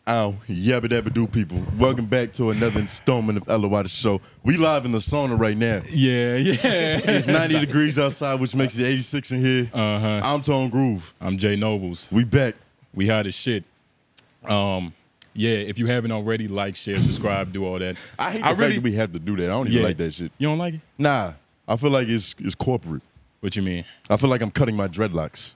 Yabba dabba do people. Welcome back to another installment of 𝙿𝙾𝚃 show. We live in the sauna right now. Yeah. It's 90 degrees outside, which makes it 86 in here. I'm Tone Groove. I'm Jay Noblez. We back. We hot as shit. Yeah, if you haven't already, like, share, subscribe, do all that. I hate the fact that we have to do that. I don't even like that shit. You don't like it? Nah. I feel like it's corporate. What you mean? I feel like I'm cutting my dreadlocks.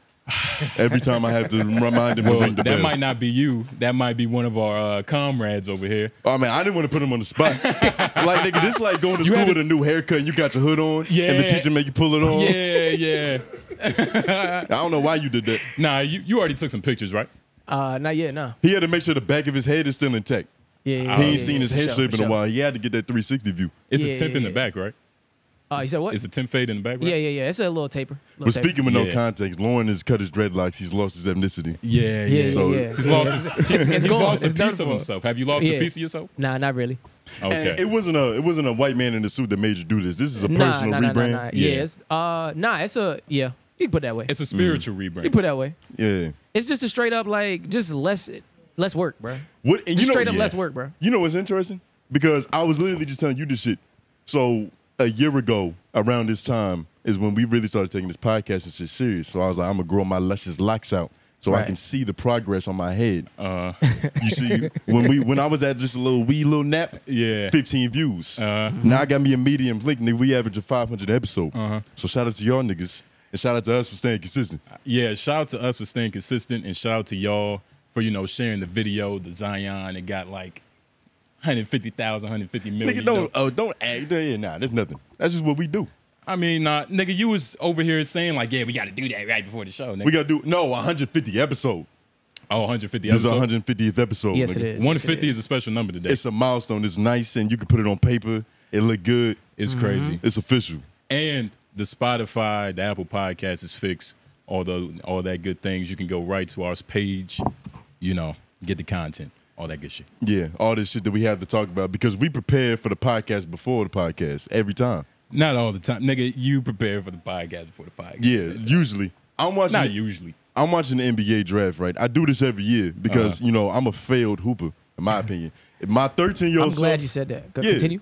Every time I have to remind him to ring the bell. That might not be you. That might be one of our comrades over here. Oh, man, I didn't want to put him on the spot. Like, nigga, this is like going to school with a new haircut and you got your hood on and the teacher make you pull it on. Yeah. I don't know why you did that. Nah, you already took some pictures, right? Not yet, no. He had to make sure the back of his head is still intact. Yeah. He ain't seen his head shape in a while. He had to get that 360 view. It's a temp in the back, right? You said what? It's a temp fade in the back, right? Yeah. It's a little taper. But speaking with no context, Lauren has cut his dreadlocks. He's lost his ethnicity. Yeah. He's lost a piece of himself. Have you lost a piece of yourself? Nah, not really. Okay. And it wasn't a white man in a suit that made you do this. This is a personal rebrand. Nah. Yeah, it's you can put it that way. It's a spiritual rebrand. You can put it that way. Yeah. It's just a straight up just less work, bro. What? And straight up less work, bro. You know what's interesting? Because I was literally just telling you this shit. So a year ago, around this time, is when we really started taking this podcast and shit serious. So I was like, I'm gonna grow my luscious locks out so I can see the progress on my head. You see, when I was at just a little nap, 15 views. Now I got me a medium link, nigga. We average a 500 episode. So shout out to y'all niggas. And shout out to us for staying consistent. Yeah, shout out to us for staying consistent, and shout out to y'all for, sharing the video, the 𝙬𝙾𝚃. It got like 150,000, 150 million. Nigga, don't act. Nah, there's nothing. That's just what we do. I mean, nigga, you was over here saying like, yeah, we got to do that right before the show, nigga. We got to do, 150 episode. Oh, 150 episode? episode? This is 150th episode. Yes, nigga. it is. 150 is a special number today. It's a milestone. It's nice, and you can put it on paper. It look good. It's crazy. It's official. And the Spotify, the Apple Podcast is fixed. All that good things. You can go right to our page, get the content, all that good shit. Yeah, all this shit that we have to talk about because we prepare for the podcast before the podcast every time. Not all the time. Nigga, you prepare for the podcast before the podcast. Yeah, usually. Not usually. I'm watching the NBA draft, right? I do this every year because, I'm a failed hooper, in my opinion. My 13-year-old I'm glad you said that. Continue.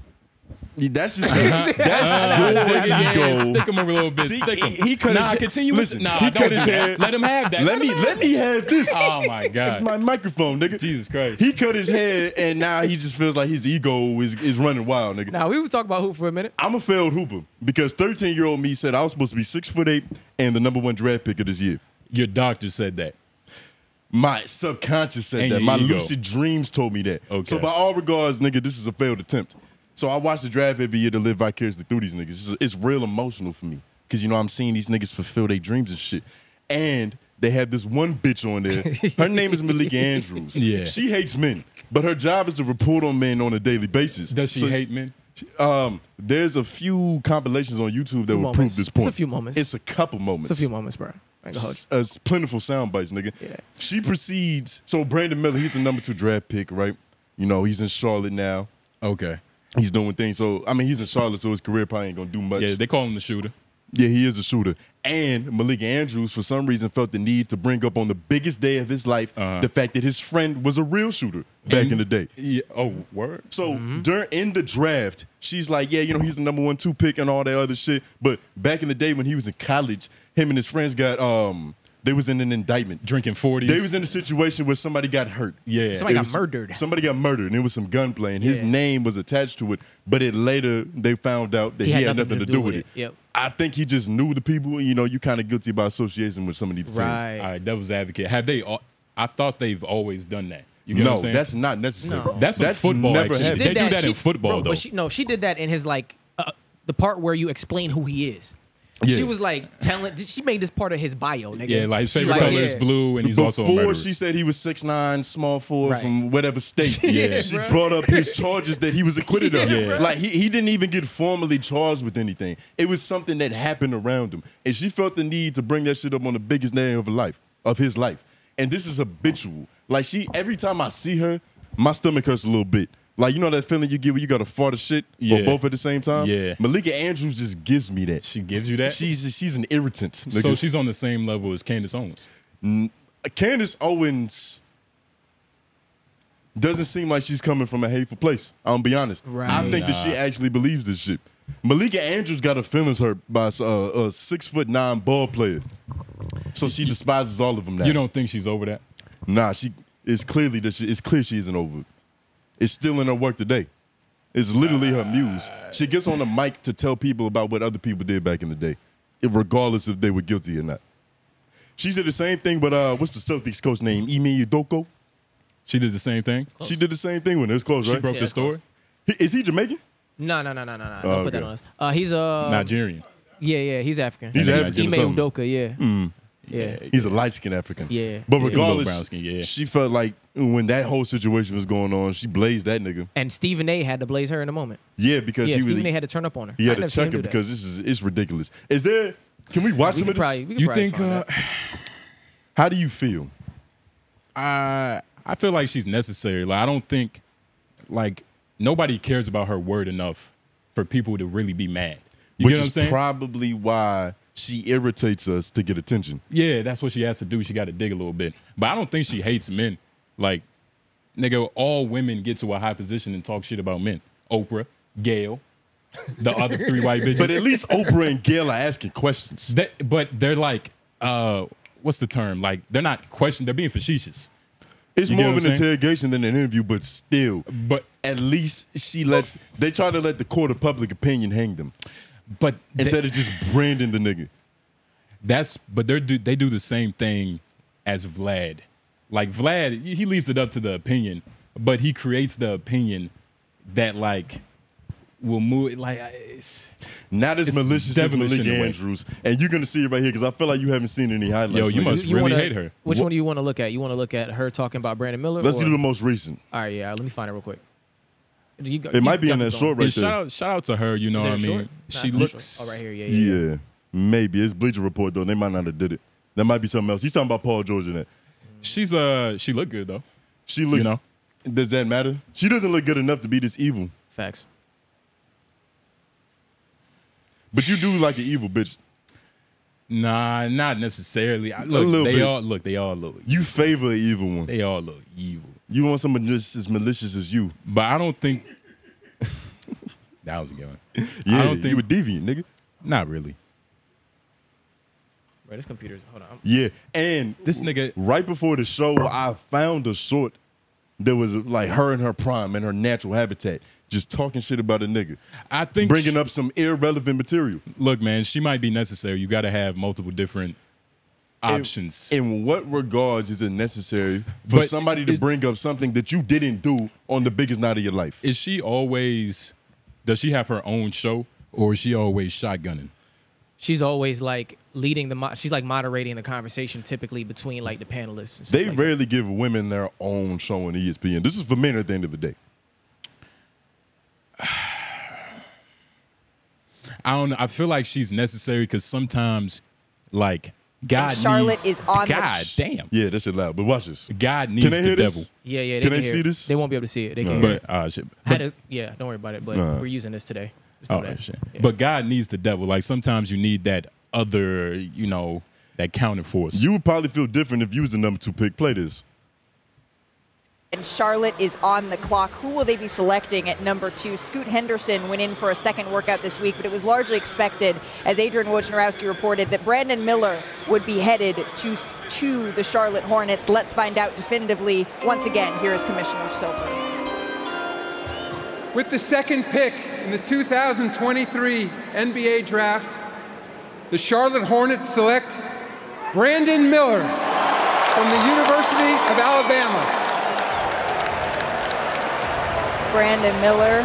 That's just that's your ego. Stick him a little bit. Stick him. He cut his continue. Listen, nah, he cut his hair. Let him have that. Let me have this. Oh my god. This is my microphone, nigga. Jesus Christ. He cut his hair and now he just feels like his ego is running wild, nigga. Now we were talking about hoop for a minute. I'm a failed hooper because 13-year-old me said I was supposed to be 6'8" and the #1 draft pick of this year. Your doctor said that. My subconscious said and that. My ego. lucid dreams told me that. Okay. So by all regards, nigga, this is a failed attempt. So I watch the draft every year to live vicariously through these niggas. It's real emotional for me because, I'm seeing these niggas fulfill their dreams and shit. And they have this one bitch on there. Her name is Malika Andrews. Yeah. She hates men, but her job is to report on men on a daily basis. Does she hate men? There's a few compilations on YouTube that will prove this point. It's a few moments. It's a couple moments. It's a few moments, bro. It's plentiful sound bites, nigga. Yeah. She proceeds. So Brandon Miller, he's the #2 draft pick, right? He's in Charlotte now. Okay. He's doing things. So, he's in Charlotte, so his career probably ain't going to do much. Yeah, they call him the shooter. Yeah, he is a shooter. And Malika Andrews, for some reason, felt the need to bring up on the biggest day of his life the fact that his friend was a real shooter back in the day. Yeah. Oh, word? So, in the draft, she's like, yeah, he's the #1, 2 pick and all that other shit. But back in the day when he was in college, him and his friends got they was in an indictment. Drinking 40s. They was in a situation where somebody got hurt. Yeah. Somebody got murdered. Somebody got murdered, and it was some gunplay, and his name was attached to it. But later, they found out that he had nothing to do with it. Yep. I think he just knew the people. You kind of guilty by association with some of these things. Right. All right, devil's advocate. Have they? I thought they've always done that. You get what I'm saying? That's not necessary. No. That's football. Never Actually. happened. They do that in football, though. But she did that in his the part where you explain who he is. Yeah. She was like she made this part of his bio, nigga. Yeah, like his favorite color is blue, and he's also a Before murderer. she said he was 6'9", small forward from whatever state. Yeah. She brought up his charges that he was acquitted of. Yeah. Like he didn't even get formally charged with anything. It was something that happened around him, and she felt the need to bring that shit up on the biggest day of his life. And this is habitual. Like every time I see her, my stomach hurts a little bit. Like, you know that feeling you get when you got to fart a shit or both at the same time? Yeah. Malika Andrews just gives me that. She gives you that? She's an irritant. Nigga. So she's on the same level as Candace Owens. Candace Owens doesn't seem like she's coming from a hateful place. I'm gonna be honest. Right. I think that she actually believes this shit. Malika Andrews got her feelings hurt by a 6'9" ball player, so she despises all of them now. You don't think she's over that? Nah, it's clear she isn't over it. It's still in her work today. It's literally her muse. She gets on the mic to tell people about what other people did back in the day, regardless if they were guilty or not. She did the same thing, but what's the Celtics coach name? Ime Udoka? She did the same thing? Close. She did the same thing when it was close, right? She broke the story? Is he Jamaican? No. Don't put that on us. He's Nigerian. Yeah, he's African. He's African or Ime something. Udoka, yeah. Yeah. He's a light-skinned African. Yeah. But Yeah. regardless, brown skin, yeah. she felt like when that whole situation was going on, she blazed that nigga. And Stephen A. had to blaze her in a moment. Yeah, because Yeah, he Stephen was. A. had to turn up on her. He I had to never seen him check do her that. because it's ridiculous. Is there? Can we watch some of this? You think? How do you feel? I feel like she's necessary. Like I don't think like nobody cares about her word enough for people to really be mad. You Which get what I'm is saying? probably why she irritates us to get attention. Yeah, that's what she has to do. She got to dig a little bit. But I don't think she hates men. Like, nigga, all women get to a high position and talk shit about men. Oprah, Gail, the other 3 white bitches. But at least Oprah and Gail are asking questions. But they're like, what's the term? Like, they're not questioning. They're being facetious. It's You get more of what an I'm saying? interrogation than an interview, but still. But At least they try to let the court of public opinion hang them instead of just branding the nigga. But they do the same thing as Vlad. Like Vlad, he leaves it up to the opinion, but he creates the opinion that like will move. Like it's not as malicious as devilish in Malika a way. Andrews, and you're gonna see it right here because I feel like you haven't seen any highlights. Yo, you like must this. really hate her. Which one do you want to look at? You want to look at her talking about Brandon Miller? Let's or? do the most recent. All right, yeah. Let me find it real quick. It might be in that short right there. Shout out to her. You know what I mean? She looks. Oh, right here. Yeah. Yeah, maybe it's Bleacher Report though. They might not have did it. That might be something else. He's talking about Paul George in that. She looked good though. She look. You know? Does that matter? She doesn't look good enough to be this evil. Facts. But you do like an evil bitch. Nah, not necessarily. little bit. They all look. You favor an evil one. They all look evil. You want someone just as malicious as you. But I don't think that was a good one. Yeah, I don't think you a deviant, nigga. Not really. Right, this computer's. Hold on. Yeah, and This nigga. right before the show, I found a short that was like her in her prime and her natural habitat, just talking shit about a nigga, I think bringing up some irrelevant material. Look, man, she might be necessary. You got to have multiple different options. In what regards is it necessary for somebody to bring up something that you didn't do on the biggest night of your life? Is she always? Does she have her own show, or is she always shotgunning? She's always like leading she's like moderating the conversation typically between like the panelists. And stuff They like rarely give women their own show on ESPN. This is for men at the end of the day. I don't know. I feel like she's necessary because sometimes, like, God And Charlotte needs, is on the God damn. Yeah, that shit loud. But watch this. God needs Can they the hear devil. this? Yeah, they Can can they hear see it. this? They won't be able to see it. They can hear But it. shit. I had to, yeah, don't worry about it. But we're using this today. Just know that. Shit. Yeah. But God needs the devil. Like sometimes you need that other, you know, that counter force. You would probably feel different if you was the number 2 pick. Play this. And Charlotte is on the clock. Who will they be selecting at number 2? Scoot Henderson went in for a second workout this week, but it was largely expected, as Adrian Wojnarowski reported, that Brandon Miller would be headed to the Charlotte Hornets. Let's find out definitively. Once again, here is Commissioner Silver. With the second pick in the 2023 NBA Draft, the Charlotte Hornets select Brandon Miller from the University of Alabama. Brandon Miller,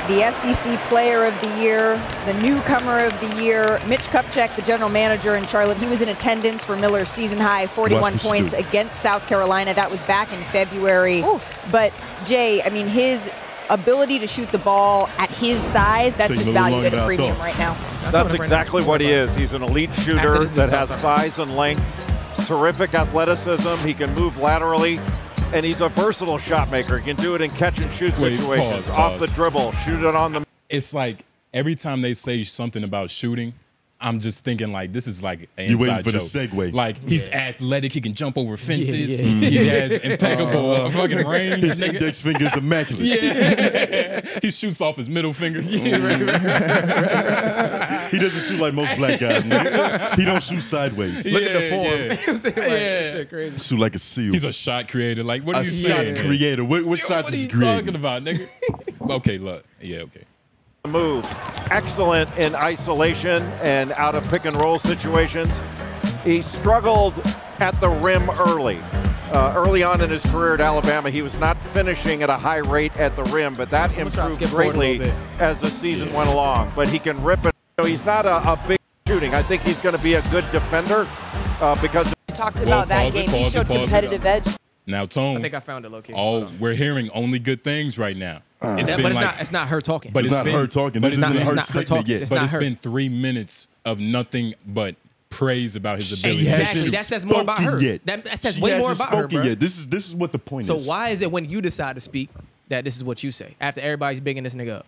the SEC Player of the Year, the Newcomer of the Year. Mitch Kupchak, the general manager in Charlotte, he was in attendance for Miller's season-high 41 points against South Carolina. That was back in February. Ooh. But, Jay, I mean, his ability to shoot the ball at his size, that's just valued at a premium right now. That's exactly what he is. He's an elite shooter that has size and length, terrific athleticism. He can move laterally. And he's a versatile shot maker. He can do it in catch-and-shoot situations, off the dribble, shoot it on the... It's like every time they say something about shooting, I'm just thinking like this is like an You waiting inside for the joke. segue. Like he's athletic, he can jump over fences. Yeah. He has impeccable fucking range. His nigga. index finger is immaculate. Yeah, he shoots off his middle finger. He doesn't shoot like most black guys. Nigga. He don't shoot sideways. Look at the form. Yeah. Crazy. Shoot like a seal. He's a shot creator. Like what are a you shot saying? creator. What Yo, shots what is are he you creating? talking about, nigga? Okay, look. Yeah, okay. Move. Excellent in isolation and out of pick and roll situations. He struggled at the rim early. Early on in his career at Alabama, he was not finishing at a high rate at the rim, but that improved greatly as the season went along. But he can rip it. So he's not a big shooting. I think he's going to be a good defender because We talked about that game. He showed competitive edge. Now, Tone. I think I found it, low-key. Oh, we're hearing only good things right now. It's not her talking. But It's not her talking. This isn't her segment yet. But it's been 3 minutes of nothing but praise about his ability. Exactly. That says more about her. Yet. That says She way more hasn't about her, spoken bro. yet. This is what the point So is. why is it when you decide to speak that this is what you say after everybody's bigging this nigga up?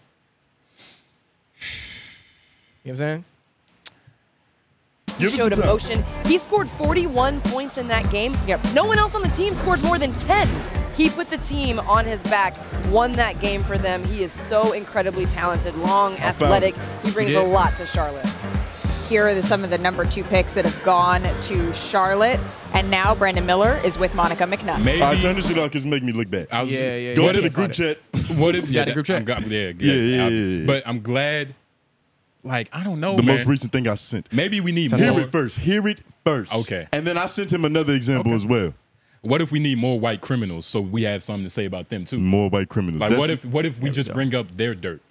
You know what I'm saying? He showed emotion. He scored 41 points in that game. Yep. No one else on the team scored more than 10. He put the team on his back, won that game for them. He is so incredibly talented, long, athletic. He brings a lot to Charlotte. Here are some of the #2 picks that have gone to Charlotte. And now Brandon Miller is with Monica McNutt. Maybe. All right, turn this shit off because it's making me look bad. I was, Go to the group chat. What if got a group chat? Yeah. But I'm glad. Like I don't know. The man. most recent thing I sent. Maybe we need Hear more. it first. Hear it first. Okay. And then I sent him another example as well. What if we need more white criminals so we have something to say about them too? More white criminals. Like what if we just bring up their dirt?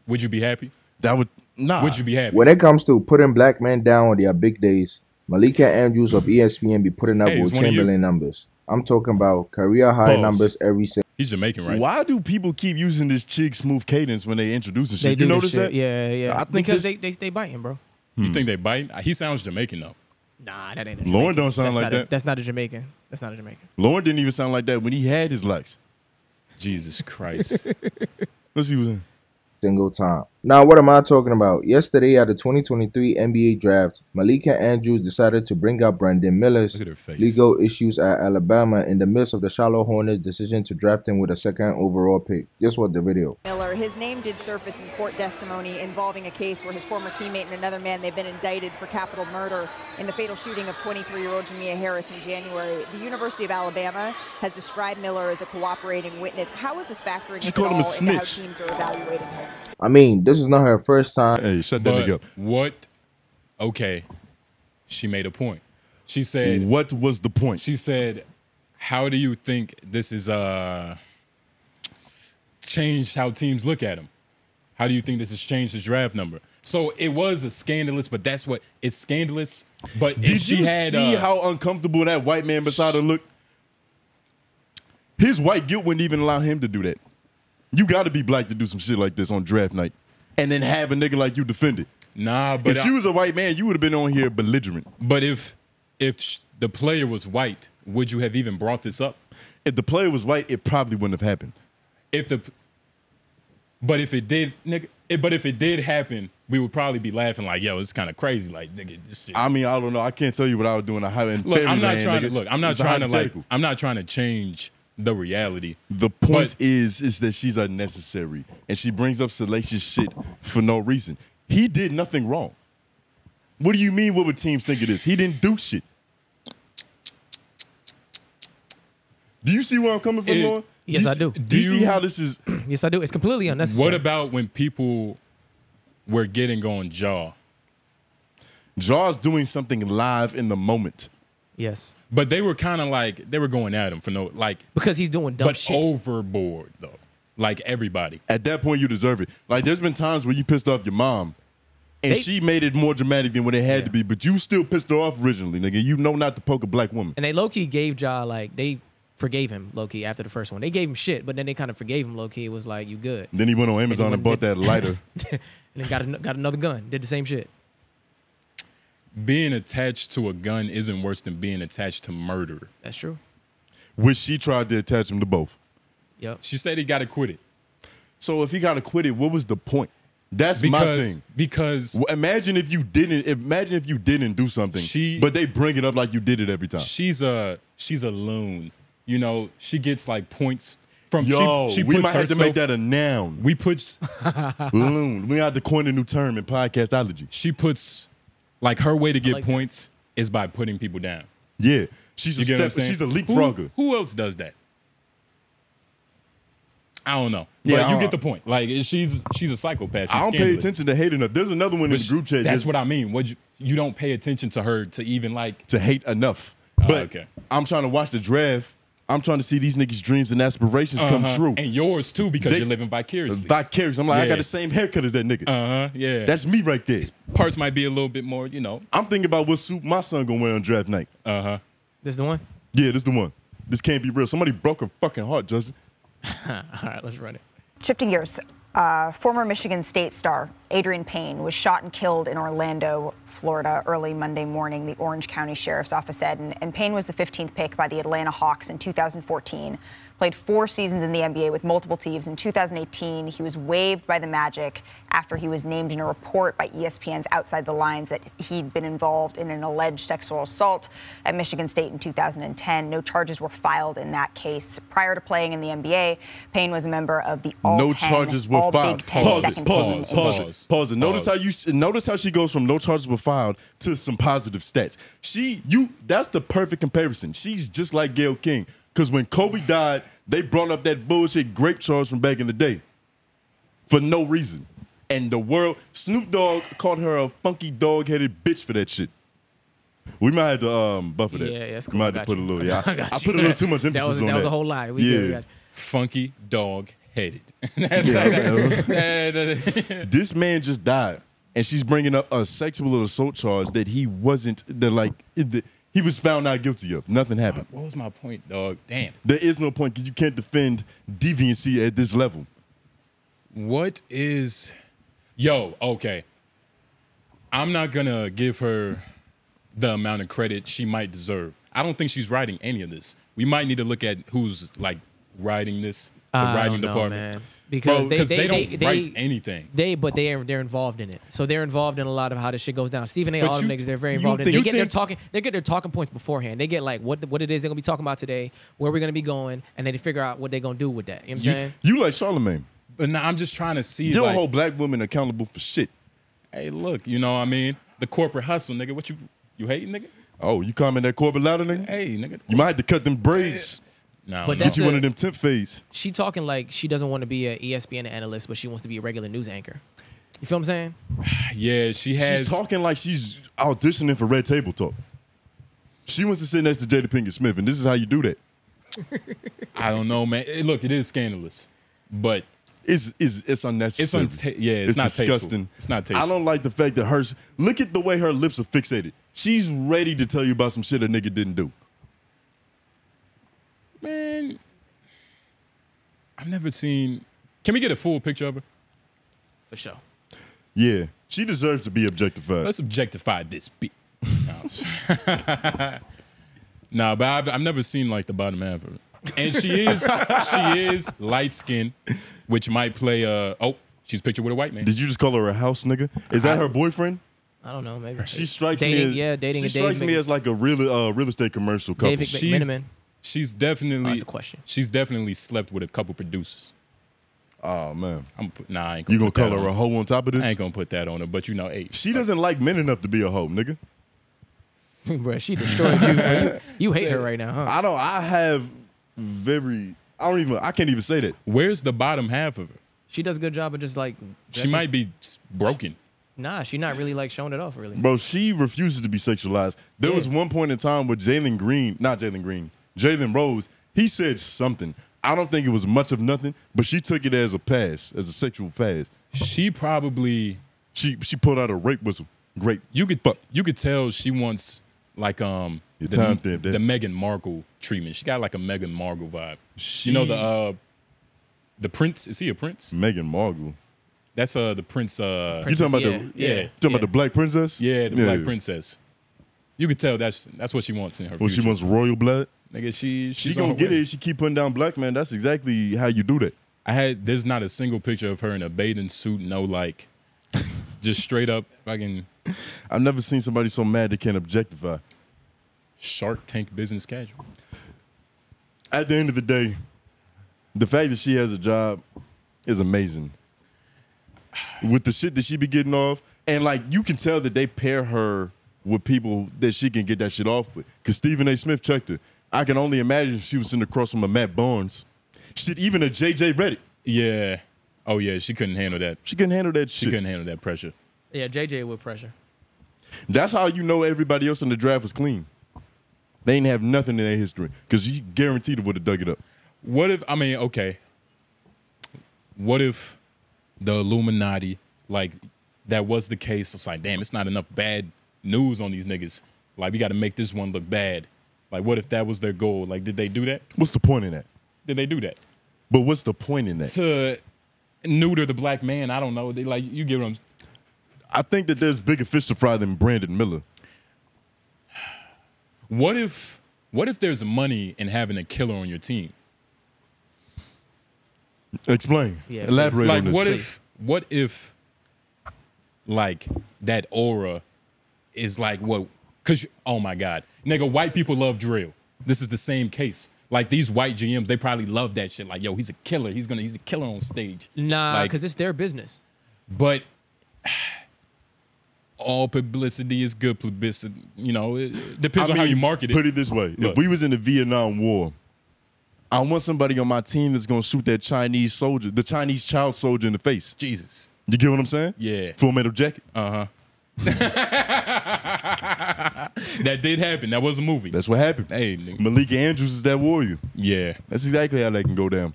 Would you be happy? That would nah. Would you be happy? When it comes to putting black men down on their big days, Malika Andrews of ESPN be putting up Hey, with it's one of you. Chamberlain numbers. I'm talking about career high Pause. numbers every single. He's Jamaican, right? Why do people keep using this chick smooth cadence when they introduce the They shit? do You this notice shit. that? Yeah. I think because this- they biting, bro. You think they bite? He sounds Jamaican though. Nah, that ain't a Lauren Jamaican. don't sound That's like not a- that. That's not a Jamaican. That's not a Jamaican. Lauren didn't even sound like that when he had his likes. Jesus Christ. Let's see what's in. Single time. Now, what am I talking about? Yesterday at the 2023 NBA draft, Malika Andrews decided to bring up Brandon Miller's Look at her face. legal issues at Alabama in the midst of the Charlotte Hornets' decision to draft him with a 2nd overall pick. Just watch the video. Miller, his name did surface in court testimony involving a case where his former teammate and another man, they've been indicted for capital murder in the fatal shooting of 23-year-old Jamia Harris in January. The University of Alabama has described Miller as a cooperating witness. How is this factoring She at called him a all into how snitch. teams are evaluating him? I mean, this is not her first time. Hey, shut that But nigga up. what? Okay, she made a point. She said. What was the point? She said, "How do you think this is changed how teams look at him? How do you think this has changed his draft number?" So it was a scandalous, but that's what it's scandalous. But if Did she you had, see how uncomfortable that white man beside her looked? His white guilt wouldn't even allow him to do that. You got to be black to do some shit like this on draft night, and then have a nigga like you defend it. Nah, but If she was a white man, you would have been on here belligerent. But if the player was white, would you have even brought this up? If the player was white, it probably wouldn't have happened. But if it did, nigga. But if it did happen, we would probably be laughing like, "Yo, it's kind of crazy." Like, nigga, this shit. I mean, I don't know. I can't tell you what I would do in a high end. Look, I'm not trying to I'm not trying to change the reality. The point is that she's unnecessary, and she brings up salacious shit for no reason. He did nothing wrong. What do you mean? What would teams think of this? He didn't do shit. Do you see where I'm coming from, Lauren? Yes, I do. Do you see how this is? Yes, I do. It's completely unnecessary. What about when people were getting on Jaw? Jaw's doing something live in the moment. Yes. But they were kind of like, they were going at him for no, like. Because he's doing dumb but shit. overboard, though. Like everybody. At that point, you deserve it. Like, there's been times where you pissed off your mom, and she made it more dramatic than what it had to be, but you still pissed her off originally, nigga. You know not to poke a black woman. And they low-key gave Ja, like, they forgave him low-key after the first one. They gave him shit, but then they kind of forgave him low-key. It was like, you good. Then he went on Amazon and bought that lighter. And then got another gun. Did the same shit. Being attached to a gun isn't worse than being attached to murder. That's true. Which she tried to attach him to both. Yep. She said he got to quit it. So if he got to quit it, what was the point? That's my thing. Because imagine if you didn't do something, but they bring it up like you did it every time. She's a loon. You know, she gets like points from. She we might have herself, to make that a noun. We put loon. We have to coin a new term in podcastology. She puts like her way to get points is by putting people down. Yeah, she's a leapfrogger. Who else does that? I don't know. But you get the point. Like she's a psychopath. She's I don't pay attention to hate enough. There's another one in the group chat. That's what I mean. You don't pay attention to her to even like to hate enough. But I'm trying to watch the draft. I'm trying to see these niggas' dreams and aspirations come true. And yours too, because you're living vicariously. I'm like, I got the same haircut as that nigga. Yeah. That's me right there. Parts might be a little bit more, you know. I'm thinking about what suit my son gonna wear on draft night. This the one? Yeah, this the one. This can't be real. Somebody broke her fucking heart, Justin. All right, let's run it. Shifting gears, former Michigan State star Adrian Payne was shot and killed in Orlando, Florida, early Monday morning, the Orange County Sheriff's Office said. And Payne was the 15th pick by the Atlanta Hawks in 2014. Played 4 seasons in the NBA with multiple teams. In 2018, he was waived by the Magic after he was named in a report by ESPN's Outside the Lines that he'd been involved in an alleged sexual assault at Michigan State in 2010. No charges were filed in that case. Prior to playing in the NBA, Payne was a member of the No charges were filed. Pause it. Notice how she goes from no charges were filed to some positive stats. That's the perfect comparison. She's just like Gayle King. Because when Kobe died, they brought up that bullshit grape charge from back in the day for no reason. And the world, Snoop Dogg called her a funky dog-headed bitch for that shit. We might have to buffer that. Yeah, that's cool. We might have to put a little, I put a little too much emphasis on that. That was a whole lie. Funky dog-headed. This man just died. And she's bringing up a sexual assault charge that he wasn't, he was found not guilty of. Nothing happened. What was my point, dog? Damn. There is no point because you can't defend deviancy at this level. What is... okay. I'm not going to give her the amount of credit she might deserve. I don't think she's writing any of this. We might need to look at who's, like, writing this, the writing department. Man. Because they don't write anything. But they're involved in it. So they're involved in a lot of how this shit goes down. Stephen A. all them niggas, they're very involved in it. They get their talking points beforehand. They get like what it is they're gonna be talking about today, where we're gonna be going, and then they figure out what they're gonna do with that. You know what I'm saying? You like 𝙬𝔦𝔐𝔓𝔦𝔑. But now I'm just trying to see. You don't hold black women accountable for shit. Hey, look, you know what I mean? The corporate hustle, nigga. What you hating, nigga? Oh, you comment that corporate louder, nigga? Hey, nigga. You might have to cut them braids. No, but get you one of them tip fades. She talking like she doesn't want to be an ESPN analyst, but she wants to be a regular news anchor. You feel what I'm saying? Yeah, she's talking like she's auditioning for Red Table Talk. She wants to sit next to Jada Pinkett Smith, and this is how you do that. I don't know, man. Look, it is scandalous, but it's unnecessary. It's not disgusting. Tasteful. It's not tasteful. I don't like the fact that look at the way her lips are fixated. She's ready to tell you about some shit a nigga didn't do. Man, I've never seen... Can we get a full picture of her? For sure. Yeah, she deserves to be objectified. Let's objectify this bitch. No, but I've never seen like the bottom half of her. And she is light-skinned, which might play she's pictured with a white man. Did you just call her a house nigga? Is that her boyfriend? I don't know, maybe. She strikes me as like a real estate commercial couple. David McMenace. She's definitely. That's a question. She's definitely slept with a couple producers. Oh man, I ain't gonna. You gonna call her a hoe on top of this? I ain't gonna put that on her, but you know, hey, she doesn't like men enough to be a hoe, nigga. Bro, she destroyed you. Bro. You hate her right now, huh? I can't even say that. Where's the bottom half of her? She does a good job of just like. She might be broken. Nah, she's not really like showing it off, really. Bro, she refuses to be sexualized. There was one point in time where Jalen Rose, he said something. I don't think it was much of nothing, but she took it as a pass, as a sexual pass. She probably she pulled out a rape whistle. Great. You could tell she wants like the Meghan Markle treatment. She got like a Meghan Markle vibe. You know the prince? Is he a prince? Meghan Markle. That's the prince. You talking about about the black princess? Yeah, the black princess. You could tell that's what she wants in her future. She wants royal blood. Nigga, she's gonna get it if she keep putting down black man. That's exactly how you do that. There's not a single picture of her in a bathing suit, no like Just straight up fucking. I've never seen somebody so mad they can't objectify. Shark Tank business casual. At the end of the day, the fact that she has a job is amazing. With the shit that she be getting off, and like you can tell that they pair her with people that she can get that shit off with. Because Stephen A. Smith checked her. I can only imagine if she was sitting across from a Matt Barnes. Shit, even a JJ Redick. Yeah. Oh yeah, she couldn't handle that. She couldn't handle that shit. She couldn't handle that pressure. Yeah, JJ with pressure. That's how you know everybody else in the draft was clean. They ain't have nothing in their history because you guaranteed it would have dug it up. What if, I mean, okay. What if the Illuminati, like, that was the case? It's like, damn, it's not enough bad news on these niggas. Like, we got to make this one look bad. Like, what if that was their goal? Like, did they do that? What's the point in that? Did they do that? But what's the point in that? To neuter the black man, I don't know. They, like, you get what I'm... I think that there's bigger fish to fry than Brandon Miller. What if there's money in having a killer on your team? Explain. Yeah, Elaborate like, on this. What if, like, that aura is like what? Because, oh my God, nigga, white people love drill. This is the same case. Like, these white GMs, they probably love that shit. Like, yo, he's a killer. He's a killer on stage. Nah, like, because it's their business. But all publicity is good publicity. You know, it depends on how you market it. Put it this way. Look. If we was in the Vietnam War, I want somebody on my team that's going to shoot that Chinese soldier, the Chinese child soldier in the face. Jesus. You get what I'm saying? Yeah. Full Metal Jacket. Uh-huh. That did happen. That was a movie. That's what happened. Hey, nigga. Malika Andrews is that warrior. Yeah. That's exactly how that can go down.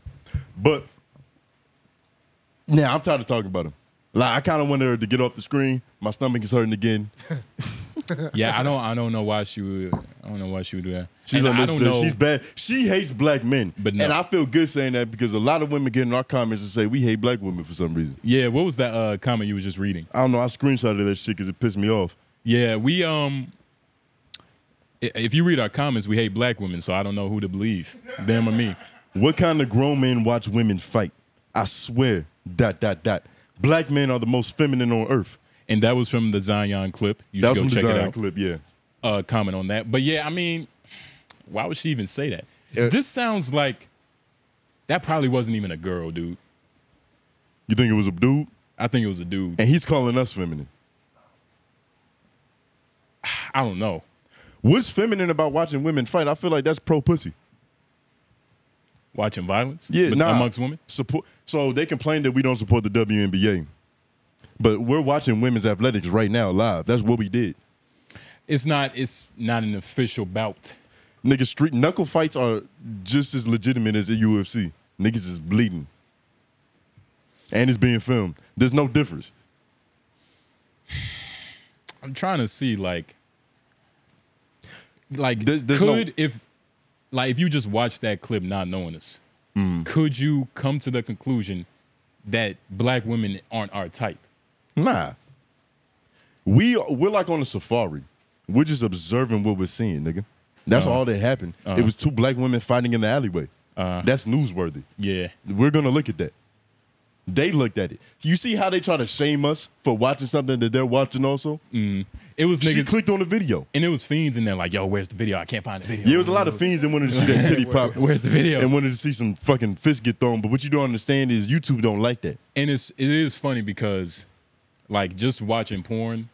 But now I'm tired of talking about him. Like, I kind of want her to get off the screen. My stomach is hurting again. Yeah, I don't know why she would. I don't know why she would do that. She's I don't know. She's bad. She hates black men. But no. And I feel good saying that because a lot of women get in our comments and say we hate black women for some reason. Yeah, what was that comment you was just reading? I don't know. I screenshotted that shit because it pissed me off. Yeah, we if you read our comments, we hate black women, so I don't know who to believe, them or me. What kind of grown men watch women fight? I swear. ... Black men are the most feminine on earth. And that was from the Zion clip. You That should was go from the check it Zion out. clip, yeah. Comment on that. But yeah, I mean, why would she even say that? This sounds like that probably wasn't even a girl, dude. You think it was a dude? I think it was a dude. And he's calling us feminine. I don't know. What's feminine about watching women fight? I feel like that's pro-pussy. Watching violence? Yeah, amongst women? Support. So they complain that we don't support the WNBA. But we're watching women's athletics right now live. That's what we did. It's not an official bout. Nigga, street knuckle fights are just as legitimate as the UFC. Niggas is bleeding. And it's being filmed. There's no difference. I'm trying to see, like there's could no... if you just watch that clip not knowing us, could you come to the conclusion that black women aren't our type? Nah. We're like on a safari. We're just observing what we're seeing, nigga. That's all that happened. It was two black women fighting in the alleyway. That's newsworthy. Yeah. We're going to look at that. They looked at it. You see how they try to shame us for watching something that they're watching also? It was niggas. She clicked on the video. And it was fiends in there like, yo, where's the video? I can't find the video. Yeah, it was a lot of fiends that wanted to see that titty pop. Where's the video? And wanted to see some fucking fists get thrown. But what you don't understand is YouTube don't like that. And it is funny because, like, just watching porn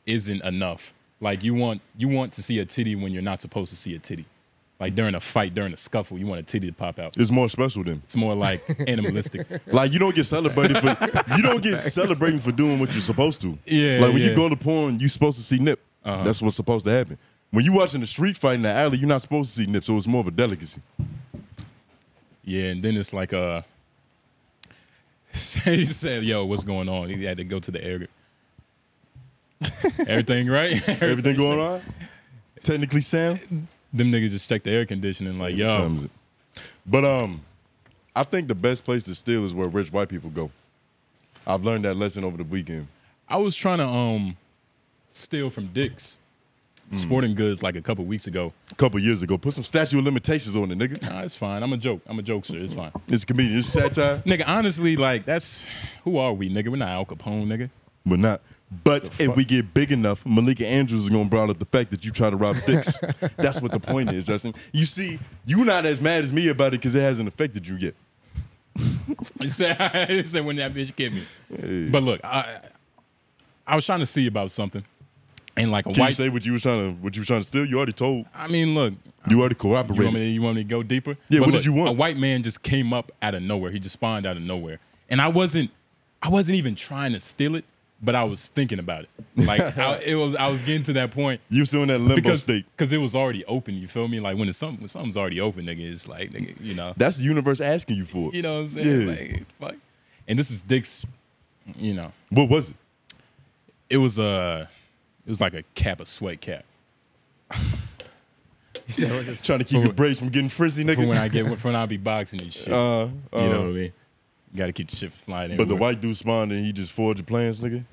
isn't enough. Like, you want to see a titty when you're not supposed to see a titty. Like, during a fight, during a scuffle, you want a titty to pop out. It's more special then. It's more like animalistic. Like, you don't get celebrated for doing what you're supposed to. Yeah. Like when you go to porn, you're supposed to see nip. That's what's supposed to happen. When you watching the street fight in the alley, you're not supposed to see nip, so it's more of a delicacy. Yeah, and then it's like he said, yo, what's going on? He had to go to the air. Everything right? Everything going on? Technically sound? Them niggas just check the air conditioning like, yo. But I think the best place to steal is where rich white people go. I've learned that lesson over the weekend. I was trying to steal from Dick's Sporting Goods like a couple weeks ago. A couple years ago. Put some statute of limitations on it, nigga. Nah, it's fine. I'm a jokester. It's fine. It's a comedian. It's satire. Nigga, honestly, like, who are we, nigga? We're not Al Capone, nigga. But not. But if we get big enough, Malika Andrews is gonna bring up the fact that you try to rob dicks. That's what the point is, Justin. You see, you're not as mad as me about it because it hasn't affected you yet. He said when that bitch get me. Hey. But look, I was trying to see about something, and like Can you say what you were trying to steal? You already told. I mean, look, you already cooperated. You want me to go deeper? Yeah. But what look, did you want? A white man just came up out of nowhere. He just spawned out of nowhere, and I wasn't even trying to steal it. But I was thinking about it. Like I was getting to that point. You still in that limbo state because it was already open. You feel me? Like when something's already open, nigga, it's like, nigga, you know. That's the universe asking you for it. You know what I'm saying? Yeah. Like, fuck. And this is Dick's. You know. What was it? It was like a cap, a sweat cap. Trying to keep your braids from getting frizzy, nigga. From when I be boxing and shit. You know what I mean? You gotta keep the shit flying everywhere. But the white dude spawned and he just forged your plans, nigga?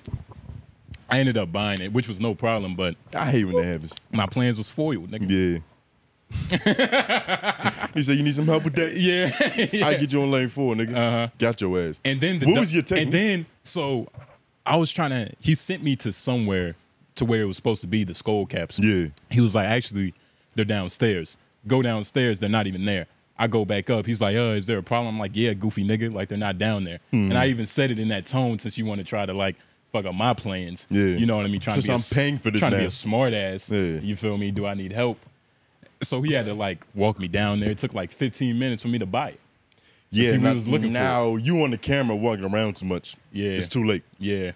I ended up buying it, which was no problem, but I hate when that happens. My plans was foiled, nigga. Yeah. He said, you need some help with that? Yeah. I get you on lane 4, nigga. Got your ass. And then what was your technique? And then, so I was trying to, he sent me to somewhere to where it was supposed to be, the skull caps. Yeah. He was like, actually, they're downstairs. Go downstairs, they're not even there. I go back up. He's like, is there a problem? I'm like, yeah, goofy nigga. Like, they're not down there. And I even said it in that tone since you want to try to, like, fuck up my plans. Yeah. You know what I mean? Since I'm paying for this Trying now. to be a smart ass. Yeah. You feel me? Do I need help? So he had to, like, walk me down there. It took, like, 15 minutes for me to buy it. Yeah, now you on the camera walking around too much. Yeah. It's too late. Yeah.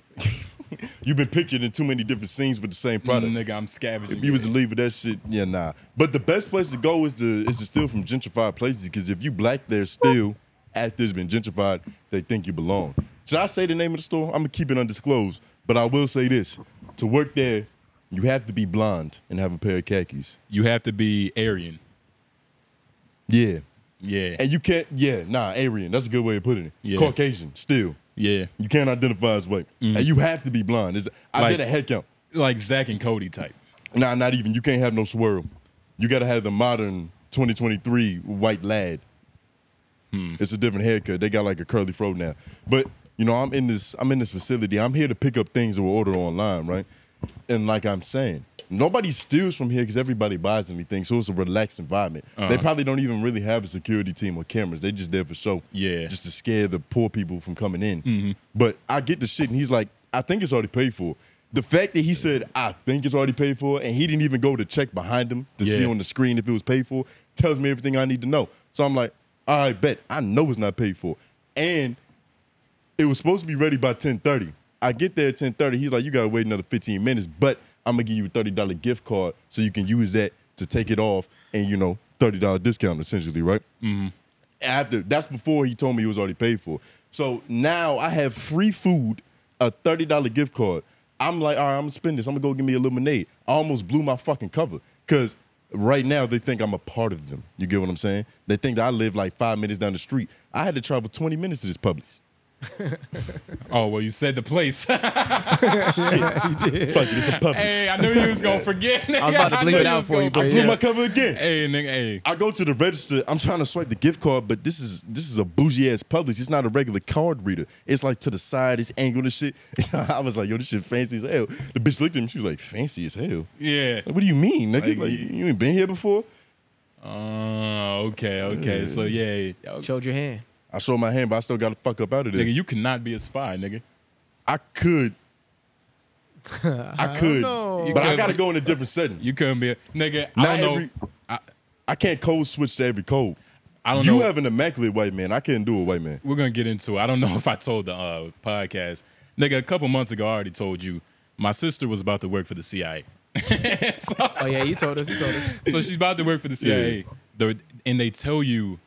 You've been pictured in too many different scenes with the same product. Nigga, I'm scavenging. If you was to leave with that shit, yeah, nah. But the best place to go is to steal from gentrified places, because if you black there still after it's been gentrified, they think you belong. Should I say the name of the store? I'm gonna keep it undisclosed, but I will say this: to work there, you have to be blonde and have a pair of khakis. You have to be Aryan. Yeah. Yeah. And you can't, Aryan. That's a good way of putting it. Yeah. Caucasian, still. Yeah. You can't identify as white. And you have to be blonde. I did a head count. Like Zach and Cody type. Nah, not even. You can't have no swirl. You got to have the modern 2023 white lad. It's a different haircut. They got like a curly fro now. But, you know, I'm in this facility. I'm here to pick up things that were ordered online, right? And like I'm saying, nobody steals from here because everybody buys anything, so it's a relaxed environment. They probably don't even really have a security team or cameras. They just there for show. Yeah. Just to scare the poor people from coming in. But I get the shit, and he's like, I think it's already paid for. The fact that he said, I think it's already paid for, and he didn't even go to check behind him to see on the screen if it was paid for, tells me everything I need to know. So I'm like, all right, bet. I know it's not paid for. And it was supposed to be ready by 10:30. I get there at 10:30. He's like, you got to wait another 15 minutes, but I'm going to give you a $30 gift card so you can use that to take it off and, you know, $30 discount essentially, right? That's before he told me it was already paid for. So now I have free food, a $30 gift card. I'm like, all right, I'm going to spend this. I'm going to go give me a lemonade. I almost blew my fucking cover because right now they think I'm a part of them. You get what I'm saying? They think that I live like 5 minutes down the street. I had to travel 20 minutes to this Publix. Oh, well, you said the place. Shit. You did. Fuck it, it's a Publix. Hey, I knew you was going to forget. I was about to bleep it out for you, bro. I blew my cover again. Hey, nigga, hey. I go to the register. I'm trying to swipe the gift card, but this is a bougie-ass Publix. It's not a regular card reader. It's like to the side. It's angled and shit. I was like, yo, this shit fancy as hell. The bitch looked at me. She was like, fancy as hell. Yeah. Like, what do you mean, nigga? Like, you ain't been here before? Okay. So, yeah. Showed your hand. I showed my hand, but I still got to fuck up out of there. Nigga, you cannot be a spy, nigga. I could. I could. But I got to go in a different setting. You couldn't be a... Nigga, I don't know. I can't code switch to every code. I don't know. You have an immaculate white man. I can't do a white man. We're going to get into it. I don't know if I told the podcast. Nigga, a couple months ago, I already told you, my sister was about to work for the CIA. Oh, yeah, you told us. So she's about to work for the CIA. Yeah. And they tell you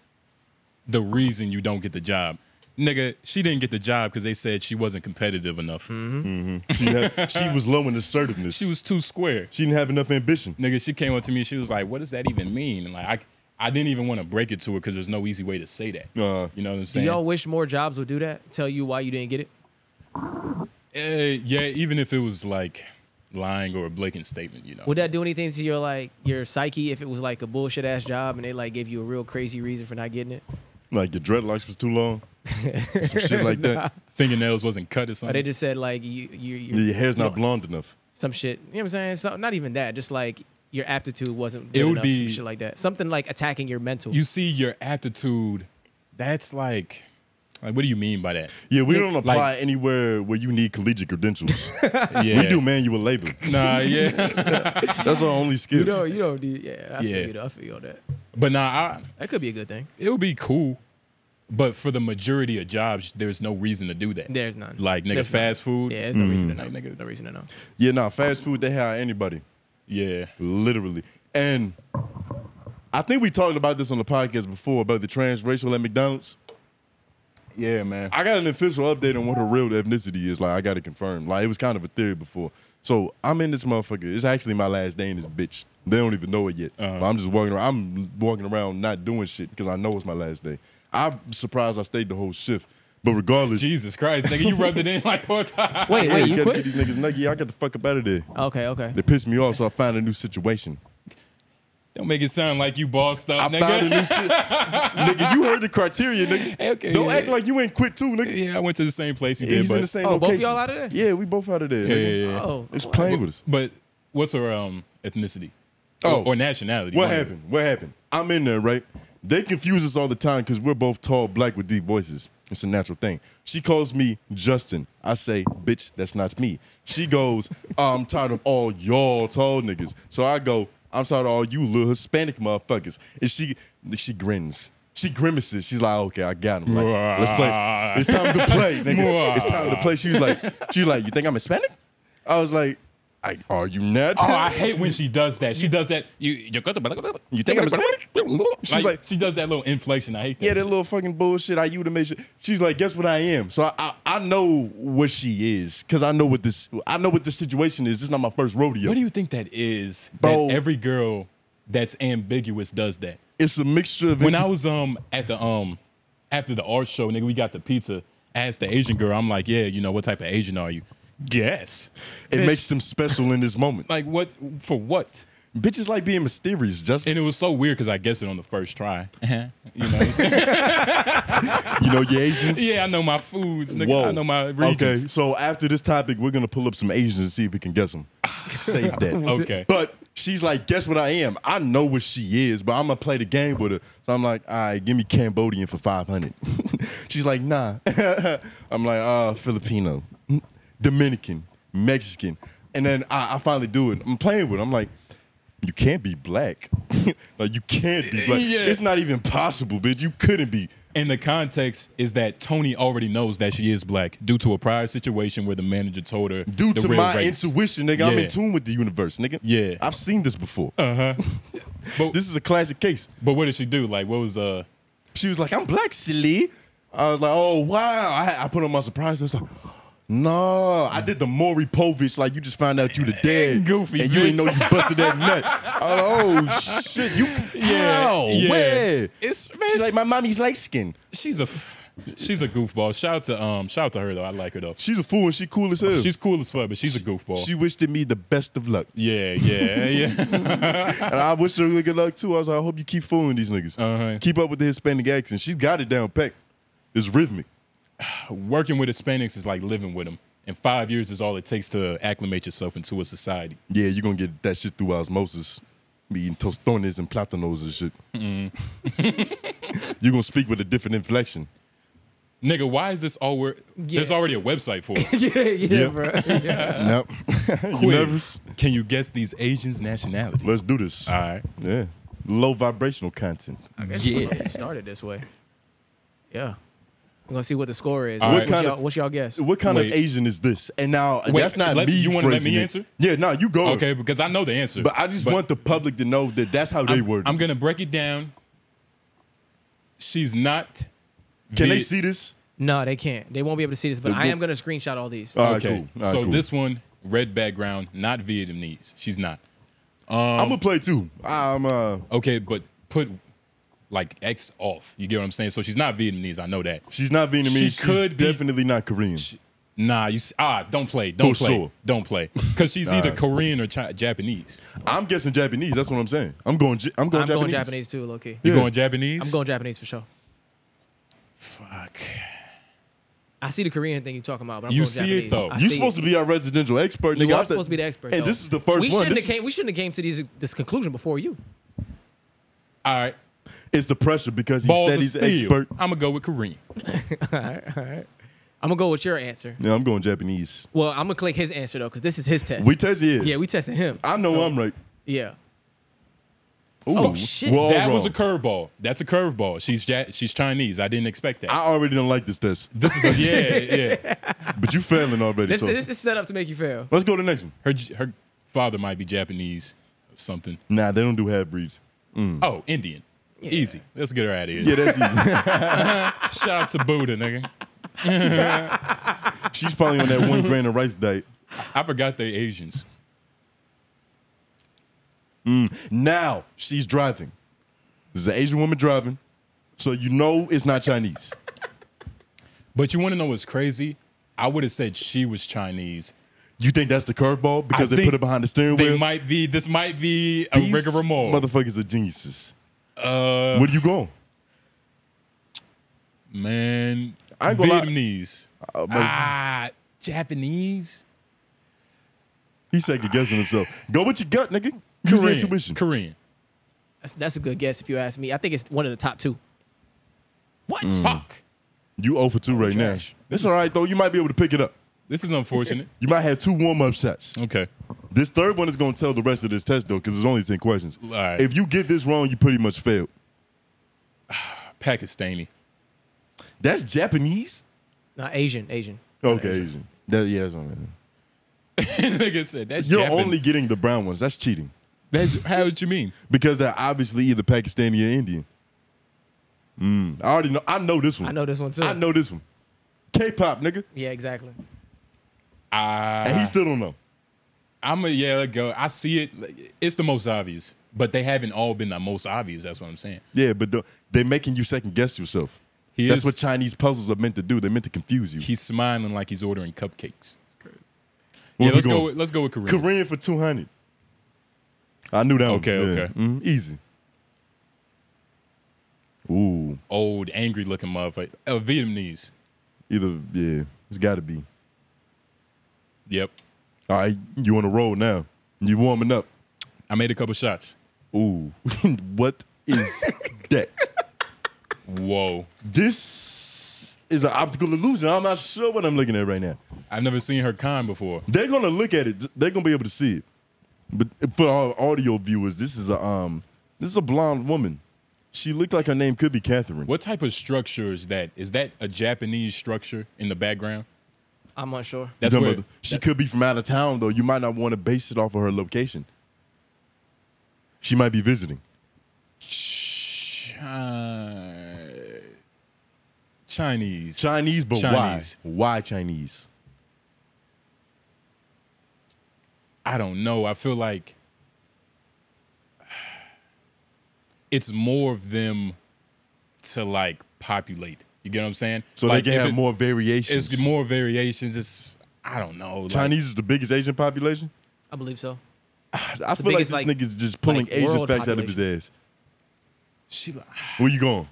the reason you don't get the job. Nigga, she didn't get the job because they said she wasn't competitive enough. She was low in assertiveness. She was too square. She didn't have enough ambition. Nigga, she came up to me. She was like, what does that even mean? And like, I didn't even want to break it to her because there's no easy way to say that. You know what I'm saying? Do y'all wish more jobs would do that? Tell you why you didn't get it? Yeah, even if it was like lying or a blatant statement, you know. Would that do anything to your psyche if it was like a bullshit ass job and they like gave you a real crazy reason for not getting it? Like your dreadlocks was too long. Some shit like that. Fingernails wasn't cut or Or something. they just said like Your hair's not blonde enough. some shit. You know what I'm saying? So, not even that. Just like your aptitude wasn't It good would enough, be- some shit like that. Something like attacking your mental. You see your aptitude. That's like what do you mean by that? Yeah, we don't apply like- anywhere where you need collegiate credentials. Yeah. We do manual labor. Nah, yeah. That's our only skill. you don't need. Yeah, I feel you though. I feel you on that. But nah, That could be a good thing. it would be cool. But for the majority of jobs, there's no reason to do that. There's none. Like, nigga, There's fast food. Yeah, there's no reason to know. Like, nigga. No reason to know. Yeah, nah, fast food, they hire anybody. Yeah. Literally. And I think we talked about this on the podcast before about the transracial at McDonald's. Yeah, man. I got an official update on what her real ethnicity is. Like, I got it confirmed. Like, it was kind of a theory before. So I'm in this motherfucker. It's actually my last day in this bitch. They don't even know it yet. But I'm just walking around. I'm walking around not doing shit because I know it's my last day. I'm surprised I stayed the whole shift. But regardless. Jesus Christ, nigga, you rubbed it in like 4 times. Wait, you gotta quit? get these niggas nugget. I got the fuck up out of there. Okay. They pissed me off, so I found a new situation. Don't make it sound like you bossed up, I nigga. found a new shit. Nigga, you heard the criteria, nigga. Okay, Don't yeah. act like you ain't quit too, nigga. Yeah, I went to the same place you did, He's but in the same Oh, location. both of y'all out of there? Yeah, we both out of there. nigga. yeah. Oh, It's playing with us. But what's her ethnicity? Oh. Or nationality? What one of happened? What happened? I'm in there, right? They confuse us all the time because we're both tall, black with deep voices. It's a natural thing. She calls me Justin. I say, bitch, that's not me. She goes, I'm tired of all y'all tall niggas. So I go, I'm tired of all you little Hispanic motherfuckers. And she grins. She grimaces. She's like, okay, I got him. Like, let's play. It's time to play, nigga. It's time to play. She's like, you think I'm Hispanic? I was like, are you not? Oh, I hate when she does that. She does that. You think I'm Hispanic? She's like, she does that little inflection. I hate that. yeah, that little fucking bullshit. To make sure. She's like, guess what I am? So I know what she is because I know what this situation is. This is not my first rodeo. What do you think that is? Bro. That every girl that's ambiguous does that. It's a mixture of. When I was at the after the art show, nigga, we got the pizza. Asked the Asian girl, I'm like, yeah, you know, what type of Asian are you? Guess. It makes them special in this moment. Like what? For what? Bitches like being mysterious, Justin. And it was so weird because I guessed it on the first try. You know what I'm saying? You know your Asians? Yeah, I know my foods, nigga. Whoa. I know my regions. Okay, so after this topic, we're going to pull up some Asians and see if we can guess them. Save that. Okay. But she's like, guess what I am? I know what she is, but I'm going to play the game with her. So I'm like, all right, give me Cambodian for 500. She's like, nah. I'm like, Filipino, Dominican, Mexican. And then I finally do it. I'm playing with her. I'm like, you can't be black. Like, you can't be black. Yeah. It's not even possible, bitch. You couldn't be. And the context is that Tony already knows that she is black due to a prior situation where the manager told her Due the to real my race. intuition, nigga, I'm Yeah. in tune with the universe, nigga. Yeah. I've seen this before. But, This is a classic case. but what did she do? Like, what was She was like, I'm black, silly. I was like, oh, wow. I put on my surprise list. Like, no, I did the Maury Povich, like you just found out you the dad. Goofy, and you didn't know bitch. you busted that nut. Oh, shit. You, how? yeah. Where? It's man, She's like, my mommy's light skin. she's a goofball. Shout out to her though. I like her though. She's a fool and she cool as hell. She's cool as fuck, but she's a goofball. She wished me the best of luck. yeah. And I wish her really good luck too. I was like, I hope you keep fooling these niggas. Keep up with the Hispanic accent. She's got it down pat. It's rhythmic. Working with Hispanics is like living with them. And 5 years is all it takes to acclimate yourself into a society. Yeah, you're going to get that shit through osmosis. Be eating tostones and platanos and shit. You're going to speak with a different inflection. Nigga, why is this all where there's already a website for it? yeah, bro. Yeah. Nope. You Quiz. nervous? Can you guess these Asians' nationality? Let's do this. All right. Yeah. Low vibrational content. I guess Yeah. started this way. Yeah. We're gonna see what the score is. All right. What's y'all guess? What kind Wait. of Asian is this? And now, Wait, that's not let- me you wanna let phrasing me it. answer? Yeah, no, you go. Okay, because I know the answer. But I just want the public to know that that's how they word it. I'm gonna break it down. She's not. Can they see this? No, they can't. They won't be able to see this, but The- I am gonna screenshot all these. All right, Okay. cool. All right, So cool. this one, red background, not Vietnamese. She's not. I'm going to play too. Okay, but put like X off. You get what I'm saying? So she's not Vietnamese. I know that. She's not Vietnamese. She She's could be- definitely not Korean. Nah, don't play. Don't For play. sure. Don't play. Because she's either Korean or Japanese. I'm guessing Japanese. That's what I'm saying. I'm going I'm Japanese. going Japanese too, low key. You Yeah. going Japanese? I'm going Japanese for sure. Fuck. I see the Korean thing you're talking about, but I'm You going see Japanese. it, though. You're supposed to be our residential expert, nigga. You are supposed to be the expert. And though. this is the first we one. We shouldn't have came to this conclusion before you. All right. It's the pressure because he Balls said of he's steel. an expert. I'm going to go with Korean. All right. I'm going to go with your answer. Yeah, I'm going Japanese. Well, I'm going to click his answer, though, because this is his test. We tested it. Yeah, we tested him. I know I'm right. Yeah. Ooh. Oh, shit. That was a curveball. That's a curveball. She's Chinese. I didn't expect that. I already don't like this test. This is yeah. But you failing already. This so. is set up to make you fail. Let's go to the next one. Her father might be Japanese or something. Nah, they don't do half breeds. Oh, Indian. Yeah. Easy. Let's get her out of here. Yeah, that's easy. Shout out to Buddha, nigga. She's probably on that 1 grain of rice diet. I forgot they Asians. Now she's driving. This is an Asian woman driving, so you know it's not Chinese. But you want to know what's crazy? I would have said she was Chinese. You think that's the curveball because they put it behind the steering wheel? This might be a rigmarole. Motherfuckers are geniuses. Where you going? Man, I ain't gonna lie. Vietnamese. Japanese. He's second guessing himself. Go with your gut, nigga. Use your intuition. Korean. That's a good guess if you ask me. I think it's one of the top 2. What? Fuck. You 0 for 2 right trash. now. It's all right, though. You might be able to pick it up. This is unfortunate. You might have 2 warm-up shots. Okay. This third one is going to tell the rest of this test, though, because there's only 10 questions. All right. If you get this wrong, you pretty much failed. Pakistani. That's Japanese? Not Asian. Okay, Asian. Yeah, that's what I mean. Nigga said that's You're Japan. only getting the brown ones. That's cheating. That's how would you mean? Because they're obviously either Pakistani or Indian. I already know. I know this one. I know this one, too. I know this one. K-pop, nigga. Yeah, exactly. And he still don't know. Let go. I see it. It's the most obvious, but they haven't all been the most obvious. That's what I'm saying. Yeah, but they're making you second guess yourself. That's what Chinese puzzles are meant to do. They're meant to confuse you. He's smiling like he's ordering cupcakes. Yeah, let's go with Korean. Korean for 200. I knew that one. Okay. Easy. Ooh. Old, angry looking motherfucker. Vietnamese. It's got to be. Yep. All right, you on the road now. You warming up. I made a couple shots. Ooh. What is that? Whoa. This is an optical illusion. I'm not sure what I'm looking at right now. I've never seen her kind before. They're going to look at it. They're going to be able to see it. But for our audio viewers, this is a blonde woman. She looked like her name could be Catherine. What type of structure is that? Is that a Japanese structure in the background? I'm unsure. That's where she could be from out of town, though. You might not want to base it off of her location. She might be visiting. Chinese. Chinese, but Chinese. why? Why Chinese? I don't know. I feel like it's more of them to like populate. You get what I'm saying? So like they can have more variations. It's more variations. It's I don't know. Chinese is the biggest Asian population? I believe so. I feel like this nigga's just pulling Asian facts out of his ass. Where you going?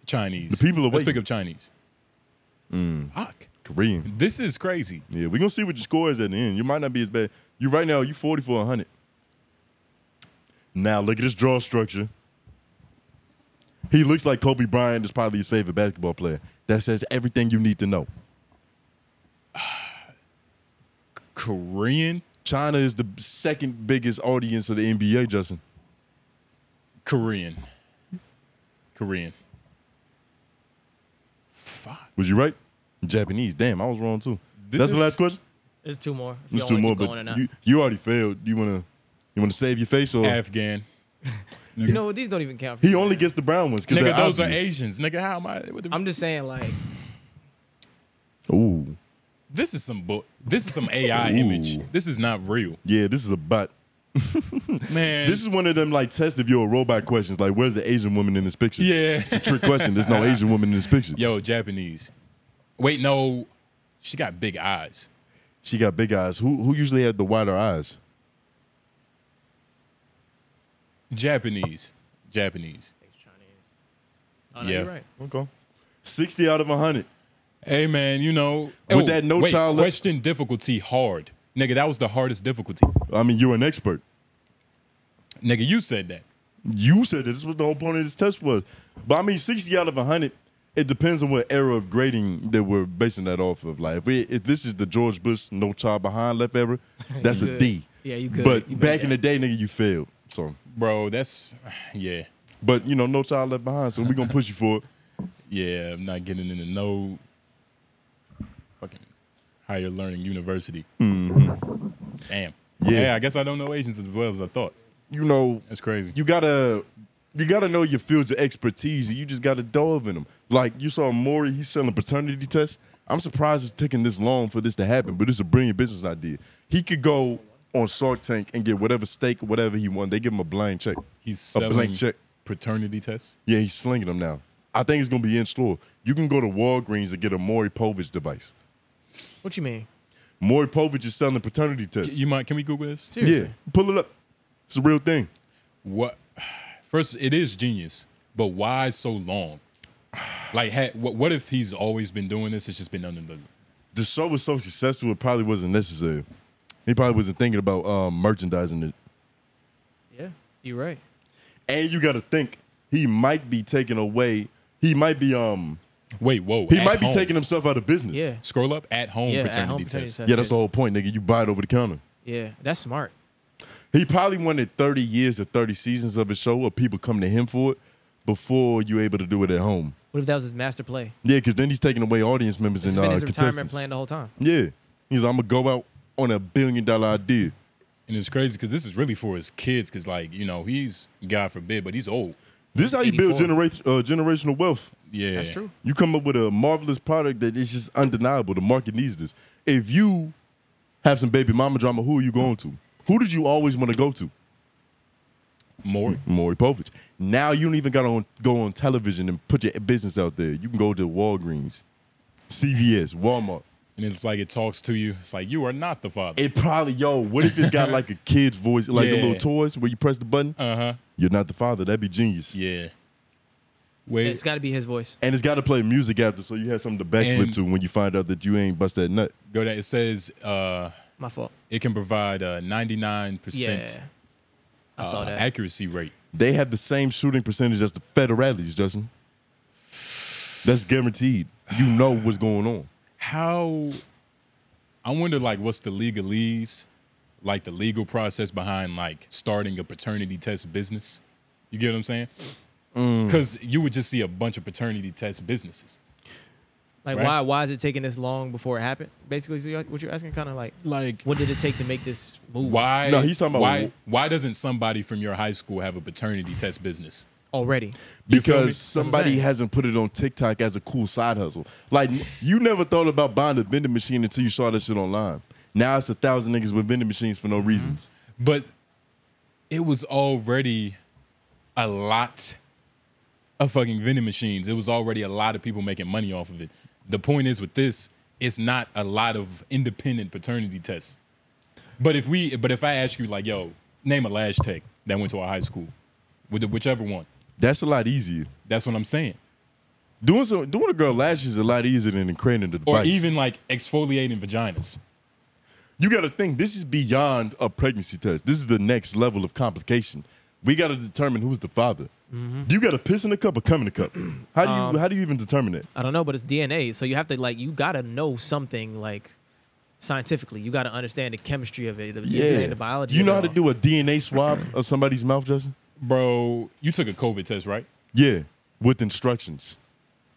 Chinese. The people are Let's waiting. pick up Chinese. Fuck. Korean. This is crazy. Yeah, we're going to see what your score is at the end. You might not be as bad. You right now, you 40 for 100. Now, look at this draw structure. He looks like Kobe Bryant is probably his favorite basketball player. That says everything you need to know. Korean? China is the second biggest audience of the NBA, Justin. Korean. Fuck. Was you right? Japanese. Damn, I was wrong too. That's the last question? There's 2 more. There's 2 more, but you already failed. You wanna save your face or Afghan? You know what? These don't even count. For he only gets the brown ones because Nigga, those obvious. are Asians. Nigga, how am I? I'm just saying, like, ooh, this is some AI image. This is not real. Yeah, this is a bot. Man, this is one of them like test if you're a robot questions. Like, where's the Asian woman in this picture? Yeah, it's a trick question. There's no Asian woman in this picture. Yo, Japanese. Wait, no, she got big eyes. She got big eyes. Who usually had the wider eyes? Japanese. Oh, no, yeah. you're right. Okay. 60 out of 100. Hey, man, you know. With that no child... Question difficulty hard. Nigga, that was the hardest difficulty. I mean, you're an expert. Nigga, you said that. You said that. This is what the whole point of this test was. But I mean, 60 out of 100, it depends on what era of grading that we're basing that off of. Like, if this is the George Bush no child behind left era, that's a D. Yeah, you good. But back in the day, nigga, you failed. So, bro, that's, yeah. But, you know, no child left behind, so we're going to push you for it. Yeah, I'm not getting into no fucking higher learning university. Mm-hmm. Damn. Yeah, I guess I don't know Asians as well as I thought. You know, that's crazy. You gotta know your fields of expertise. You just gotta delve in them. Like you saw Maury, he's selling paternity tests. I'm surprised it's taking this long for this to happen, but it's a brilliant business idea. He could go on Shark Tank and get whatever steak or whatever he wants. They give him a blank check. He's selling a blank check. Paternity tests? Yeah, he's slinging them now. I think it's gonna be in store. You can go to Walgreens and get a Maury Povich device. What you mean? Maury Povich is selling paternity tests. Can we Google this? Seriously? Yeah, pull it up. It's a real thing. What? First, it is genius, but why so long? Like, what if he's always been doing this? It's just been under the show was so successful, it probably wasn't necessary. He probably wasn't thinking about merchandising it. Yeah, you're right. And you got to think he might be taking away. He might be Wait, whoa. He might be taking himself out of business. Yeah. Scroll up at home paternity test. Yeah, that's the whole point, nigga. You buy it over the counter. Yeah, that's smart. He probably wanted 30 years or 30 seasons of his show of people coming to him for it before you're able to do it at home. What if that was his master play? Yeah, because then he's taking away audience members and been his contestants. retirement plan the whole time. Yeah. He's like, I'm going to go out on $1 billion idea. And it's crazy because this is really for his kids because, like, you know, he's, God forbid, but he's old. This is how you build generational wealth. Yeah. That's true. You come up with a marvelous product that is just undeniable. The market needs this. If you have some baby mama drama, who are you going to? Who did you always want to go to? Maury Povich. Now you don't even got to go on television and put your business out there. You can go to Walgreens, CVS, Walmart. And it's like it talks to you. It's like, you are not the father. It probably, what if it's got like a kid's voice, like the little toys where you press the button? Uh-huh. You're not the father. That'd be genius. Yeah. Wait. It's got to be his voice. And it's got to play music after so you have something to backflip to when you find out that you ain't bust that nut. Go that. It says... my fault. It can provide a 99% I saw that. accuracy rate. They have the same shooting percentage as the federales, Justin. That's guaranteed. You know what's going on. How? I wonder, like, what's the legalese, like the legal process behind, like, starting a paternity test business? You get what I'm saying? Because you would just see a bunch of paternity test businesses. Like, right? why is it taking this long before it happened? Basically, so what you're asking, kind of like, what did it take to make this move? Why? No, he's talking about why doesn't somebody from your high school have a paternity test business already? Because somebody hasn't put it on TikTok as a cool side hustle. Like, you never thought about buying a vending machine until you saw that shit online. Now it's 1,000 niggas with vending machines for no reasons. But it was already a lot of fucking vending machines. It was already a lot of people making money off of it. The point is with this, it's not a lot of independent paternity tests. But if I ask you, like, yo, name a lash tech that went to our high school, whichever one. That's a lot easier. That's what I'm saying. Doing a girl lashes is a lot easier than creating the device. Or even like exfoliating vaginas. You got to think, this is beyond a pregnancy test. This is the next level of complication. We got to determine who's the father. Do you got to piss in a cup or cum in a cup? How do you even determine that? I don't know, but it's DNA, so you have to you got to know something like scientifically. You got to understand the chemistry of it, the biology. You know how to do a DNA swab of somebody's mouth, Justin? Bro, you took a COVID test, right? Yeah, with instructions.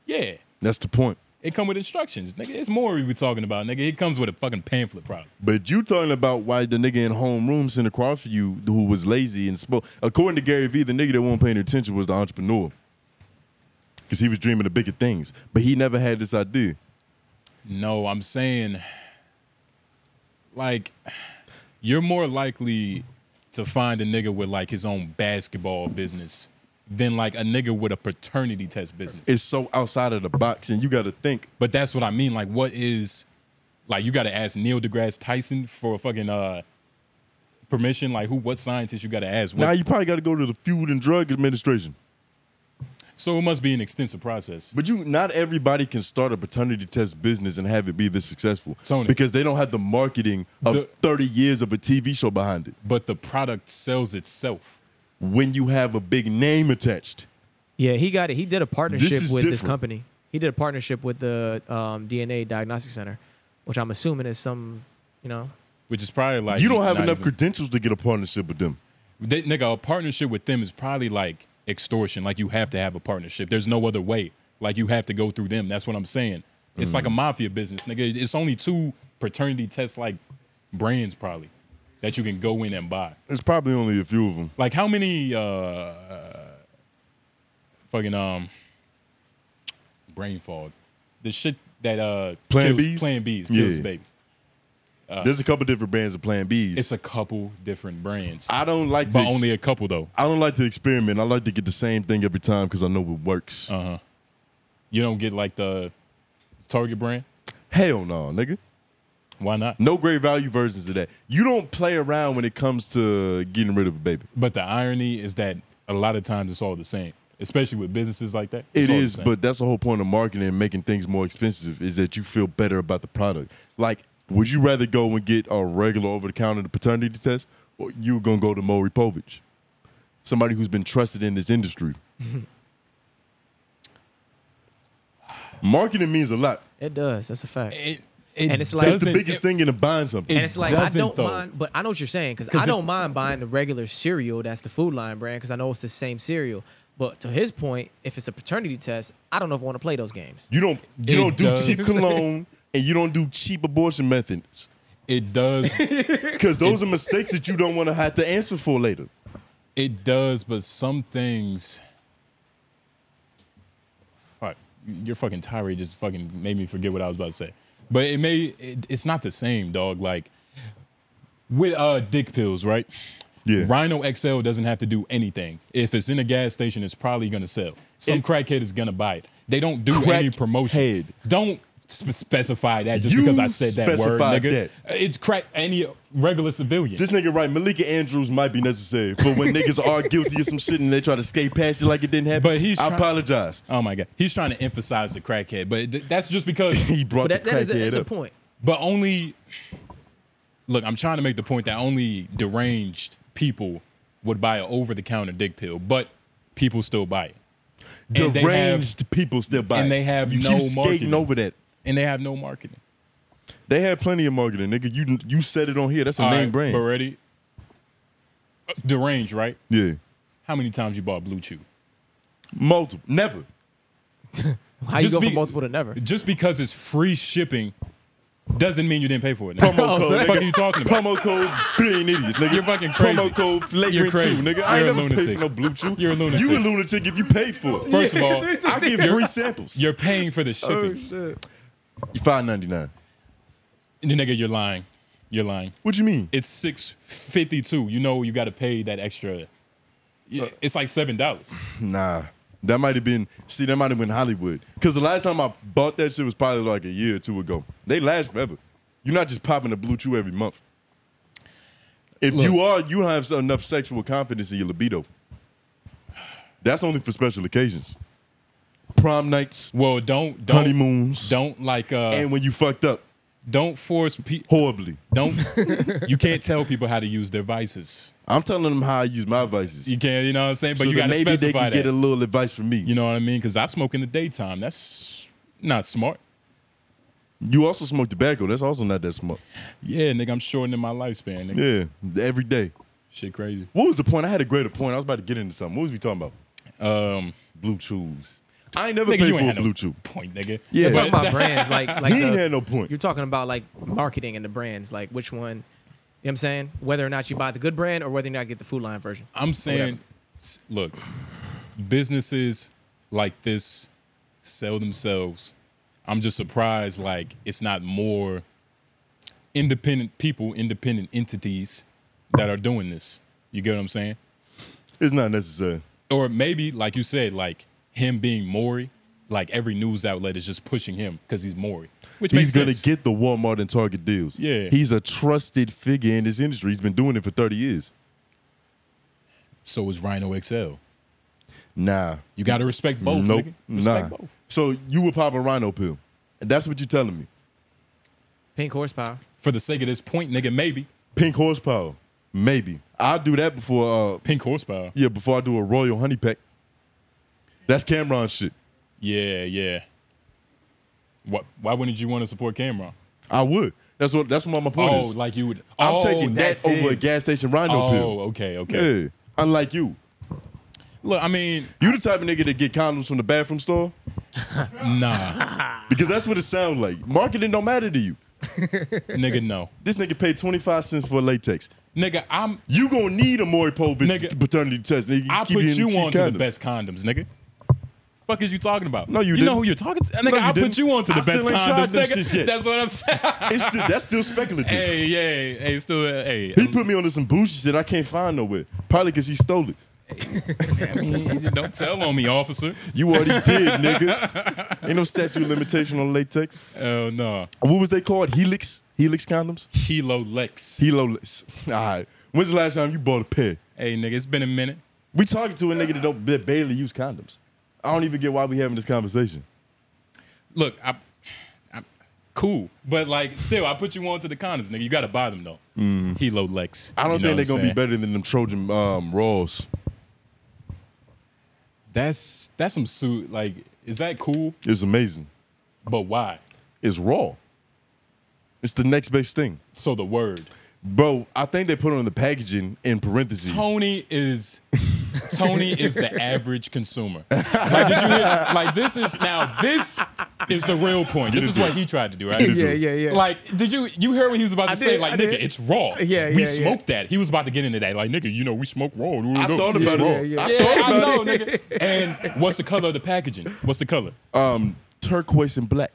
Yeah. That's the point. It come with instructions, nigga. It's more we talking about, nigga. It comes with a fucking pamphlet, probably. But you talking about why the nigga in homeroom sitting across from you who was lazy and spoke. According to Gary Vee, the nigga that wasn't paying attention was the entrepreneur. Because he was dreaming of bigger things. But he never had this idea. No, I'm saying, like, you're more likely to find a nigga with, like, his own basketball business than like a nigga with a paternity test business. It's so outside of the box, and you got to think. But that's what I mean. Like, what is, like, you got to ask Neil deGrasse Tyson for fucking permission. Like, what scientist you got to ask? Now you probably got to go to the Food and Drug Administration. So it must be an extensive process. But not everybody can start a paternity test business and have it be this successful. Tony, because they don't have the marketing of 30 years of a TV show behind it. But the product sells itself. When you have a big name attached. Yeah, he got it. He did a partnership with this company. He did a partnership with the DNA Diagnostic Center, which I'm assuming is some, you know. Which is probably like. You don't have enough credentials to get a partnership with them. Nigga, a partnership with them is probably like extortion. Like you have to have a partnership. There's no other way. Like you have to go through them. That's what I'm saying. It's like a mafia business, nigga. It's only 2 paternity test like brands probably that you can go in and buy. There's probably only a few of them. Like how many brain fog, the shit that Plan B's kills babies. There's a couple different brands of Plan B's. It's a couple different brands. I don't like but only a couple though. I don't like to experiment. I like to get the same thing every time because I know it works. You don't get like the Target brand? Hell no, nigga. Why not? No great value versions of that. You don't play around when it comes to getting rid of a baby. But the irony is that a lot of times it's all the same, especially with businesses like that. It is, but that's the whole point of marketing and making things more expensive is that you feel better about the product. Like, would you rather go and get a regular over-the-counter paternity test, or you gonna go to Maury Povich, somebody who's been trusted in this industry? Marketing means a lot. It does. That's a fact. And it's like it's the biggest thing in buying something. And it's like I don't mind, but I know what you're saying because I don't mind buying the regular cereal that's the Food Line brand because I know it's the same cereal. But to his point, if it's a paternity test, I don't know if I want to play those games. You don't do cheap cologne and you don't do cheap abortion methods. It does because those are mistakes that you don't want to have to answer for later. It does, but some things. Fuck, your fucking tirade just fucking made me forget what I was about to say. But it's not the same, dog. Like with dick pills, right? Yeah. Rhino XL doesn't have to do anything. If it's in a gas station, it's probably gonna sell. Some crackhead is gonna buy it. They don't do any promotion. Don't specify that just because I said that word, nigga. It's crack any regular civilian. This nigga right, Malika Andrews might be necessary, but when niggas are guilty of some shit and they try to skate past it like it didn't happen, but I apologize. Oh my god, he's trying to emphasize the crackhead, but that's just because he brought the crackhead up. That's a point. But only, look, I'm trying to make the point that only deranged people would buy an over-the-counter dick pill, but people still buy it. Deranged people still buy it. And they have no marketing. Skating over that. And they have no marketing. They have plenty of marketing, nigga. You said it on here. That's a name brand. But ready? Deranged, right? Yeah. How many times you bought Blue Chew? Multiple. Never. How you go from multiple to never? Just because it's free shipping doesn't mean you didn't pay for it. Nigga. Promo code. What the fuck are you talking about? Promo code being idiots, nigga. You're fucking crazy. Promo code flagrant 2, nigga. I ain't never paid for no Blue Chew. You're a lunatic. You a lunatic if you pay for it. First of all, I give free samples. You're paying for the shipping. Oh shit. You're $5.99. Nigga, you're lying. You're lying. What you mean? It's $6.52. You know you got to pay that extra. It's like $7. Nah. That might have been, that might have been Hollywood. Because the last time I bought that shit was probably like a year or 2 ago. They last forever. You're not just popping a Blue Chew every month. If you have enough sexual confidence in your libido. That's only for special occasions. Prom nights. Well, don't honeymoons. Don't like and when you fucked up. Don't force people horribly. You can't tell people how to use their vices. I'm telling them how I use my vices. You can't, you know what I'm saying? But so you got to specify they can get a little advice from me. You know what I mean? Because I smoke in the daytime. That's not smart. You also smoke tobacco. That's also not that smart. Yeah, nigga, I'm shortening my lifespan, nigga. Yeah, every day. Shit crazy. What was the point? I had a greater point. I was about to get into something. What was we talking about? Blue Chews. I ain't never paid for a Blue Chew. Point, nigga. Yeah, you're talking about brands like he ain't had no point. You're talking about like marketing and the brands, like which one. You know what I'm saying? Whether or not you buy the good brand or whether or not you get the Food Line version. I'm saying, look, businesses like this sell themselves. I'm just surprised, like, it's not more independent people, independent entities that are doing this. You get what I'm saying? It's not necessary. Or maybe, like you said, like him being Maury, like every news outlet is just pushing him because he's Maury. Which he's going to get the Walmart and Target deals. Yeah. He's a trusted figure in this industry. He's been doing it for 30 years. So is Rhino XL. Nah. You got to respect both, Nope. nigga. Respect both. So you would pop a rhino pill. And that's what you're telling me. Pink horsepower. For the sake of this point, nigga, maybe. Pink horsepower. Maybe. I'll do that before Pink horsepower. Yeah, before I do a royal honey pack. That's Cameron shit. Yeah, yeah. Why wouldn't you want to support Cameron? I would. That's what my point is. Oh, like you would. I'm taking that over a gas station rhino pill. Oh, okay. Yeah. Unlike you. Look, I mean, you the type of nigga that get condoms from the bathroom store? Nah. Because that's what it sounds like. Marketing don't matter to you. Nigga, no. This nigga paid 25 cents for latex. Nigga, You gonna need a Maury Povich paternity test. Nigga. I put you on to the best condoms, nigga. Fuck is you talking about? No, you didn't. You know who you're talking to? Nigga, I put you on to the best condoms, nigga. That's what I'm saying. That's still speculative. Hey, He put me onto some bougie shit I can't find nowhere. Probably because he stole it. I mean, don't tell on me, officer. You already did, nigga. Ain't no statute of limitation on latex. Oh, no. What was they called? Helix condoms? 𝙼𝙾𝚃𝚃. All right. When's the last time you bought a pair? Hey, nigga, it's been a minute. We talking to a nigga that barely use condoms. I don't even get why we having this conversation. Look, I'm cool, but like, still, I put you on to the condoms, nigga. You gotta buy them though. 𝙼𝙾𝚃𝚃. I don't think they're gonna be better than them Trojan Raws. That's some suit. Like, is that cool? It's amazing. But why? It's raw. It's the next best thing. So the word. Bro, I think they put on the packaging in parentheses. Tony is the average consumer. Like, did you hear? Like, this is the real point. This is what he tried to do, right? Yeah. Like, did you hear what he was about to say? Like, nigga, it's raw. We smoked that. He was about to get into that. Like, nigga, you know, we smoke raw. I thought about it. I know, nigga. And what's the color of the packaging? What's the color? Turquoise and black.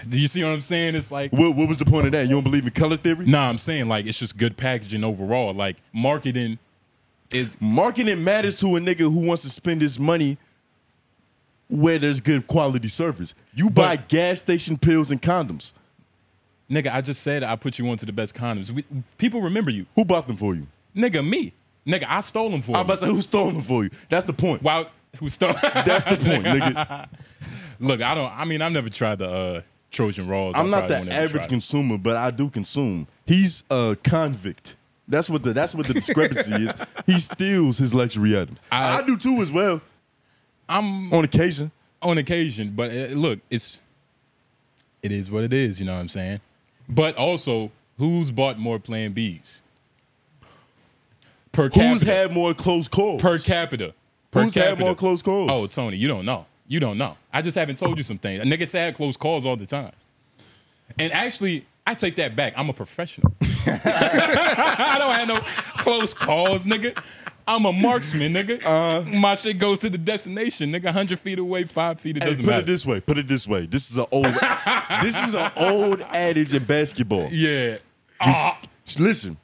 Do you see what I'm saying? It's like, what was the point of that? You don't believe in color theory? Nah, I'm saying, like, it's just good packaging overall. Like, marketing matters to a nigga who wants to spend his money where there's good quality service. You buy gas station pills and condoms. Nigga, I just said I put you onto the best condoms. People remember you. Who bought them for you? Nigga, me. Nigga, I stole them for you. I'm about to say, who stole them for you? That's the point. Wow, who stole? That's the point, nigga. Look, I've never tried the Trojan Raws. I'm not the average consumer, but I do consume. He's a convict. That's what the discrepancy is. He steals his luxury items. I do too as well. I'm on occasion. On occasion, but look, it is what it is. You know what I'm saying? But also, who's bought more Plan Bs? Per capita. Who's had more close calls? Per capita. Who's had more close calls? Oh, Tony, you don't know. You don't know. I just haven't told you some things. Niggas had close calls all the time. And actually, I take that back. I'm a professional. I don't have no close calls, nigga. I'm a marksman, nigga. My shit goes to the destination, nigga. 100 feet away, 5 feet, it doesn't matter. Put it this way. This is an old adage in basketball. Yeah. Listen,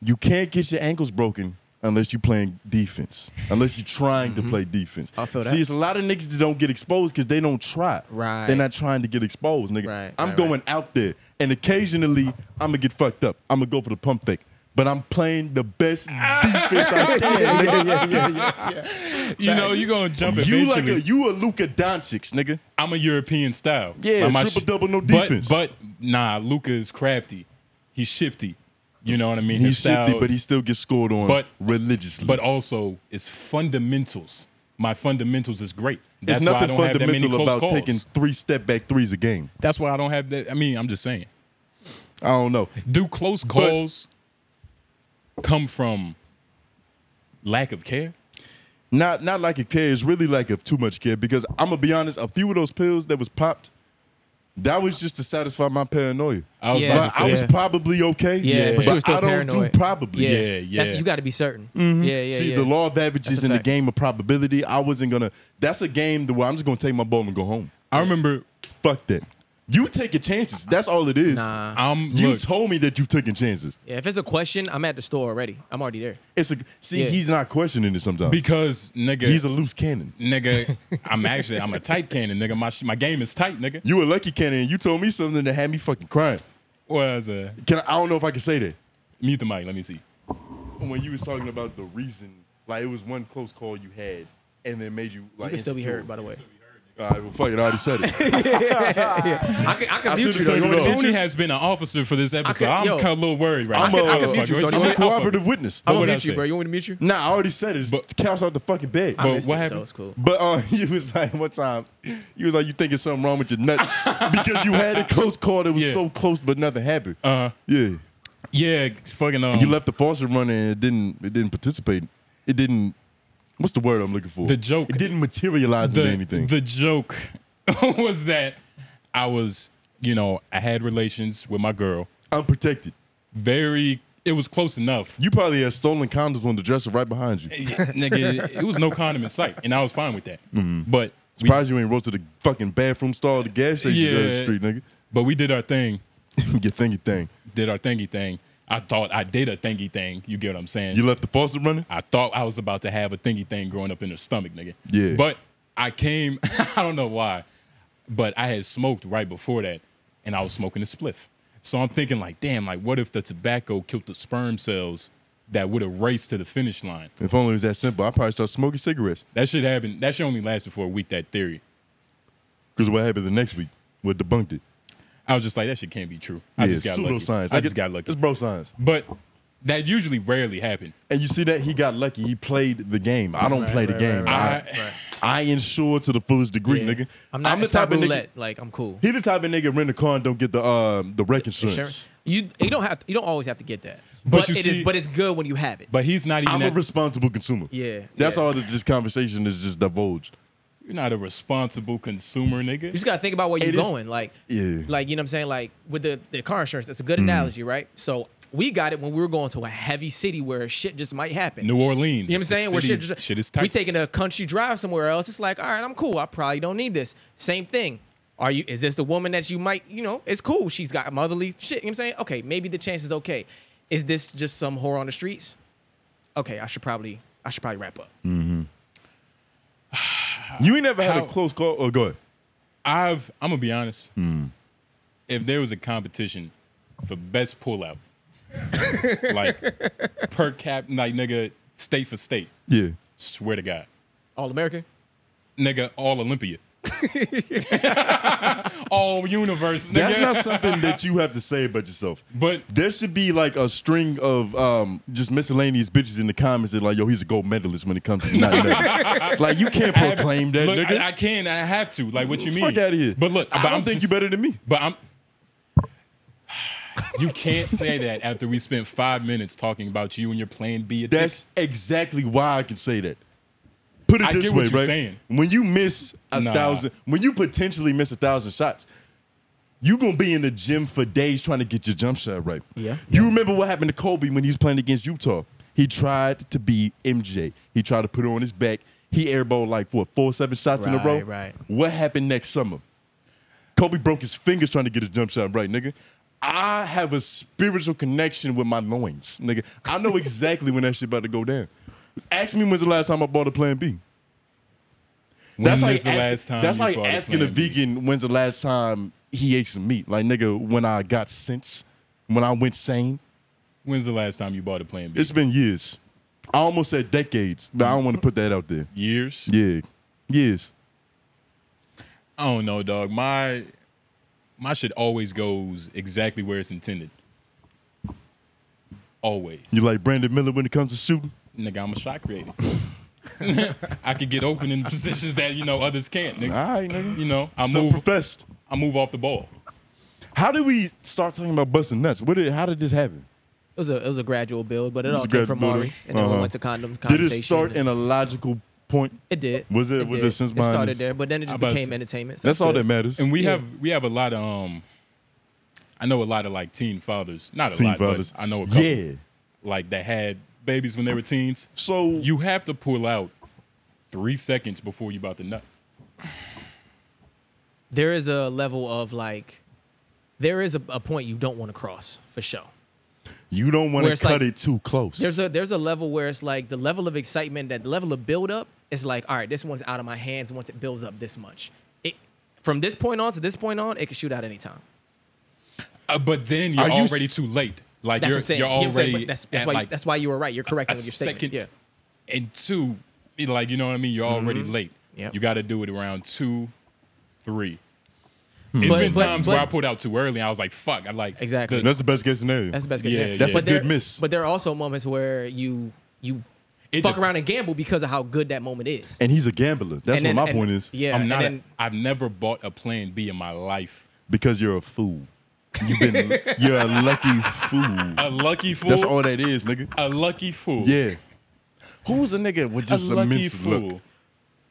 you can't get your ankles broken unless you're playing defense. Unless you're trying to play defense. I feel that. See, it's a lot of niggas that don't get exposed because they don't try. Right. They're not trying to get exposed, nigga. Right, I'm going out there, and occasionally I'm going to get fucked up. I'm going to go for the pump fake. But I'm playing the best defense I can, nigga. You know, you're going to jump eventually. You a Luka Doncic, nigga. I'm a European style. Yeah, triple-double, no defense. But nah, Luka is crafty. He's shifty. You know what I mean? He's shifty, but he still gets scored on religiously. But also, it's fundamentals. My fundamentals is great. There's nothing fundamental about taking 3 step-back threes a game. That's why I don't have that. I mean, I'm just saying. I don't know. Do close calls come from lack of care? Not lack of care. It's really lack of too much care because I'm going to be honest, a few of those pills that was popped, that was just to satisfy my paranoia. I was probably okay. Yeah, but you were still I don't paranoid. do probably. Yeah. You got to be certain. Mm-hmm. Yeah. See, the law of averages in the game of probability, I wasn't going to. That's a game where I'm just going to take my ball and go home. I remember. Fuck that. You taking chances. That's all it is. Nah. You told me that you've taken chances. Yeah, if it's a question, I'm at the store already. I'm already there. He's not questioning it sometimes. Because, nigga. He's a loose cannon. Nigga, I'm a tight cannon, nigga. My game is tight, nigga. You a lucky cannon, and you told me something that had me fucking crying. What was that? I don't know if I can say that. Mute the mic, let me see. When you was talking about the reason, like it was one close call you had and then made you like. You can still be insecure. heard, by the way. All right, well, fuck it. I already said it. I can mute you, though. You want me to mute Tony you? has been an officer for this episode. I'm yo, kind of a little worried right I'm now. I can mute you, Tony. I'm a cooperative witness. I'm What going would to I mute you, say? bro. You want me to mute you? Nah, I already said it. It's couch out the fucking bed. I missed what it, happened? so it's cool. But he was like, one time, he was like, you thinking something wrong with your nut because you had a close call that was Yeah. so close, but nothing happened. Yeah, it's fucking. You left the faucet running and it didn't participate. It didn't. What's the word I'm looking for? The joke. It didn't materialize into anything. The joke was that I was, I had relations with my girl. Unprotected. It was close enough. You probably had stolen condoms on the dresser right behind you. Nigga, it was no condom in sight, and I was fine with that. But Surprised you ain't rode to the fucking bathroom stall at the gas station down the street, nigga. But we did our thing. Your thingy thing. Did our thingy thing. I thought I did a thingy thing. You get what I'm saying? You left the faucet running? I thought I was about to have a thingy thing growing up in her stomach, nigga. Yeah. But I came, I don't know why, but I had smoked right before that, and I was smoking a spliff. So I'm thinking like, damn, like what if the tobacco killed the sperm cells that would have raced to the finish line? If only it was that simple, I'd probably start smoking cigarettes. That shit happened. That shit only lasted for a week, that theory. Because what happened the next week? What debunked it? I was just like, that shit can't be true. I just got lucky. Pseudoscience. I just got lucky. It's bro science. But that usually rarely happened. And you see that? He got lucky. He played the game. I don't play the game. I insure to the fullest degree, nigga. I'm the type of roulette. Like, I'm cool. He the type of nigga rent a car and don't get the wreck insurance. You don't always have to get that. But it's good when you have it. But he's not even I'm a responsible consumer. Yeah. That's all that this conversation is just divulged. You're not a responsible consumer, nigga. You just gotta think about where you're going. Like, like, you know what I'm saying? Like with the car insurance, that's a good analogy, right? So we got it when we were going to a heavy city where shit just might happen. New Orleans. You know what I'm saying? Where shit is tight. We taking a country drive somewhere else. It's like, all right, I'm cool. I probably don't need this. Same thing. Is this the woman that you might, it's cool. She's got motherly shit. You know what I'm saying? Okay, maybe the chance is okay. Is this just some whore on the streets? Okay, I should probably wrap up. Mm-hmm. You ain't never had a close call? Oh, go ahead. I'm gonna be honest. If there was a competition for best pullout, like per cap, like nigga, state for state. Yeah. Swear to God. All American? Nigga, all Olympia. All universe. Nigga. That's not something that you have to say about yourself. But there should be like a string of just miscellaneous bitches in the comments that like, yo, he's a gold medalist when it comes to not like you can't proclaim that. Look, nigga. I can. I have to. Like, what you mean? Fuck out of here. But look, I don't think you better than me. But you can't say that after we spent 5 minutes talking about you and your plan B. That's exactly why I can say that. Put it this way, right? Saying. When you miss 1,000, when you potentially miss 1,000 shots, you gonna be in the gym for days trying to get your jump shot right. Yeah. You remember what happened to Kobe when he was playing against Utah? He tried to be MJ. He tried to put it on his back. He airballed like 4-7 shots in a row. Right. What happened next summer? Kobe broke his fingers trying to get his jump shot right, nigga. I have a spiritual connection with my loins, nigga. I know exactly when that shit about to go down. Ask me when's the last time I bought a Plan B. That's like asking a vegan when's the last time he ate some meat. Like, nigga, when I got sense, when I went sane. When's the last time you bought a Plan B? It's been years. I almost said decades, but I don't want to put that out there. Years? Yeah, years. I don't know, dog. My shit always goes exactly where it's intended. Always. You like Brandon Miller when it comes to shooting? Nigga, I'm a shot creator. I could get open in positions that, others can't, nigga. All right, nigga. I move off the ball. How did we start talking about busting nuts? How did this happen? It was a gradual build, but it all came from Maury, and then we went to condom conversation. Did it start in a logical point? It did. Was it since behind? It started there, but then it just became entertainment. So that's all that matters. And we have a lot of I know a lot of like teen fathers. Not a lot, but I know a couple. Yeah. Like that had babies when they were teens. So you have to pull out 3 seconds before you about to nut. There is a level of like, there is a point you don't want to cross for sure. You don't want to cut it too close. There's a level where it's like the level of excitement, that the level of build up is like, all right, this one's out of my hands once it builds up this much. From this point on to this point on, it can shoot out anytime. But then you're already too late. Like that's you're already that's why you were right. You're correct in what you're saying. Yeah. And two, like, you know what I mean? You're already late. Yep. You got to do it around 2, 3. It's been times where I pulled out too early and I was like, fuck. I like exactly. That's the best case scenario. That's the best case scenario. That's a good miss. But there are also moments where you fuck around and gamble because of how good that moment is. And he's a gambler. That's what my point is. Yeah. I've never bought a plan B in my life. Because you're a fool. You're a lucky fool. A lucky fool? That's all that is, nigga. A lucky fool. Yeah. Who's a nigga with just a lucky fool? Look?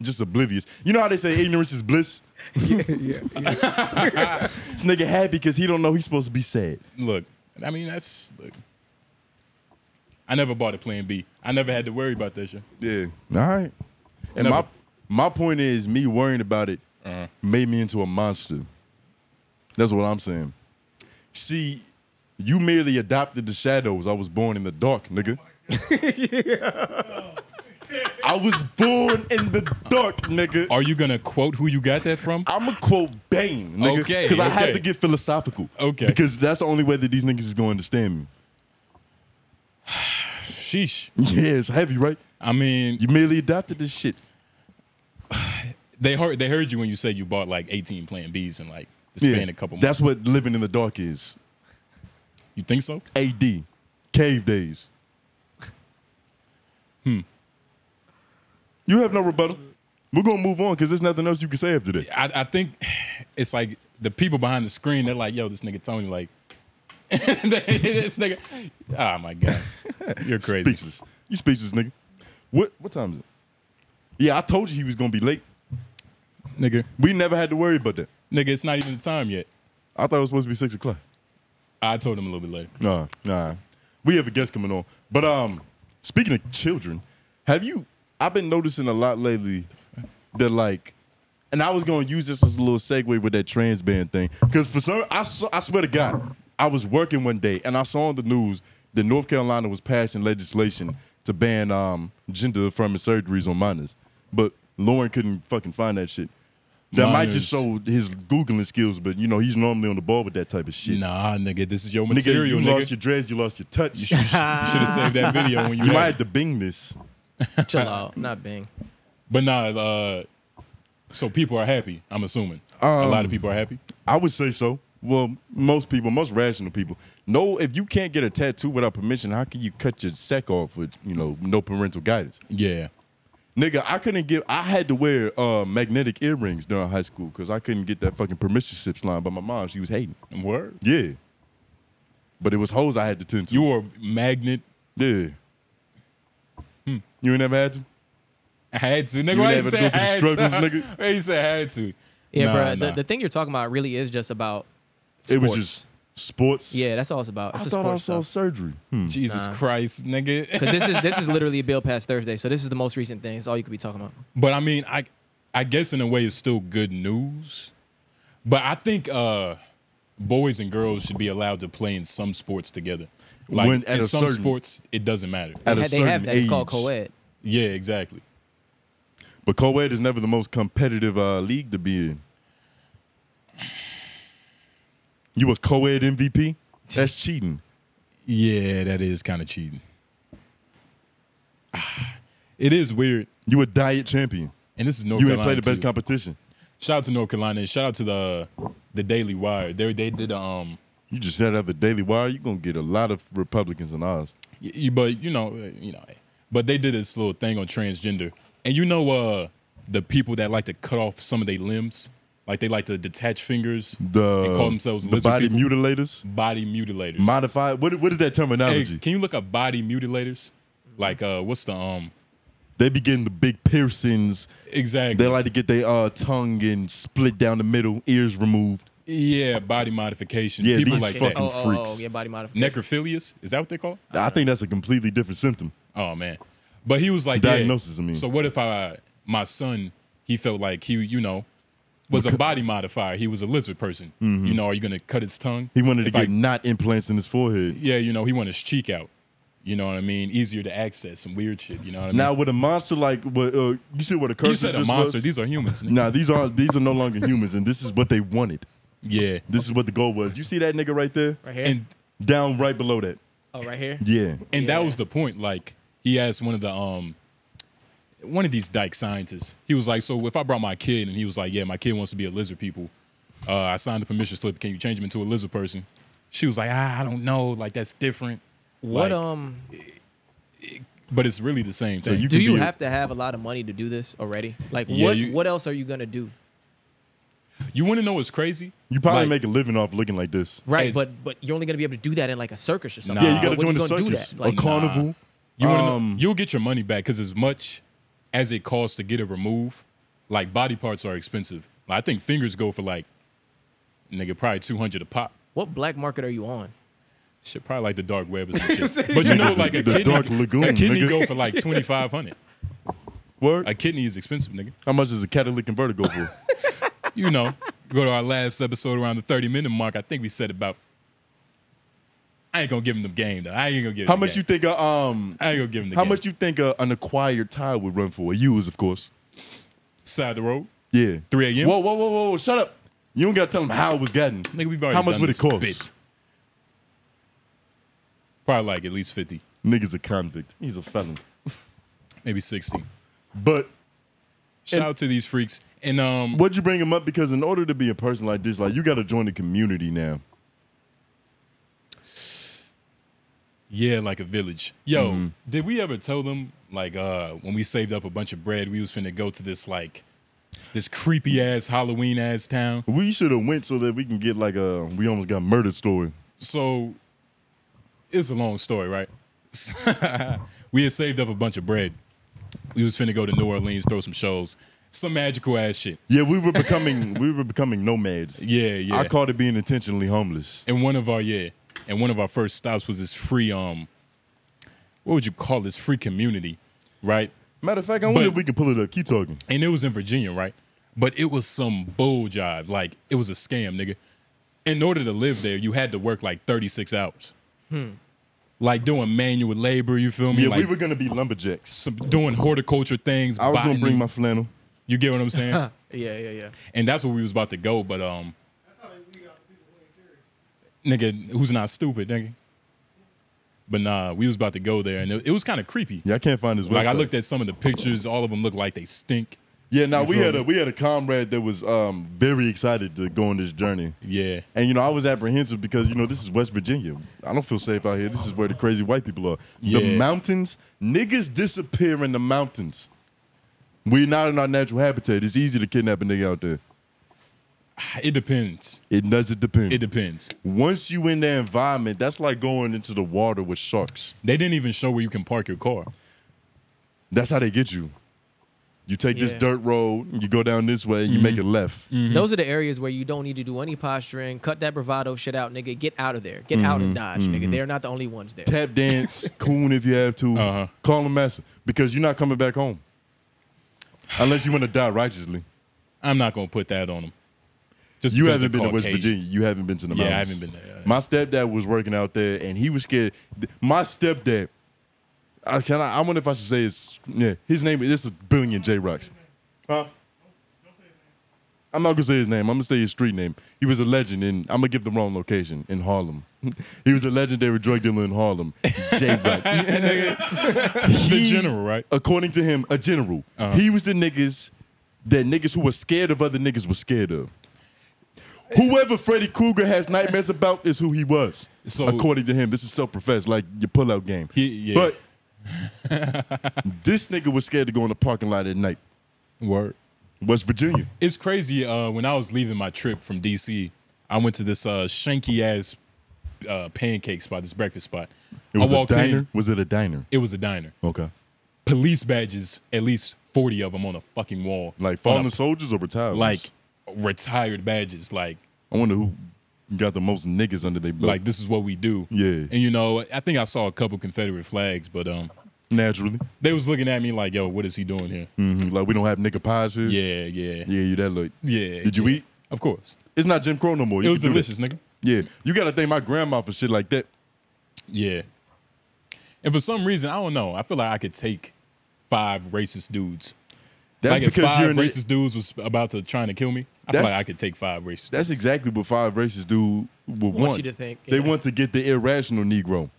Just oblivious. You know how they say ignorance is bliss? Yeah. This nigga happy because he don't know he's supposed to be sad. Look, I mean, I never bought a plan B. I never had to worry about that shit. Yeah. All right. And my point is, me worrying about it made me into a monster. That's what I'm saying. See, you merely adopted the shadows. I was born in the dark, nigga. I was born in the dark, nigga. Are you gonna quote who you got that from? I'm gonna quote Bane, nigga. Okay. Because I have to get philosophical. Okay. Because that's the only way that these niggas is gonna understand me. Sheesh. Yeah, it's heavy, right? I mean, you merely adopted this shit. They heard you when you said you bought like 18 plan Bs in like the span of a couple months. That's what living in the dark is. You think so? AD. Cave days. You have no rebuttal. We're going to move on because there's nothing else you can say after that. I think it's like the people behind the screen, they're like, yo, this nigga Tony, like, this nigga, oh my God. You're crazy. Speechless. You speechless, nigga. What time is it? Yeah, I told you he was going to be late. Nigga. We never had to worry about that. Nigga, it's not even the time yet. I thought it was supposed to be 6 o'clock. I told him a little bit later. Nah. We have a guest coming on. But speaking of children, I've been noticing a lot lately that like, and I was going to use this as a little segue with that trans ban thing. Because I swear to God, I was working one day and I saw on the news that North Carolina was passing legislation to ban gender-affirming surgeries on minors. But Lauren couldn't fucking find that shit. That might just show his Googling skills, but you know, he's normally on the ball with that type of shit. Nah, nigga, this is your material, nigga. You lost your dreads, you lost your touch. You should have saved that video when you might have to Bing this. Chill out, not Bing. But nah, so people are happy, I'm assuming. A lot of people are happy? I would say so. Well, most people, most rational people. No, if you can't get a tattoo without permission, how can you cut your sack off with, you know, no parental guidance? Yeah. Nigga, I had to wear magnetic earrings during high school because I couldn't get that fucking permission slip line by my mom. She was hating. Word? Yeah. But it was hoes I had to tend to. You wore magnet? Yeah. You ain't never had to? I had to. Nigga, you why never you say go through the struggles, nigga? Why you say I had to? Yeah, bro. The thing you're talking about really is just about sports. It was just sports? Yeah, that's all it's about. It's I thought I saw surgery. Jesus Christ, nigga. Because this is literally a bill passed Thursday, so this is the most recent thing. It's all you could be talking about. But I mean, I guess in a way it's still good news. But I think boys and girls should be allowed to play in some sports together. Like in some sports, it doesn't matter. They have that. It's called co-ed. Yeah, exactly. But co-ed is never the most competitive league to be in. You was co-ed MVP? That's cheating. Yeah, that is kind of cheating. It is weird. You a diet champion. And this is North Carolina. You ain't played the best competition. Shout out to North Carolina and shout out to the Daily Wire. They did You just said out the Daily Wire, you're gonna get a lot of Republicans in ours. But you know, but they did this little thing on transgender. And you know the people that like to cut off some of their limbs? Like they like to detach fingers and call themselves lizard body people. mutilators? Body mutilators. Modified? What is that terminology? Hey, can you look up body mutilators? Like what's the They be getting the big piercings. Exactly. They like to get their tongue and split down the middle, ears removed. Yeah, body modification. Yeah, people these like fucking that. freaks. Yeah, body modification. Necrophilius? Is that what they call? I think that's a completely different symptom. Oh man. But he was like, diagnosis, I mean. So what if my son, he felt like he, was a body modifier. He was a lizard person. Mm-hmm. Are you going to cut his tongue? He wanted to get not implants in his forehead. Yeah, he wanted his cheek out. You know what I mean? Easier to access, some weird shit. You know what I mean? Now with a monster like what you see what a cursor. You said a monster. These are humans. Nah, these are no longer humans, and this is what they wanted. Yeah, this is what the goal was. You see that nigga right there? Right here. And down right below that. Oh, right here. Yeah. And that was the point. Like he asked one of the one of these dyke scientists. He was like, so if I brought my kid and he was like, yeah, my kid wants to be a lizard people. I signed the permission slip. Can you change him into a lizard person? She was like, I don't know. Like, that's different. What, but it's really the same thing. So do you have to have a lot of money to do this already? Like, what else are you going to do? You want to know what's crazy? You probably make a living off looking like this. Right, but you're only going to be able to do that in like a circus or something. Yeah, you got to join the circus. Like, a carnival. You'll get your money back because as much as it costs to get it removed, like body parts are expensive. Like, I think fingers go for like, nigga, probably $200 a pop. What black market are you on? Shit, probably like the dark web or some shit. But you know, like a kidney go for like $2,500. What? A kidney is expensive, nigga. How much does a catalytic converter go for? You know, go to our last episode around the 30-minute mark. I think we said about. I ain't gonna give him the game though. I ain't gonna give him how much you think? I ain't gonna give him the game. How much you think an acquired tire would run for? A used, of course. Side the road. Yeah. 3 a.m. Whoa! Shut up. You don't gotta tell him how it was gotten. Nigga, we've already how much done would it cost? Bit. Probably like at least 50. Nigga's a convict. He's a felon. Maybe 60. But shout out to these freaks. And what'd you bring him up? Because in order to be a person like this, like you got to join the community now. Yeah, like a village. Yo, did we ever tell them like when we saved up a bunch of bread, we was finna go to this like this creepy ass Halloween ass town? We should have went so that we can get like a we almost got murdered story. So it's a long story, right? We had saved up a bunch of bread. We was finna go to New Orleans, throw some shows. Some magical ass shit. Yeah, we were becoming nomads. Yeah. I called it being intentionally homeless. And one of our first stops was this free what would you call this free community, right? Matter of fact, I wonder if we can pull it up. Keep talking. And it was in Virginia, right? But it was some bull jive. Like it was a scam, nigga. In order to live there, you had to work like 36 hours. Like doing manual labor, you feel me? Yeah, like, we were gonna be lumberjacks. Doing horticulture things. I was gonna bring my flannel. You get what I'm saying? Yeah. And that's where we was about to go, but that's how we got people who ain't serious. Nigga, who's not stupid, nigga. But nah, we was about to go there, and it was kind of creepy. Yeah, I can't find his website. Like I looked at some of the pictures, all of them look like they stink. Yeah, now we had a comrade that was very excited to go on this journey. Yeah. And I was apprehensive because this is West Virginia. I don't feel safe out here. This is where the crazy white people are. Yeah. The mountains, niggas disappear in the mountains. We're not in our natural habitat. It's easy to kidnap a nigga out there. It depends. It doesn't depend. It depends. Once you in their environment, that's like going into the water with sharks. They didn't even show where you can park your car. That's how they get you. You take this dirt road, you go down this way, and you make it left. Those are the areas where you don't need to do any posturing. Cut that bravado shit out, nigga. Get out of there. Get out and dodge, nigga. They're not the only ones there. Tap dance, coon if you have to. Call them master because you're not coming back home. Unless you want to die righteously. I'm not going to put that on them. Just you haven't been to West Virginia. You haven't been to the mountains. Yeah, I haven't been there. My stepdad was working out there, and he was scared. My stepdad, I wonder if I should say his name is Billion J Rocks. Huh? I'm not going to say his name. I'm going to say his street name. He was a legend, and I'm going to give the wrong location, in Harlem. He was a legendary drug dealer in Harlem. J Rock. The general, right? According to him, a general. He was the niggas who were scared of other niggas were scared of. Whoever Freddy Krueger has nightmares about is who he was. So, according to him, this is self-professed, like your pull-out game. But this nigga was scared to go in the parking lot at night. Word. West Virginia. It's crazy. When I was leaving my trip from D.C., I went to this shanky-ass pancake spot, this breakfast spot. It was a diner? Was it a diner? It was a diner. Okay. Police badges, at least 40 of them on a fucking wall. Like fallen soldiers or retired? Like retired badges. Like I wonder who got the most niggas under their belt. Like this is what we do. Yeah. And I think I saw a couple Confederate flags, but naturally they was looking at me like, yo, what is he doing here? Like we don't have nigga pies here? Yeah. Yeah, you that look. Yeah. Did you eat? Of course. It's not Jim Crow no more. It was delicious, nigga. Yeah. You gotta thank my grandma for shit like that. Yeah. And for some reason, I don't know, I feel like I could take 5 racist dudes. That's like because if 5 racist dudes was about to trying to kill me, I feel like I could take 5 racist. That's exactly what 5 racist dudes would want you to think. They want to get the irrational Negro.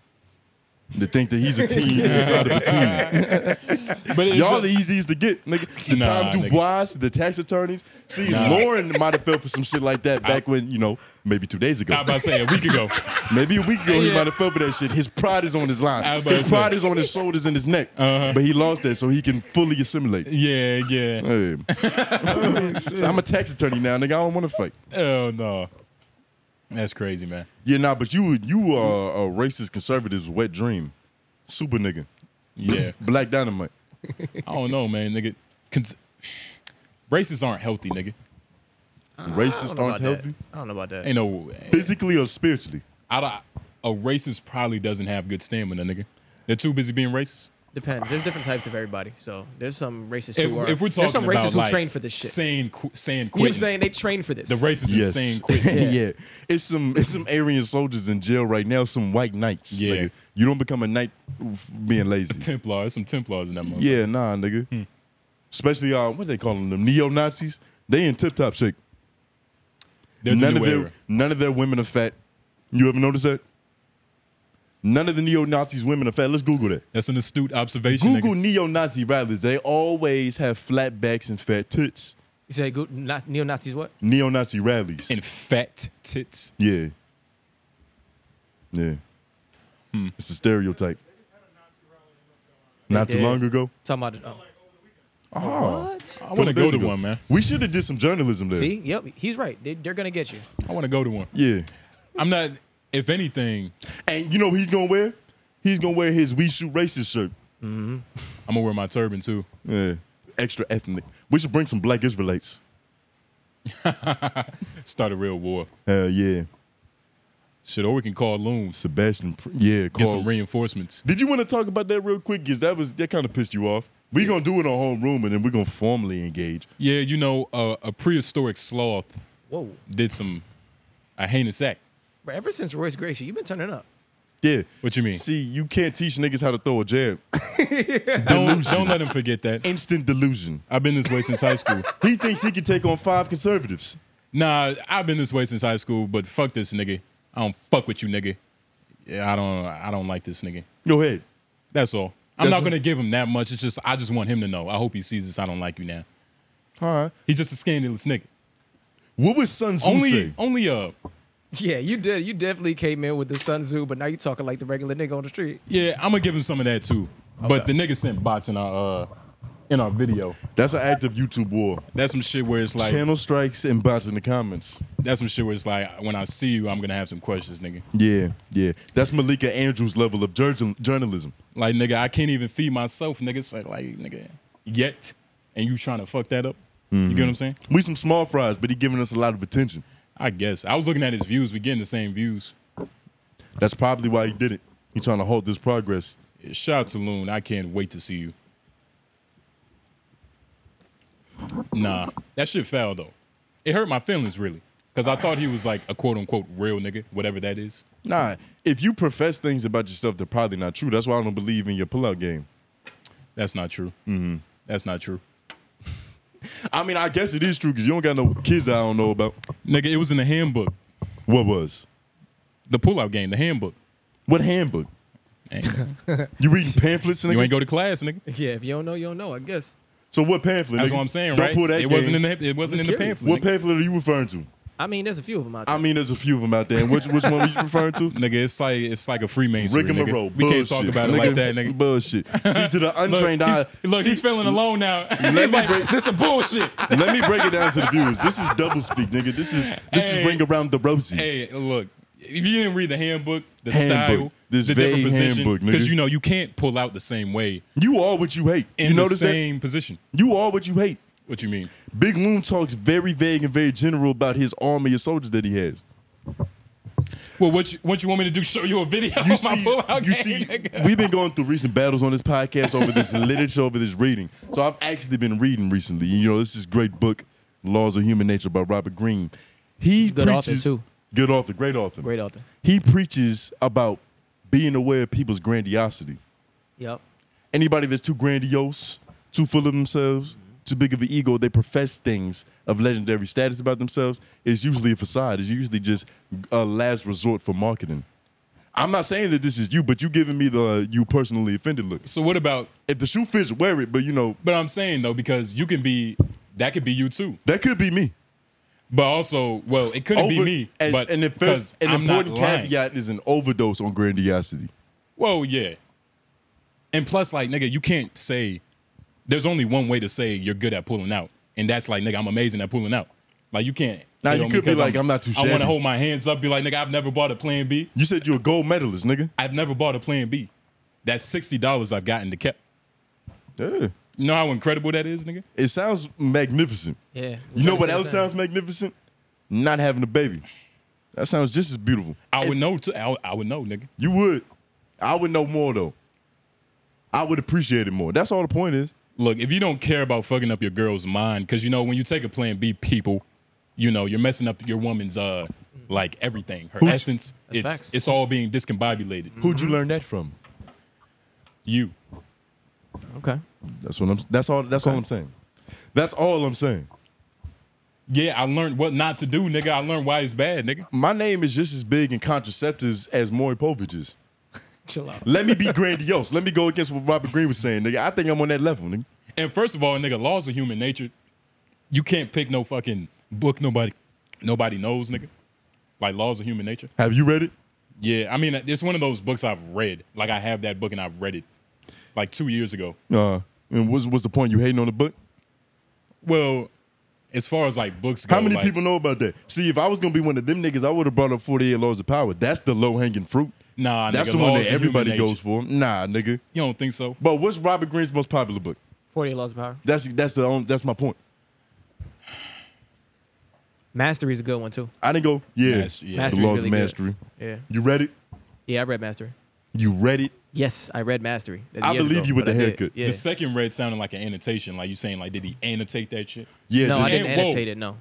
To think that he's a team inside of a team. But y'all the easiest to get, nigga. The Tom Dubois, the tax attorneys. See, Lauren might have fell for some shit like that back when, you know, maybe 2 days ago. I was about to say a week ago. Maybe a week ago he might have fell for that shit. His pride is on his line. His pride is on his shoulders and his neck. But he lost that so he can fully assimilate. Yeah. Hey. So I'm a tax attorney now, nigga. I don't want to fight. Oh, no. That's crazy, man. Yeah, nah, but you are a racist conservative's wet dream. Super nigga. Yeah. Black Dynamite. I don't know, man, nigga. Racists aren't healthy, nigga. Racists aren't healthy? I don't know about that. Ain't no physically or spiritually? A racist probably doesn't have good stamina, nigga. They're too busy being racist. Depends. There's different types of everybody. So there's some racists If we're talking there's some racists about, who like, train for this shit. Saying quitting. You're saying they train for this. The racist is saying quitting. Yeah. It's some Aryan soldiers in jail right now, some white knights. Yeah. Nigga. You don't become a knight being lazy. Templars, some Templars in that motherfucker. Yeah, nah, nigga. Especially, what they calling them? Neo-Nazis? They in tip-top shape. None of their women are fat. You ever notice that? None of the neo-Nazis women are fat. Let's Google that. That's an astute observation. Google neo-Nazi rallies. They always have flat backs and fat tits. You say neo-Nazis what? Neo-Nazi rallies. And fat tits. Yeah. Yeah. It's a stereotype. Not too long ago? Talking about what? I want to go to one, man. We should have did some journalism there. See? Yep. He's right. They're going to get you. I want to go to one. Yeah. I'm not, if anything. And you know what he's going to wear? He's going to wear his We Shoot Racist shirt. I'm going to wear my turban, too. Yeah. Extra ethnic. We should bring some black Israelites. Start a real war. Hell yeah. Shit, or we can call loons. Sebastian, yeah. Get some reinforcements. Did you want to talk about that real quick? Because that kind of pissed you off. We're going to do it in our home room, and then we're going to formally engage. Yeah, you know, a prehistoric sloth did a heinous act. But ever since Royce Gracie, you've been turning up. Yeah. What you mean? See, you can't teach niggas how to throw a jab. Don't let him forget that. Instant delusion. I've been this way since high school. He thinks he can take on 5 conservatives. Nah, I've been this way since high school, but fuck this nigga. I don't fuck with you, nigga. Yeah, I don't like this nigga. Go ahead. That's all. I'm not gonna give him that much. It's just I just want him to know. I hope he sees this. I don't like you now. All right. He's just a scandalous nigga. What was Sun Tzu say? Yeah, you did. You definitely came in with the Sun Tzu, but now you talking like the regular nigga on the street. Yeah, I'm gonna give him some of that too. Okay. But the nigga sent bots in our video. That's an active YouTube war. That's some shit where it's like channel strikes and bots in the comments. That's some shit where it's like when I see you, I'm gonna have some questions, nigga. Yeah. That's Malika Andrews' level of journalism. Like, nigga, I can't even feed myself, nigga. It's like nigga, yet, and you trying to fuck that up? You get what I'm saying? We some small fries, but he giving us a lot of attention. I guess. I was looking at his views. We getting the same views. That's probably why he did it. He trying to halt this progress. Yeah, shout out to Loon. I can't wait to see you. Nah, that shit foul though. It hurt my feelings really, because I thought he was like a quote unquote real nigga, whatever that is. Nah, if you profess things about yourself that are probably not true, that's why I don't believe in your pullout game. That's not true. That's not true. I mean, I guess it is true because you don't got no kids that I don't know about. Nigga, it was in the handbook. What was? The pullout game, the handbook. What handbook? You reading pamphlets, nigga? You ain't go to class, nigga. Yeah, if you don't know, you don't know, I guess. So what pamphlet? That's nigga? what I'm saying, don't right? Pull that it game. wasn't in the pamphlet. What nigga. pamphlet are you referring to? I mean, there's a few of them out there. I mean, there's a few of them out there. And which one are you referring to? Nigga, it's like a Freemasonry, Rigmarole. nigga. We can't talk about it like that, nigga. Bullshit. See, to the untrained eye. Look, he's feeling alone now. He's like, this is bullshit. Let me break it down to the viewers. This is double speak, nigga. This is ring around the rosy. Hey, look. If you didn't read the handbook, the style, this the different position, because you know you can't pull out the same way. You are what you hate. In the same position. You are what you hate. What you mean? Big Loon talks very vague and very general about his army of soldiers that he has. Well, what you want me to do? Show you a video of my pullout game, nigga? We've been going through recent battles on this podcast over this literature, over this reading. So I've actually been reading recently. You know, this is a great book, Laws of Human Nature by Robert Greene. He good author too. Good author, great author. Great author. He preaches about being aware of people's grandiosity. Yep. Anybody that's too grandiose, too full of themselves, too big of an ego, they profess things of legendary status about themselves. It's usually a facade. It's usually just a last resort for marketing. I'm not saying that this is you, but you giving me the you personally offended look. So what about if the shoe fits, wear it, but you know. But I'm saying though, because you can be, that could be you too. That could be me. But also, well, it couldn't be me. But an important caveat is an overdose on grandiosity. Well, yeah. And plus, like, nigga, you can't say, there's only one way to say you're good at pulling out. And that's like, nigga, I'm amazing at pulling out. Like, you can't. Now, you could be like, I'm not too shabby. I want to hold my hands up, be like, nigga, I've never bought a Plan B. You said you're a gold medalist, nigga. I've never bought a Plan B. That's $60 I've gotten to kept. Yeah. You know how incredible that is, nigga? It sounds magnificent. Yeah. You know what else sounds magnificent? Not having a baby. That sounds just as beautiful. I would know, too. I would know, nigga. You would. I would know more, though. I would appreciate it more. That's all the point is. Look, if you don't care about fucking up your girl's mind, because, you know, when you take a Plan B, people, you know, you're messing up your woman's, like, everything. Her essence, it's all being discombobulated. Who'd you learn that from? You. Okay. That's all I'm saying. That's all I'm saying. Yeah, I learned what not to do, nigga. I learned why it's bad, nigga. My name is just as big in contraceptives as Maury Povich is. Chill out. Let me be grandiose. Let me go against what Robert Greene was saying, nigga. I think I'm on that level, nigga. And first of all, nigga, laws of human nature. You can't pick no fucking book nobody knows, nigga. Like Laws of Human Nature. Have you read it? Yeah, I mean, it's one of those books I've read. Like, I have that book and I've read it like 2 years ago. And what's the point? You hating on the book? Well, as far as like books go, how many people know about that? See, if I was gonna be one of them niggas, I would have brought up 48 Laws of Power. That's the low hanging fruit. Nah, that's nigga, the one that everybody goes for. Nah, nigga. You don't think so? But what's Robert Greene's most popular book? 48 Laws of Power. That's my point. Mastery is a good one too. I didn't go. Yeah, Mastery the Laws of Mastery. Yeah. You read it? Yeah, I read Mastery. You read it? Yes, I read Mastery. I believe you with the haircut. Yeah. The second read sounded like an annotation. Like you saying, like, did he annotate that shit? Yeah. No, I didn't annotate it. No.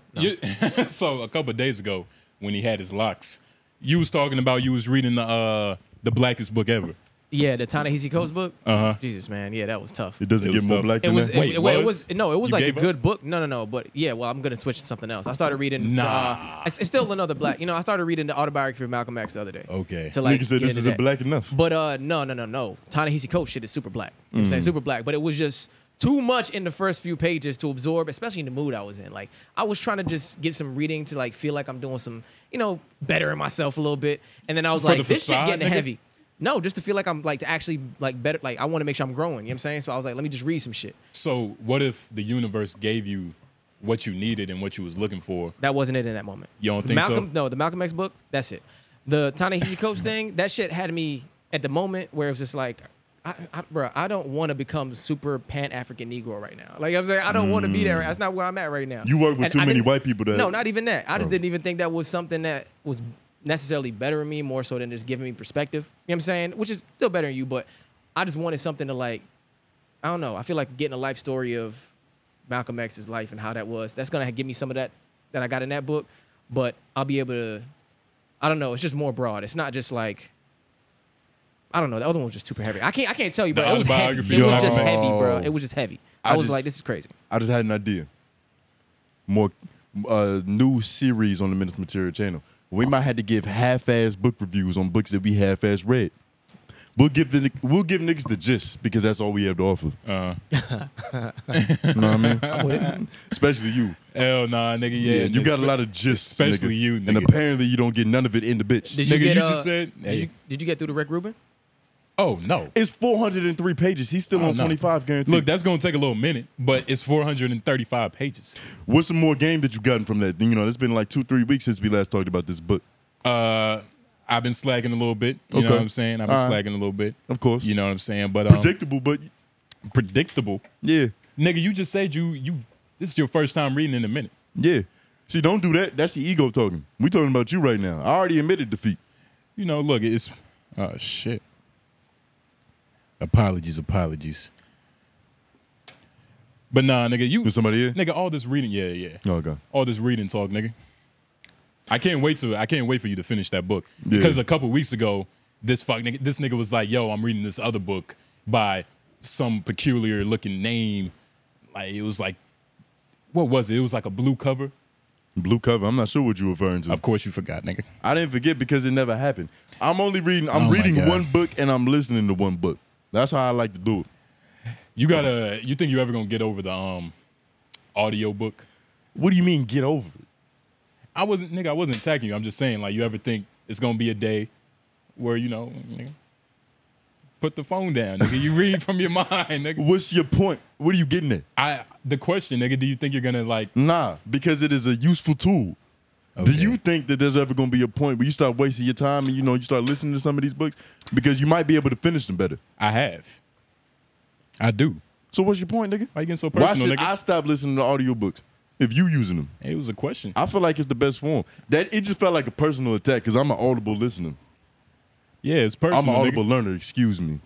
So a couple of days ago, when he had his locks, you was talking about you was reading the blackest book ever. Yeah, the Ta-Nehisi Coates book. Jesus, man, yeah, that was tough. It doesn't get more black than that. It was like a good book. No, but yeah, well, I'm gonna switch to something else. I started reading. It's still another black. You know, I started reading the autobiography of Malcolm X the other day. Okay. To like, nigga said this isn't black enough. But no. Ta-Nehisi Coates shit is super black. You know what I'm saying? Super black. But it was just too much in the first few pages to absorb, especially in the mood I was in. Like, I was trying to just get some reading to like feel like I'm doing some, you know, bettering myself a little bit. And then I was like, this shit getting heavy. No, just to feel like I'm like to actually like better. Like I want to make sure I'm growing. You know what I'm saying? So I was like, let me just read some shit. So what if the universe gave you what you needed and what you was looking for? That wasn't it in that moment. You don't think so? No, the Malcolm X book, that's it. The Ta-Nehisi Coates thing, that shit had me at the moment where it was just like, bro, I don't want to become super Pan-African Negro right now. Like I'm saying, I don't want to be there. That's not where I'm at right now. You work with too many white people that. No, not even that. I just didn't even think that was something that was necessarily bettering me more so than just giving me perspective. You know what I'm saying? Which is still bettering you, but I just wanted something to like, I don't know. I feel like getting a life story of Malcolm X's life and how that was, that's going to give me some of that I got in that book, but I'll be able to, I don't know. It's just more broad. It's not just like, I don't know. The other one was just super heavy. I can't tell you, but it was heavy. It was just heavy, bro. It was just heavy. I was like, this is crazy. I just had an idea. More new series on the Menace Material channel. We might have to give half-ass book reviews on books that we half-ass read. We'll give niggas the gist because that's all we have to offer. You know what I mean? Especially you. Hell nah, nigga. Yeah, you got a lot of gist. Especially nigga. You, nigga. And apparently you don't get none of it in the bitch. Did you nigga, get, you just said. Did you get through the Rick Rubin? Oh no, it's 403 pages. He's still on 25 guaranteed. Look, that's gonna take a little minute, but it's 435 pages. What's some more game that you gotten from that? You know, it's been like 2-3 weeks since we last talked about this book. I've been slacking a little bit. You know what I'm saying? I've been slacking a little bit. Of course. You know what I'm saying? But predictable, but predictable. Yeah, nigga, you just said you. This is your first time reading in a minute. Yeah. See, don't do that. That's the ego talking. We talking about you right now. I already admitted defeat. You know, look, it's shit. Apologies. But nah, nigga, you. Is somebody here? Nigga, all this reading, yeah. Oh, okay. All this reading talk, nigga. I can't wait for you to finish that book. Because a couple weeks ago, this nigga was like, yo, I'm reading this other book by some peculiar looking name. Like, it was like, what was it? It was like a blue cover. Blue cover. I'm not sure what you're referring to. Of course you forgot, nigga. I didn't forget because it never happened. I'm reading one book and I'm listening to one book. That's how I like to do it. You think you ever gonna get over the audio book? What do you mean get over it? I wasn't attacking you. I'm just saying, like, you ever think it's gonna be a day where, you know, nigga, put the phone down, nigga. You read from your mind, nigga. What's your point? What are you getting at? The question, nigga, do you think you're gonna like? Nah, because it is a useful tool. Okay. Do you think that there's ever gonna be a point where you start wasting your time and you start listening to some of these books because you might be able to finish them better? I do. So what's your point, nigga? Why you getting so personal, Why should nigga? I stop listening to audiobooks if you using them? It was a question. I feel like it's the best form. It just felt like a personal attack because I'm an audible listener. Yeah, it's personal. I'm an audible learner. Excuse me.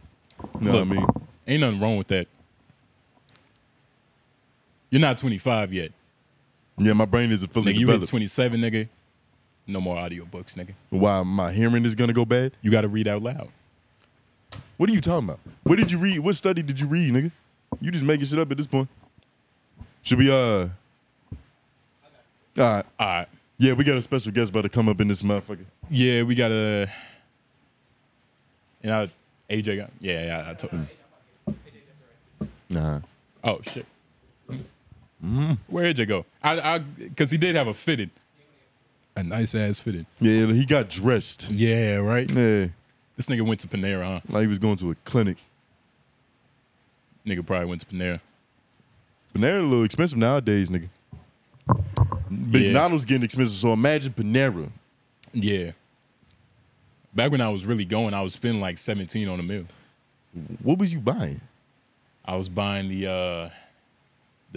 You know what I mean? Ain't nothing wrong with that. You're not 25 yet. Yeah, my brain isn't fully developed. You hit 27, nigga. No more audiobooks, nigga. Why? My hearing is gonna go bad? You got to read out loud. What are you talking about? What did you read? What study did you read, nigga? You just making shit up at this point. Should we All right. Yeah, we got a special guest about to come up in this motherfucker. Yeah, we got a. AJ got. Yeah, I told him. Nah. Oh shit. Where AJ go? Because he did have a fitted. A nice ass fitted. Yeah, he got dressed. Yeah, right? Yeah. This nigga went to Panera, huh? Like he was going to a clinic. Nigga probably went to Panera. Panera a little expensive nowadays, nigga. McDonald's getting expensive, so imagine Panera. Yeah. Back when I was really going, I was spending like 17 on a meal. What was you buying? I was buying the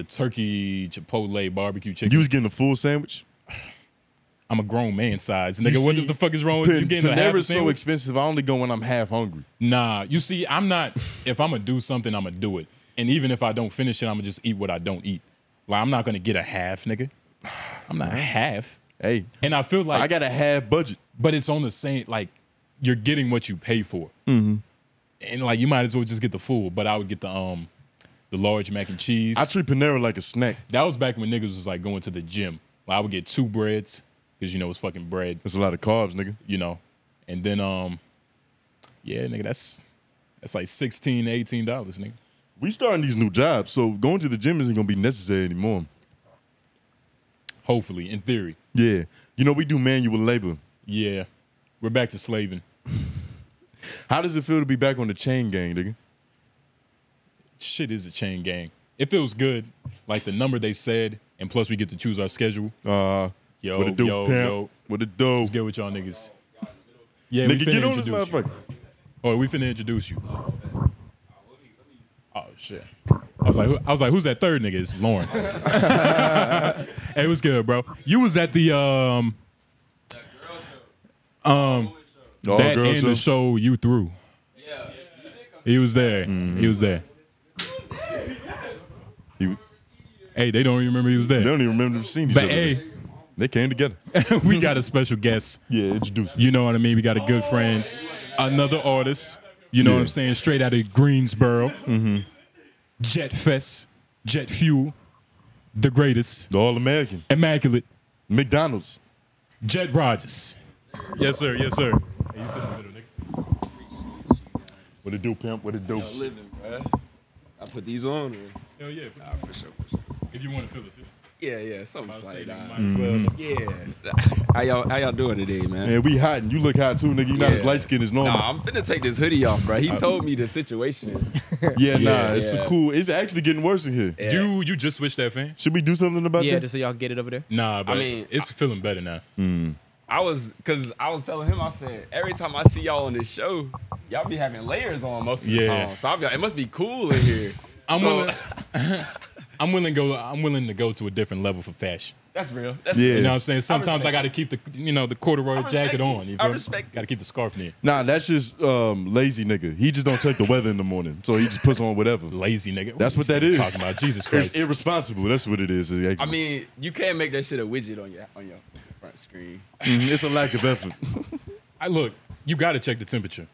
turkey Chipotle barbecue chicken. You was getting a full sandwich? I'm a grown man size. Nigga, what the fuck is wrong with you getting a half Panera's sandwich? so expensive, I only go when I'm half hungry. Nah, you see, I'm not, if I'm going to do something, I'm going to do it. And even if I don't finish it, I'm going to just eat what I don't eat. Like, I'm not going to get a half, nigga. I'm not half. Hey. And I feel like. I got a half budget. But it's on the same, like, you're getting what you pay for. Mm-hmm. And, like, you might as well just get the full. But I would get the large mac and cheese. I treat Panera like a snack. That was back when niggas was, like, going to the gym. Like, I would get 2 breads. Because, you know, it's fucking bread. That's a lot of carbs, nigga. You know. And then, yeah, nigga, that's like $16, $18, nigga. We starting these new jobs, so going to the gym isn't going to be necessary anymore. Hopefully, in theory. Yeah. You know, we do manual labor. Yeah. We're back to slaving. How does it feel to be back on the chain gang, nigga? Shit is a chain gang. It feels good. Like the number they said, and plus we get to choose our schedule. Yo, what it do, pimp? What it do? Let's get with y'all niggas. Yeah, nigga, we get finna on this introduce you. motherfucker. Oh, we finna introduce you. Oh shit. I was like, who's that third nigga? It's Lauren. Hey, what's good, bro? You was at the that girl and show? the show you threw. Yeah. He was there. Mm-hmm. He was there. Hey, they don't even remember he was there. They don't even remember seeing each But other. hey, they came together. we got a special guest. Yeah, introduce him. You know what I mean? We got a good friend, another artist. You know what I'm saying? Straight out of Greensboro. Mm-hmm. Jet Fest, Jet Fuel, the greatest. The All-American. Immaculate. McDonald's. Jet Rogers. Yes, sir. Yes, sir. Hey, you sit in the middle, nigga. What it do, pimp? What it do? Living, bro. I put these on. Hell yeah. For sure, for sure. If you want to feel it, feel it. Yeah, something like that. Mm-hmm. Yeah. How y'all doing today, man? Man, we hot and you look hot too, nigga. You not as light skinned as normal. Nah, I'm finna take this hoodie off, bro. He told me the situation. It's cool. It's actually getting worse in here. Yeah. Dude, you just switched that fan? Should we do something about that? Yeah, just so y'all can get it over there. Nah, but I mean, it's feeling better now. Cause I was telling him, I said, every time I see y'all on this show, y'all be having layers on most of the time. So I'll be like, it must be cool in here. I'm willing to go to a different level for fashion. That's real. You know what I'm saying? Sometimes I got to keep the corduroy jacket on. I respect Got to keep the scarf near. Nah, that's just lazy nigga. He just don't check the weather in the morning, so he just puts on whatever. Lazy nigga. That's what that is. Talking about Jesus Christ. It's irresponsible. That's what it is. I mean, you can't make that shit a widget on your front screen. It's a lack of effort. Look, you got to check the temperature,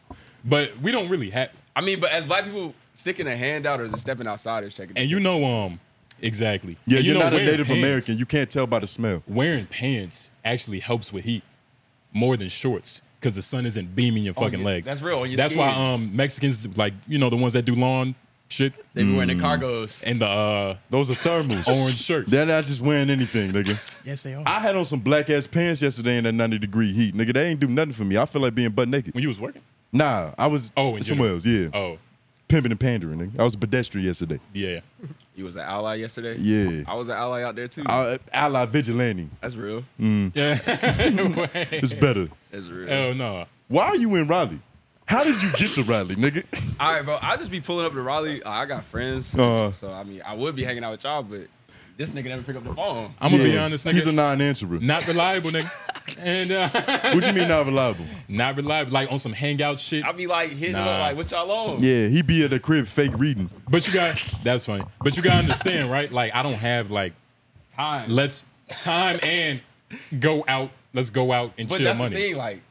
but we don't really have. I mean, but as black people sticking a hand out or just stepping outside is checking. And you know, Exactly. Yeah, and you're not a wearing Native pants, American. You can't tell by the smell. Wearing pants actually helps with heat more than shorts because the sun isn't beaming your fucking legs. That's real. On your That's skin. why Mexicans, like, you know, the ones that do lawn shit. They be wearing the cargos. And the those are thermals. orange shirts. They're not just wearing anything, nigga. Yes, they are. I had on some black ass pants yesterday in that 90-degree heat, nigga. They ain't do nothing for me. I feel like being butt naked. When you was working? Nah, I was somewhere else. Yeah. Oh, pimping and pandering, nigga. I was a pedestrian yesterday. yeah. You was an ally yesterday? Yeah. I was an ally out there too. Ally vigilante. That's real. Yeah. It's better. That's real. Hell no. Why are you in Raleigh? How did you get to Raleigh, nigga? All right, bro. I just be pulling up to Raleigh. I got friends. So, I mean, I would be hanging out with y'all, but this nigga never pick up the phone. I'm going to be honest, nigga. He's a non-answerer. Not reliable, nigga. And what you mean not reliable? Not reliable. Like on some hangout shit. I be like hitting it up like, what y'all on? Yeah, he be at the crib fake reading. But you got, that's funny. But you got to understand, right? Like, I don't have like time. Time and go out. Let's go out and But chill that's money. the thing, like,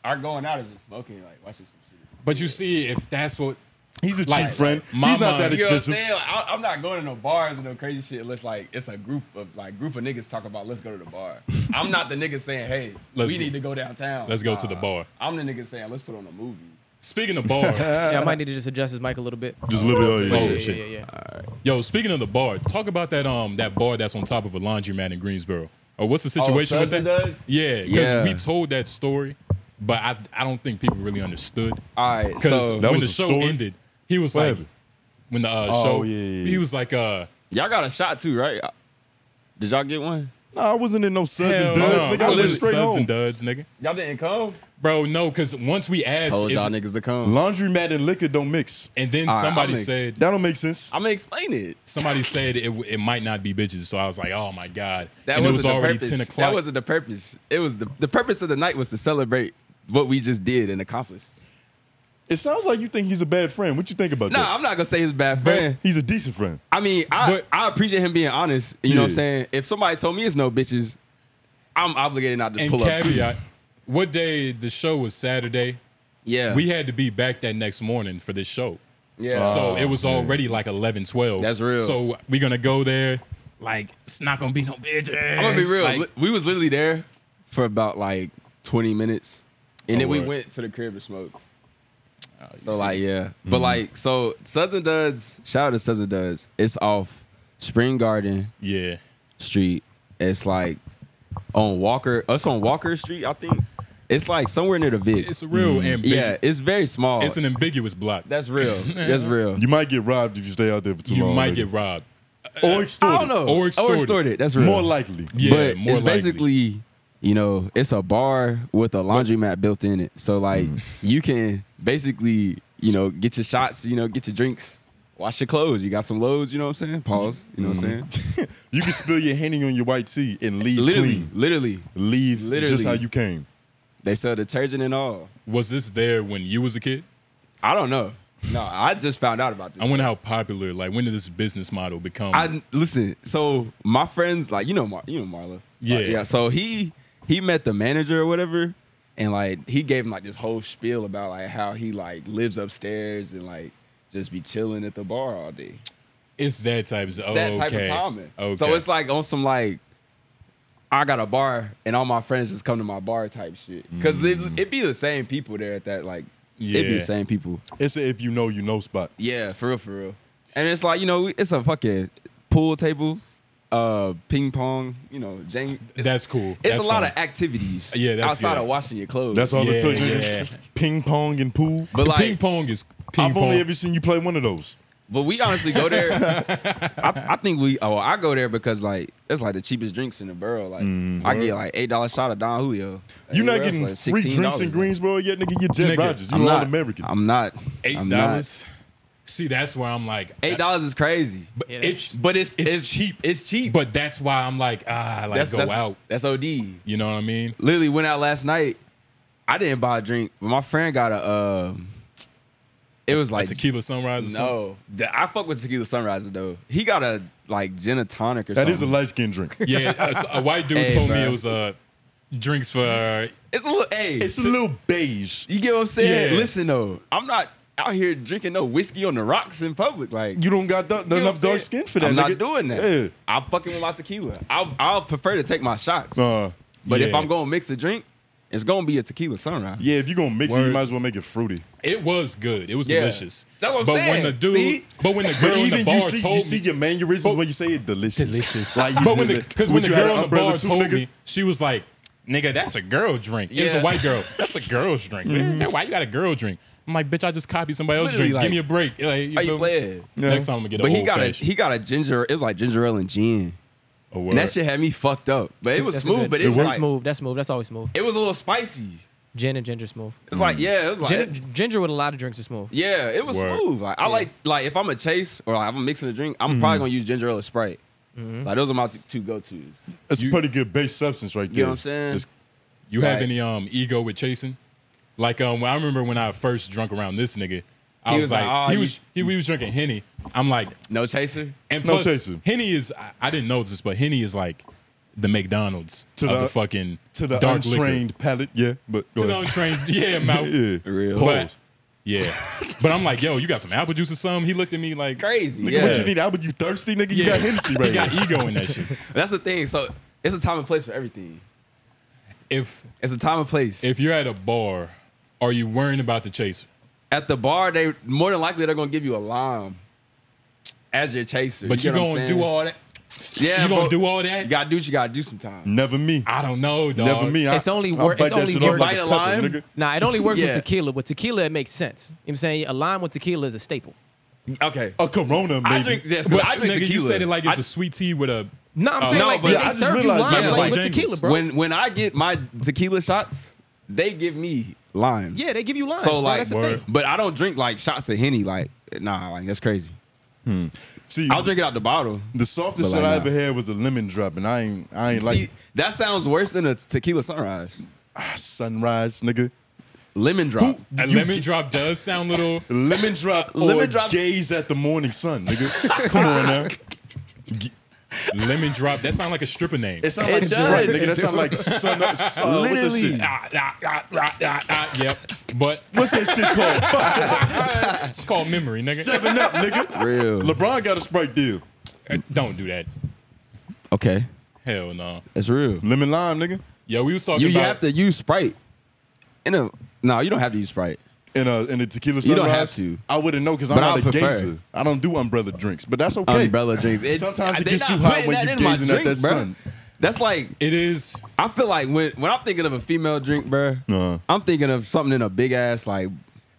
our going out is just smoking, like, watching some shit. But you see, if that's what he's a like, cheap friend. He's not that You know what I'm expensive. saying? Like, I'm not going to no bars and no crazy shit unless like it's a group of niggas talk about let's go to the bar. I'm not the nigga saying, hey, we need to go downtown. Let's go to the bar. I'm the nigga saying let's put on a movie. Speaking of bars, Yeah, I might need to just adjust his mic a little bit. Just a little bit. Oh, Yeah, shit. yeah. All right. Yo, speaking of the bar, talk about that bar that's on top of a laundromat in Greensboro. Or what's the situation with that? 𝙿𝙾𝚃? Yeah, because we told that story, but I don't think people really understood. All right, Because so when the show ended, he was like, when the show, yeah. he was like, y'all got a shot too, right? Did y'all get one? No, I wasn't in no suds hell and duds. no, Nigga, I went straight suds home. and duds, nigga. Y'all didn't come? Bro, no, because once we asked, Told y'all niggas to come. Laundromat and liquor don't mix. and then All right, somebody I'll mix. said, That don't make sense. I'm gonna explain it. somebody said it might not be bitches. So I was like, oh my God. That and it wasn't was the already purpose. 10 o'clock. That wasn't the purpose. It was the purpose of the night was to celebrate what we just did and accomplished. It sounds like you think he's a bad friend. What you think about Nah, that? I'm not gonna say he's a bad friend. He's a decent friend. I mean, I appreciate him being honest. You know what I'm saying? If somebody told me it's no bitches, I'm obligated not to and pull up. caveat, what day the show was Saturday? Yeah. We had to be back that next morning for this show. Yeah. So it was already like 11, 12. That's real. So we're going to go there. Like, it's not going to be no bitches. I'm gonna be real. Like, We was literally there for about like 20 minutes, and then we word. went to the crib to smoke. you So see. like, yeah. But like, so Suds and Duds, shout out to Suds and Duds. It's off Spring Garden yeah. Street. It's like on Walker. Us on Walker Street, I think. It's like somewhere near the Vic. It's a real ambiguous. Yeah, it's very small. It's an ambiguous block. That's real. That's real. You might get robbed if you stay out there for too You long. might nigga. get robbed. Or extorted. I don't know. Or extorted. That's real. More likely. Yeah, but more it's likely. basically, you know, it's a bar with a laundromat built in it. So like, you can basically, you know, get your shots, you know, get your drinks, wash your clothes. You got some loads, you know what I'm saying? Pause. You know what I'm saying? You can spill your Henny on your white tee and leave Literally, clean. literally. Leave Literally. just how you came. They sell detergent and all. Was this there when you was a kid? I don't know. No, I just found out about this. I wonder how popular, like, when did this business model become? Listen. So my friends, like, you know Marla. Yeah. Yeah. So he met the manager or whatever, and like he gave him like this whole spiel about like how he like lives upstairs and like just be chilling at the bar all day. It's that type of It's that type of okay. timing. Okay. So it's like on some like, I got a bar and all my friends just come to my bar type shit. Cause it be the same people there at that like, it be Yeah. the same people. It's a if you know spot. Yeah, for real, for real. And it's like, you know, it's a fucking pool table, ping pong, you know, That's cool. It's That's a lot fun. of activities Yeah, that's outside good. of washing your clothes. That's all Yeah, it took. yeah. Ping pong and pool. But like, ping pong is ping I've pong. only ever seen you play one of those. but we honestly go there. I think I go there because like it's like the cheapest drinks in the borough. Like I get like $8 shot of Don Julio. You're not Everywhere getting else, like free drinks in $16. Greensboro yet, nigga. You're Jet Nigga, Rogers. You're I'm all not American. I'm not. I'm not. $8. See, that's where I'm like, $8 is crazy. but Yeah, it's cheap. It's cheap. But that's why I'm like, go out. That's OD. You know what I mean? Literally went out last night. I didn't buy a drink, but my friend got a. It was like Tequila Sunrise. Or something? No, I fuck with Tequila Sunrises though. He got a like gin and tonic or That something. is a light skin drink. Yeah, a white dude Hey, told me bro. it was drinks for. It's a little. Hey, It's a little beige. you get what I'm saying? Yeah. Listen though, I'm not out here drinking no whiskey on the rocks in public. Like you don't got enough dark skin for that. I'm nigga. not doing that. Yeah. I'm fucking with my tequila. I'll prefer to take my shots. But if I'm gonna mix a drink, it's gonna be a tequila sunrise. Yeah, if you're gonna mix it, you might as well make it fruity. It was good. It was delicious. That's what I'm but saying. When the dude, but when the girl in the bar told me, you see your mannerisms when you say it delicious. Like, but when the girl in the bar told me, she was like, "Nigga, that's a girl drink. It was a white girl. That's a girl's drink. Man, why you got a girl drink?" I'm like, bitch, I just copied somebody else's drink. Like, give me a break. Like, how you play it? Next time I'm gonna get a But old he got a ginger. It was like ginger ale and gin. And that shit had me fucked up. But it was smooth. But it was like, smooth. That's smooth. That's always smooth. It was a little spicy. Gin and ginger smooth. It was like, yeah, it was like ginger with a lot of drinks is smooth. Yeah, it was smooth. Like I like if I'm a chase or like, if I'm mixing a drink, I'm probably gonna use ginger ale or Sprite. Like those are my two go-tos. It's a pretty good base substance right there. You know what I'm saying? You have any ego with chasing? Like I remember when I first drunk around this nigga, I was like, he was drinking Henny. I'm like, no chaser? And plus, Henny is, I didn't know this, but Henny is like the McDonald's of the fucking to the dark untrained liquor. palate. Yeah, but to the untrained, mouth. Yeah, real. But, but I'm like, yo, you got some apple juice or something? He looked at me like crazy. Nigga, what you need? Apple? You thirsty, nigga? You got Hennessy right He got ego in that shit. That's the thing. So it's a time and place for everything. If it's a time and place. If you're at a bar, are you worrying about the chaser? At the bar, they more than likely they're gonna give you a lime as your chaser. But you gonna do all that? Yeah, you gonna do all that? You gotta do what you gotta do sometimes. Never me. I don't know, dog. Never me. It's only work. It's only You bite a lime. Nah, it only works with tequila. With tequila, it makes sense. You know what I'm saying? A lime with tequila is a staple. Okay. A Corona, maybe. I drink tequila. You said it like it's a sweet tea with a. No, I'm saying they serve you lime with tequila, bro. When I get my tequila shots, they give me limes. Yeah, they give you limes. So bro, like, that's the thing. but I don't drink like shots of Henny. Like, nah, like that's crazy. See, I'll drink it out the bottle. The softest shit I ever had was a lemon drop, and I ain't like. That sounds worse than a tequila sunrise. Sunrise, nigga. Lemon drop. A lemon drop does sound little. Lemon drop or gaze at the morning sun, nigga. Come on now. Lemon drop. That sounds like a stripper name. It sounds like right, nigga. That sounds like sun. Literally. Yep. But what's that shit called? It's called memory, nigga. 7 Up, nigga. Real. LeBron got a Sprite deal. Don't do that. Okay. Hell no. That's real. Lemon lime, nigga. Yo, we was talking about. You have to use Sprite. No, you don't have to use Sprite. In a tequila sunrise? You don't have to. I wouldn't know because I'm not a gazer. I don't do umbrella drinks, but that's okay. Umbrella drinks. Sometimes it gets too hot when you're gazing at that sun. That's like it is. I feel like when I'm thinking of a female drink, bro, I'm thinking of something in a big ass like,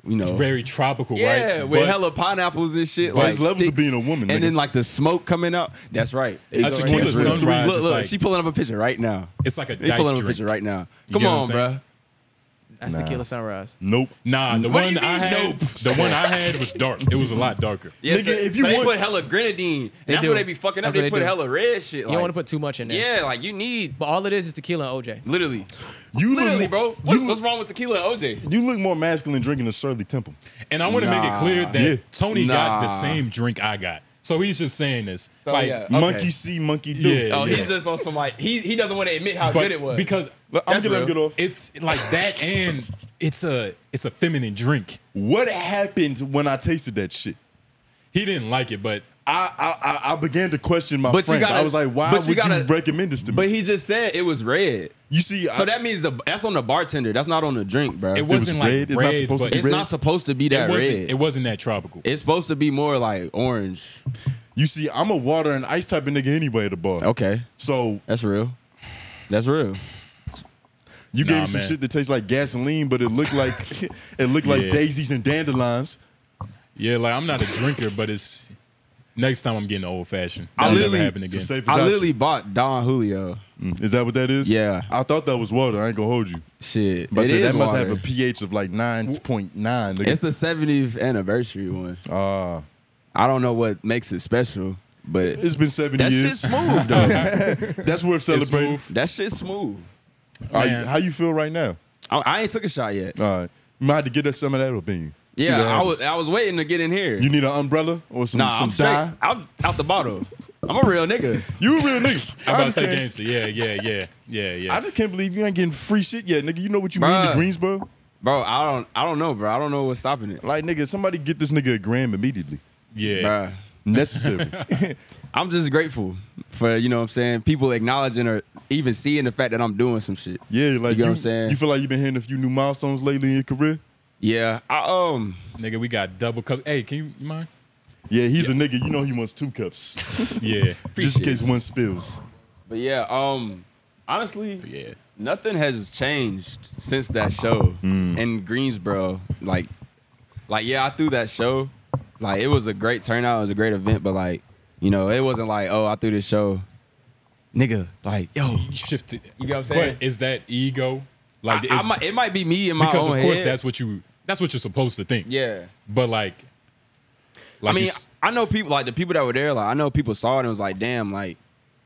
you know, it's very tropical, right? Yeah, with hella pineapples and shit. Like There's levels to being a woman, and nigga. then like the smoke coming out. That's right. A tequila sunrise. Look, like, she pulling up a picture right now. It's like a They dyke pulling up a drink. picture right now. You Come get what on, I'm saying? bro. That's tequila sunrise. Nope. Nah, the What one do you I mean, had, nope? the one I had was dark. It was a lot darker. Yeah, Nigga, if you but they want- put hella grenadine. They That's do. what they be fucking up. That's what They they put do. hella red shit. You don't like- want to put too much in there. Yeah, like you need. But all it is tequila and OJ. Literally. You Literally, look, bro. What's wrong with tequila and OJ? You look more masculine drinking a Shirley Temple. And I want to make it clear that Yeah. Tony got the Nah. same drink I got. So he's just saying this. So, like, yeah. Monkey see, monkey do. Yeah. Oh, he's just on some like he doesn't want to admit how but good it was. because I'm That's gonna real. get off. it's like that, and it's a feminine drink. What happened when I tasted that shit? He didn't like it, but I began to question my But you friend. gotta- I was like, why but would you gotta- you recommend this to me? But he just said it was red. You see, So that means that's on the bartender. That's not on the drink, bro. it wasn't like red? red. It's not supposed to but be It's red? not supposed to be that red. It wasn't that tropical. It's supposed to be more like orange. you see, I'm a water and ice type of nigga anyway at the bar. Okay, So that's real. That's real. you Nah, gave me some man. shit that tastes like gasoline, but it looked like Yeah. daisies and dandelions. Yeah, like I'm not a drinker, but it's next time I'm getting old fashioned. I That'll never literally- happen It's again. the safest I option. literally bought Don Julio. Is that what that is? Yeah. I thought that was water. I ain't gonna hold you. Shit, But I it said is that must water. have a pH of like 9.9. It's the 70th anniversary one. I don't know what makes it special, but It's been 70 that years. shit's smooth though. That's worth celebrating. That shit's smooth. Man. How you feel right now? I ain't took a shot yet. All right. You might have to get us some of that opinion. See what Yeah, happens. I was waiting to get in here. You need an umbrella or some, Nah, some I'm straight. dye? I'm out the bottle. I'm a real nigga. You a real nigga. I'm I about to say understand. gangster. Yeah. I just can't believe you ain't getting free shit yet, nigga. You know what you mean Bruh. to Greensboro? Bro, I don't know, bro. I don't know what's stopping it. Like, nigga, somebody get this nigga a gram immediately. Yeah. Bruh. Necessary. I'm just grateful for, you know what I'm saying, people acknowledging or even seeing the fact that I'm doing some shit. Yeah, like you know what I'm saying? You feel like you've been hitting a few new milestones lately in your career? Yeah. Nigga, we got double cup. Hey, can you mind? Yeah, he's a nigga. You know he wants 2 cups. Yeah. Just in case one spills. But yeah, honestly, Yeah. nothing has changed since that show in Greensboro. Like, yeah, I threw that show. Like, it was a great turnout. It was a great event, but like, you know, it wasn't like, oh, I threw this show. Nigga, like, yo. You shifted. You know what I'm saying? But is that ego? Like, it might be me in my because own of course head. that's what you're supposed to think. Yeah. But like I mean, I know people, like the people that were there, like I know people saw it and was like, damn, like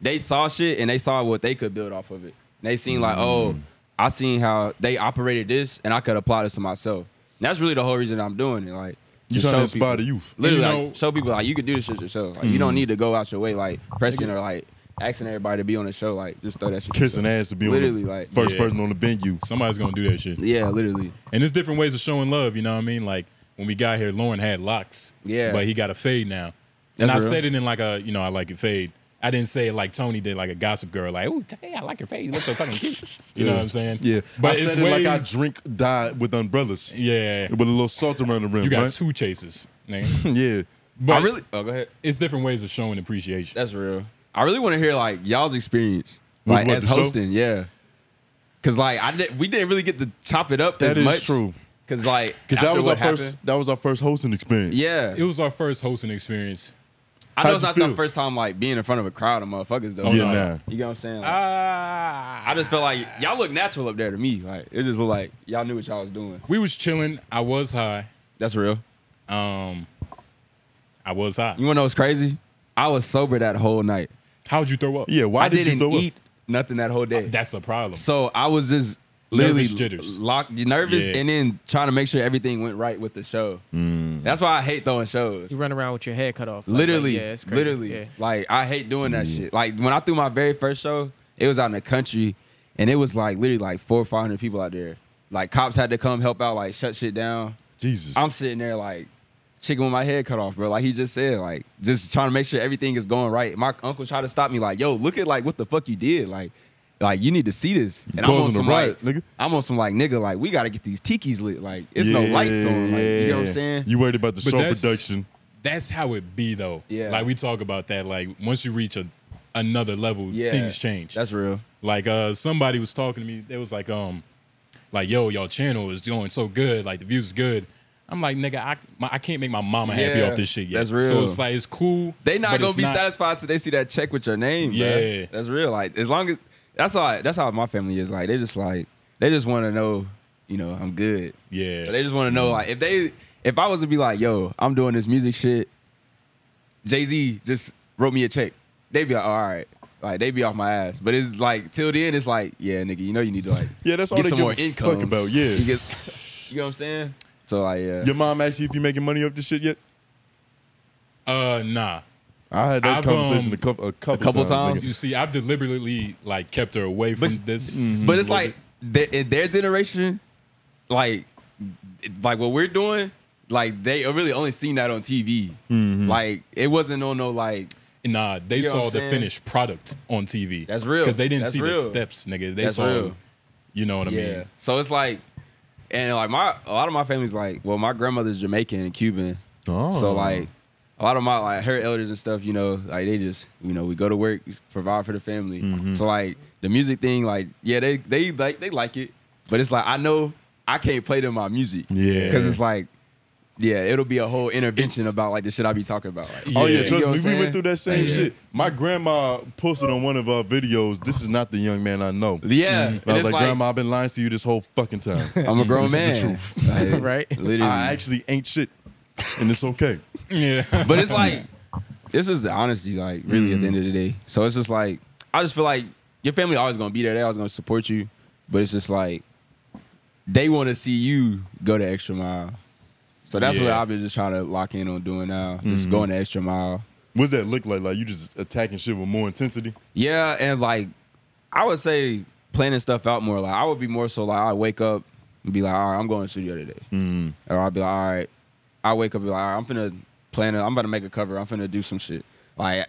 they saw shit and they saw what they could build off of it. And they seen like, oh, I seen how they operated this and I could apply this to myself. And that's really the whole reason I'm doing it. Like, You trying to inspire the youth. Literally, like, show people like you can do this shit yourself. Like, you don't need to go out your way like pressing or like asking everybody to be on the show. Like, just throw that shit. Kissing ass to be literally on the like first person on the venue. Somebody's gonna do that shit. Yeah, literally. And there's different ways of showing love, you know what I mean? Like when we got here, Lauren had locks. Yeah. But he got a fade now. And That's I real. said it in like a, you know, I like it fade. I didn't say it like Tony did, like a Gossip Girl, like, "Ooh, hey, I like your fade. You look so fucking cute." You know what I'm saying? Yeah. But I it's said it like I ways- drink dye with umbrellas. Yeah. With a little salt around the rim. You got right? 2 chases, nigga. Yeah. But oh, go ahead. It's different ways of showing appreciation. That's real. I really want to hear like y'all's experience, like what, as the show? hosting. Yeah. Cause like we didn't really get to chop it up That as is much. true. Cause like Because that after was our what first. happened- That was our first hosting experience. Yeah. It was our first hosting experience. I know How'd it's you not your feel? first time like being in front of a crowd of motherfuckers though. Oh, yeah, nah. You get what I'm saying? Like, I just felt like y'all look natural up there to me. Like it just looked like y'all knew what y'all was doing. We was chilling. I was high. That's real. I was high. You wanna know what's crazy? I was sober that whole night. How'd you throw up? Yeah. Why I did didn't you throw eat nothing that whole day. That's the problem. So I was just literally Nervous jitters. nervous, Yeah. and then trying to make sure everything went right with the show. That's why I hate throwing shows. You run around with your head cut off. Like, Literally, yeah, it's crazy. literally. Yeah. Like I hate doing that shit. Like when I threw my very first show, it was out in the country, and it was like literally like 400 or 500 people out there. Like cops had to come help out, like shut shit down. Jesus. I'm sitting there like chicken with my head cut off, bro. Like he just said, like just trying to make sure everything is going right. My uncle tried to stop me, like, yo, look at like what the fuck you did, like you need to see this. And I'm on Causing a some riot, like, nigga. I'm on some like nigga, like we gotta get these tikis lit. Like it's no lights on. Like, you know what I'm saying? You worried about the But show that's- production. That's how it be though. Yeah. Like we talk about that. Like once you reach another level, Yeah, things change. That's real. Like somebody was talking to me. They was like yo, y'all channel is doing so good. Like the views good. I'm like, nigga, I can't make my mama happy Yeah, off this shit yet. that's real. So it's like it's cool. They not but gonna it's be not- satisfied till they see that check with your name. Yeah. bruh. That's real. Like as long as that's how my family is. Like they just want to know, you know, I'm good. Yeah. So they just want to know, like if I was to be like, yo, I'm doing this music shit, Jay-Z just wrote me a check, they'd be like, oh, all right. Like they be off my ass. But it's like till then, it's like, yeah, nigga, you know you need to like Yeah, that's all get they some give more a income fuck about. Yeah. you know what I'm saying? So like, yeah. Your mom asked you if you making money off this shit yet? Nah. I had that I've, conversation a couple times. nigga. You see, I've deliberately like kept her away from this. But it's like in their generation, like what we're doing, like they really only seen that on TV. Like it wasn't on no like. Nah, they You know what saw I'm the saying? finished product on TV. That's real. Because they didn't That's see real. the steps, nigga. They That's saw, real. you know what I mean? So it's like, and like a lot of my family's like, well, my grandmother's Jamaican and Cuban. Oh. So like, a lot of my like her elders and stuff, you know, like they just, you know, we go to work, provide for the family. So like the music thing, like yeah, they like it, but it's like I know I can't play them my music. Yeah. Because it's like, yeah, it'll be a whole intervention about like the shit I be talking about. Like, Oh yeah, Yeah. trust You know me, what we I'm went through that same Yeah. shit. My grandma posted on one of our videos, "This is not the young man I know." yeah. And I was like, "Grandma, I've been lying to you this whole fucking time." I'm a grown man. This is the truth. Like, Right. Literally. I actually ain't shit, and it's okay. Yeah. But it's like, this is the honesty, like, really, at the end of the day. So it's just like, I just feel like your family always gonna be there. They always gonna support you. But it's just like, they want to see you go the extra mile. So that's what Yeah. I've been just trying to lock in on doing now. Just going the extra mile. What's that look like? Like you just attacking shit with more intensity? Yeah, and like, I would say planning stuff out more. Like, I would be more so like, I wake up and be like, all right, I'm going to the studio today. Or I'll be like, all right, I wake up and be like, all right, I'm finna plan it. I'm about to make a cover. I'm finna do some shit. Like,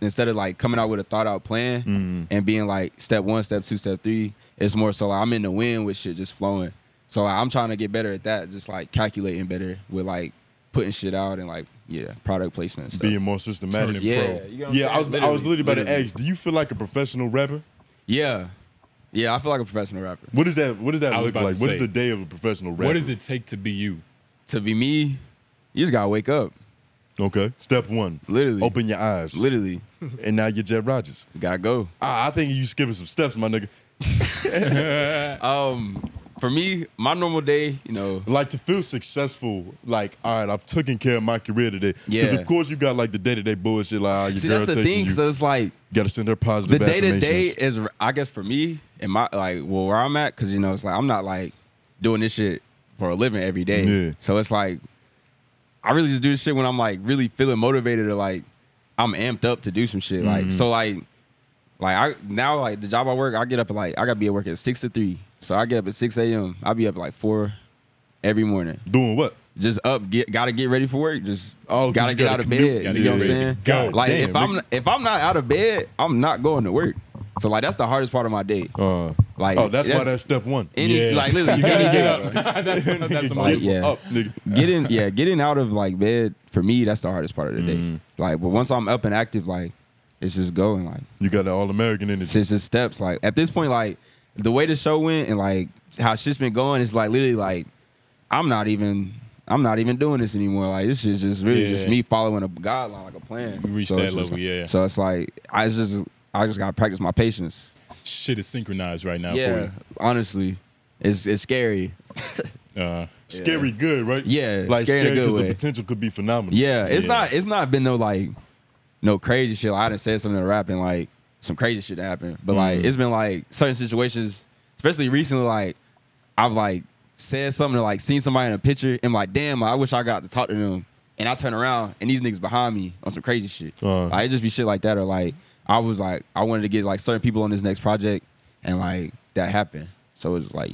instead of like coming out with a thought out plan and being like step 1, step 2, step 3, it's more so like I'm in the wind with shit just flowing. So like, I'm trying to get better at that, just like calculating better with like putting shit out and like, product placement and stuff. Being more systematic. Yeah, I was literally about to ask, do you feel like a professional rapper? Yeah, I feel like a professional rapper. What does that look like? What is the day of a professional rapper? What does it take to be you? To be me, you just gotta wake up. Okay. Step 1. Literally. Open your eyes. Literally. And now you're Jet Rogers. You gotta go. I think you skipping some steps, my nigga. For me, my normal day, like to feel successful, like, all right, I've taken care of my career today. Because of course you got like the day-to-day bullshit, like your See, girl that's the thing, so it's like, you gotta send her positive the affirmations. day-to-day is, I guess for me, and my like, well, where I'm at, because it's like I'm not like doing this shit for a living every day. Yeah. So it's like, I really just do this shit when I'm like really feeling motivated or like I'm amped up to do some shit. Like, so like I now like the job I work, I get up at like, I gotta be at work at 6 to 3. So I get up at 6 a.m. I'll be up at like 4 every morning. Doing what? Just up, gotta get ready for work. Just gotta get out of bed. You know what I'm saying? God like damn, if I'm not out of bed, I'm not going to work. So like that's the hardest part of my day. Like that's why that's step 1. Like literally, you gotta get up. that's the like, most up, nigga. Getting out of like bed for me, that's the hardest part of the day. Like, but once I'm up and active, like it's just going. Like you got the All-American energy. It's just steps. Like at this point, like the way the show went and like how shit's been going, it's like literally like I'm not even doing this anymore. Like this is just really just me following a guideline, like a plan. You reached that level, So it's like I just gotta practice my patience. Shit is synchronized right now for Yeah, you. honestly, it's scary. Scary good, right? Yeah, like scary because the potential could be phenomenal. Yeah, it's not been no crazy shit. Like, I done said something to rap and like some crazy shit happened, but like it's been like certain situations, especially recently. Like I've like said something to like seen somebody in a picture and like, damn, I wish I got to talk to them. And I turn around and these niggas behind me on some crazy shit. Like it just be shit like that, or like I was like I wanted to get like certain people on this next project and like that happened. So it's like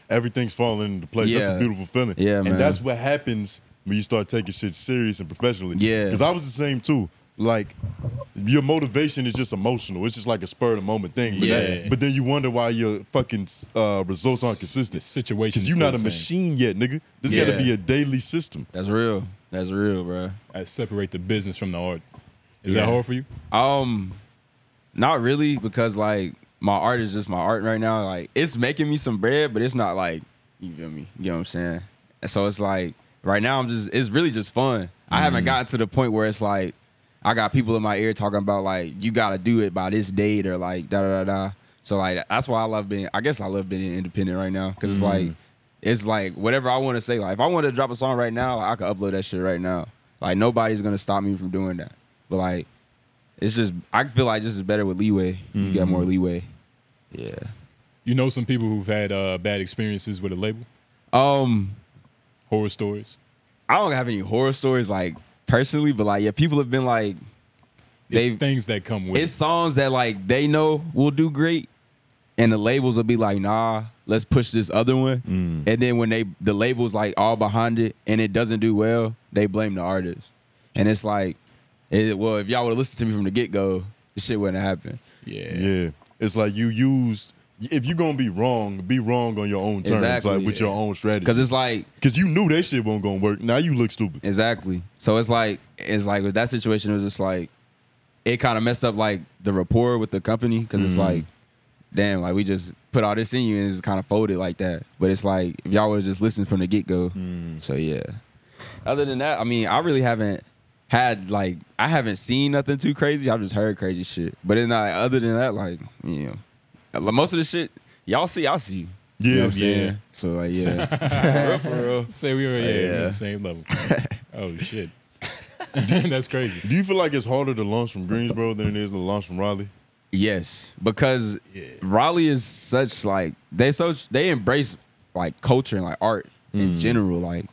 everything's falling into place. That's a beautiful feeling. Yeah, man. And that's what happens when you start taking shit serious and professionally. Yeah. Because I was the same too. Like your motivation is just emotional. It's just like a spur of the moment thing. But then you wonder why your fucking results aren't consistent. The situation. Because you're not a machine yet, nigga. This got to be a daily system. That's real. That's real, bro. I separate the business from the art. Is that hard for you? Not really, because like my art is just my art right now. Like it's making me some bread, but it's not like, you feel me? You know what I'm saying? And so it's like right now it's really just fun. I haven't gotten to the point where it's like I got people in my ear talking about like you gotta do it by this date or like da da da da. So like that's why I love being independent right now, because it's like whatever I want to say. Like if I want to drop a song right now, I could upload that shit right now. Like nobody's gonna stop me from doing that. But like it's just I feel like this is better with leeway. You got more leeway. Yeah. You know some people who've had bad experiences with a label? Horror stories? I don't have any horror stories like personally, but like people have been like it's things that come with it's songs that like they know will do great, and the labels will be like, nah, let's push this other one. And then when the label's like all behind it and it doesn't do well, they blame the artist. And it's like, well, if y'all would have listened to me from the get-go, this shit wouldn't have happened. Yeah. It's like if you're gonna be wrong on your own terms, exactly, like with your own strategy. Because it's like, because you knew that shit wasn't gonna work. Now you look stupid. Exactly. So it's like with that situation, it was just like it kind of messed up like the rapport with the company, because it's like, damn, like we just put all this in you and it's kind of folded like that. But it's like if y'all would have just listened from the get go. So yeah. Other than that, I mean, I really haven't had like I haven't seen nothing too crazy. I've just heard crazy shit. But then other than that, like most of the shit y'all see, I'll see. Yeah, you know what I'm saying? So like for real. Say we were on the same level. Oh shit. That's crazy. Do you feel like it's harder to launch from Greensboro than it is to launch from Raleigh? Yes, because Raleigh is such like they embrace like culture and like art in general, like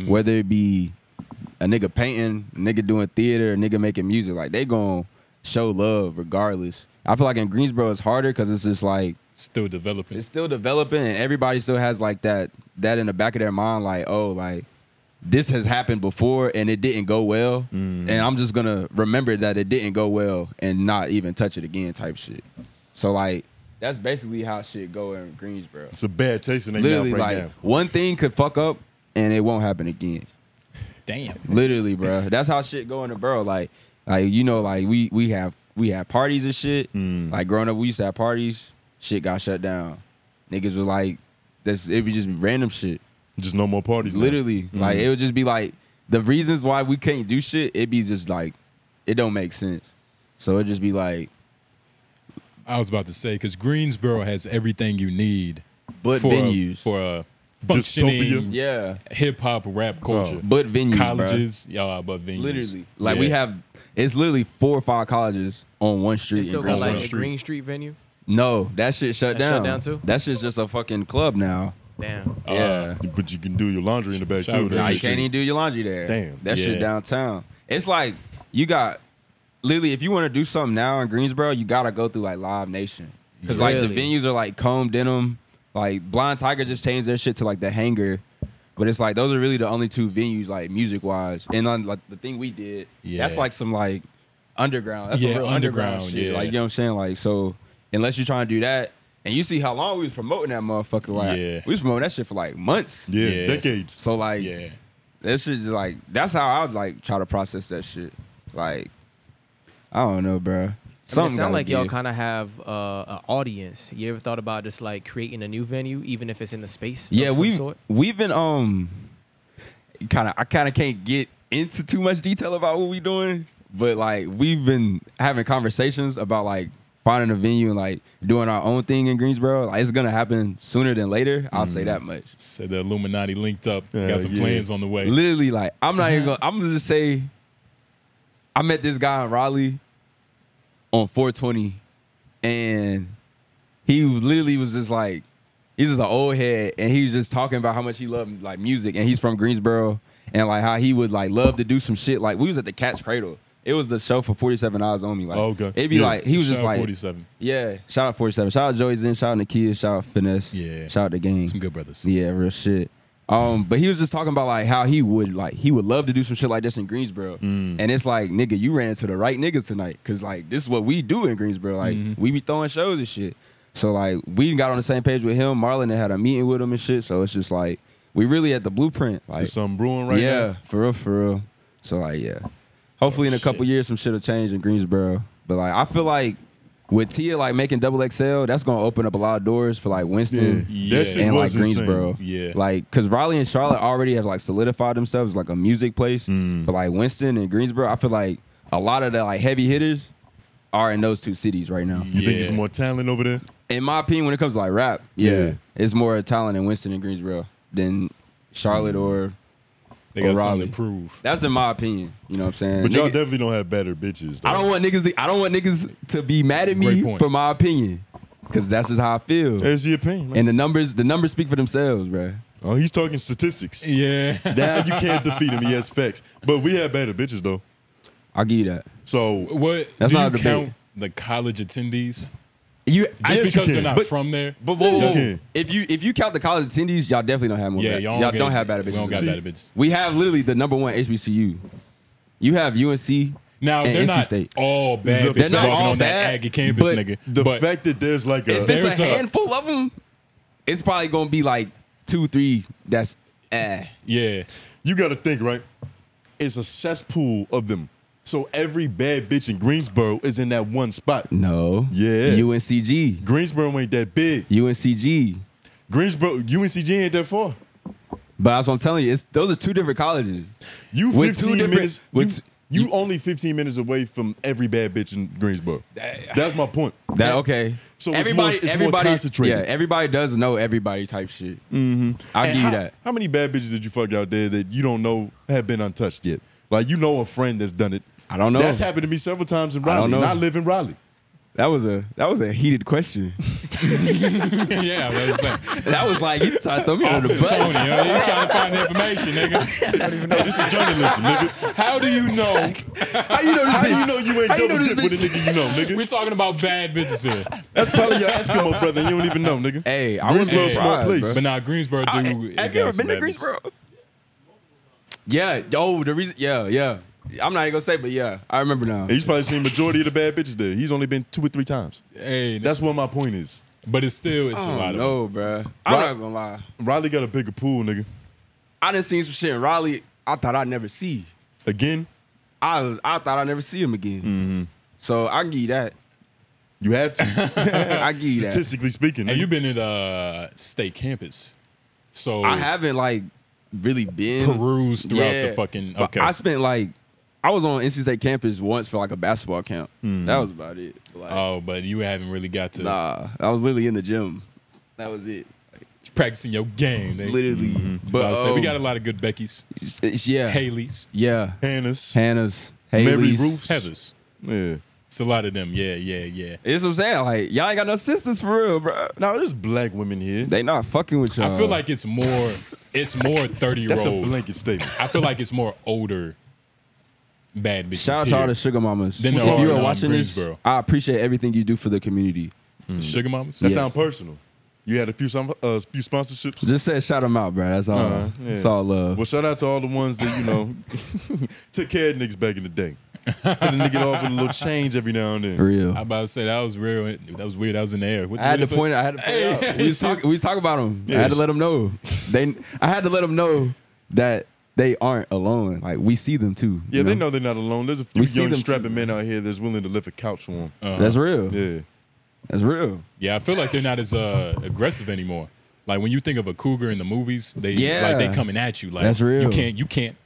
whether it be a nigga painting, a nigga doing theater, a nigga making music, like they gonna show love regardless. I feel like in Greensboro it's harder because it's just like Still developing. It's still developing, and everybody still has like that in the back of their mind, like, oh, like this has happened before and it didn't go well, and I'm just gonna remember that it didn't go well and not even touch it again, type shit. So like that's basically how shit go in Greensboro. It's a bad taste in their Literally, mouth right like now. one thing could fuck up and it won't happen again. Damn. Literally, bro. That's how shit go in the borough. Like you know, like we have parties and shit. Like growing up, we used to have parties. Shit got shut down. Niggas were like, it would just be random shit. Just no more parties. Literally, like it would just be like the reasons why we can't do shit. It'd be just like it don't make sense. So it'd just be like. I was about to say because Greensboro has everything you need, but venues for a functioning hip hop rap culture. But venues, colleges, but venues. Literally, like we have. It's literally 4 or 5 colleges on one street. They still got like a Green Street venue. No, that shit shut down. Shut down too. That shit's just a fucking club now. Damn. Yeah. But you can do your laundry in the back too. Nah, you can't even do your laundry there. Damn. That shit downtown. It's like you got literally if you want to do something now in Greensboro, you gotta go through like Live Nation. Because like the venues are like Comb Denim, like Blind Tiger just changed their shit to like the Hangar. But it's like those are really the only 2 venues like music wise. And on like the thing we did, that's like some like underground. That's some real underground shit. Like you know what I'm saying? Like so unless you're trying to do that, and you see how long we was promoting that motherfucker, like we was promoting that shit for like months. Yeah, decades. So like that shit just like that's how I would like try to process that shit. Like I don't know, bro. I mean, it sounds like y'all kind of have an audience. You ever thought about just like creating a new venue, even if it's in the space? Yeah, we've been I kind of can't get into too much detail about what we doing, but like we've been having conversations about like finding a venue and like doing our own thing in Greensboro. Like it's gonna happen sooner than later. I'll say that much. So the Illuminati linked up. Got some plans on the way. Literally, like I'm not even gonna. I'm gonna just say, I met this guy in Raleigh on 420, and he literally was just like, he's just an old head, and he was just talking about how much he loved like music, and he's from Greensboro, and like how he would like love to do some shit. Like we was at the Cat's Cradle. It was the show for 47 Hours Only. Like, it'd be like he was just like 47. Yeah, shout out 47. Shout out Joey Zen. Shout out Nakia. Shout out Finesse. Yeah. Shout out the gang. Some good brothers. Yeah, real shit. But he was just talking about like how he would love to do some shit like this in Greensboro. And it's like, nigga, you ran into the right niggas tonight. Cause like this is what we do in Greensboro. Like we be throwing shows and shit. So like we got on the same page with him. Marlon had a meeting with him and shit. So it's just like we really at the blueprint. Like there's something brewing right now. Yeah, for real. So like hopefully in a couple years some shit'll change in Greensboro. But like I feel like with Tia like making XXL, that's gonna open up a lot of doors for like Winston and like Greensboro. Yeah. Like cause Raleigh and Charlotte already have like solidified themselves as like a music place. But like Winston and Greensboro, I feel like a lot of the like heavy hitters are in those 2 cities right now. You think there's more talent over there? In my opinion, when it comes to like rap, it's more talent in Winston and Greensboro than Charlotte or they got Raleigh. something to prove. That's in my opinion. You know what I'm saying? But y'all definitely don't have better bitches. Though. I don't want niggas to be mad at me for my opinion, because that's just how I feel. That's your opinion, man. And the numbers speak for themselves, bro. Oh, he's talking statistics. Yeah. Now you can't defeat him. He has facts. But we have better bitches though. I'll give you that. So what? That's do not you a count the college attendees? Just because they're not from there. But if you count the college attendees, y'all definitely don't have more. Y'all don't have better bitches. We don't got better bitches. We have literally the #1 HBCU. You have UNC. Now and they're NC not State. all bad. They're not all on bad. That Aggie campus, but nigga. The fact that there's like if it's a handful of them, it's probably gonna be like 2, 3. That's yeah. You got to think, right? It's a cesspool of them. So every bad bitch in Greensboro is in that one spot. No. Yeah. UNCG. Greensboro ain't that big. UNCG. UNCG ain't that far. But that's what I'm telling you. Those are 2 different colleges. You 15 minutes. You only 15 minutes away from every bad bitch in Greensboro. That's my point. Okay. So it's more concentrated. Yeah, everybody does know everybody type shit. I'll give you that. How many bad bitches did you fuck out there that you don't know have been untouched yet? Like you know a friend that's done it. I don't know. That's happened to me several times in Raleigh. I live in Raleigh. That was a heated question. Yeah, that was like you trying to throw me under the bus. Tony, you trying to find the information, nigga. I don't even know. This is journalism, nigga. How do you know? How you know this? How you know you ain't double dip with a nigga you know, nigga? We're talking about bad bitches here. That's probably your Eskimo brother. You don't even know, nigga. Hey, I was Greensboro, small place. Bro. But nah, Greensboro do. Have you ever been to Greensboro? Yeah. Oh, the reason. Yeah. I'm not even gonna say, but yeah, I remember now. He's probably seen majority of the bad bitches there. He's only been 2 or 3 times. Hey, that's what my point is. But it's a lot of. No, bro. I'm not gonna lie. Riley got a bigger pool, nigga. I done seen some shit in Raleigh. I thought I'd never see again. I thought I'd never see him again. Mm-hmm. So I can give you that. You have to. I give you that. Statistically speaking, and you've been at the state campus, so I haven't like really been perused throughout the fucking. Okay, I spent like. I was on NC State campus once for like a basketball camp. That was about it. Like, but you haven't really got to. Nah, I was literally in the gym. That was it. Like, practicing your game, nigga. Literally. But we got a lot of good Beckys. Yeah. Haley's. Yeah. Hannah's. Haley's. Mary Roofs. Heathers. Yeah. It's a lot of them. Yeah. It's what I'm saying. Like, y'all ain't got no sisters for real, bro. No, there's black women here. They not fucking with y'all. I feel like it's more 30-year-old. That's a blanket statement. I feel like it's more older bad bitches. Shout out to all the sugar mamas. If you are watching this, I appreciate everything you do for the community. Sugar mamas? That sound personal. You had a few sponsorships. Just said shout them out, bro. That's all. It's all love. Well, shout out to all the ones that took care of niggas back in the day. Put a nigga off with a little change every now and then. Real. I about to say that was real. That was weird. That was in the air. I had to point it out. We was talking about them. I had to let them know. I had to let them know that they aren't alone. Like, we see them too. Yeah, they know they're not alone. There's a few young strapping men out here that's willing to lift a couch for them. That's real. Yeah. That's real. Yeah, I feel like they're not as aggressive anymore. Like, when you think of a cougar in the movies, they coming at you. Like, that's real. You can't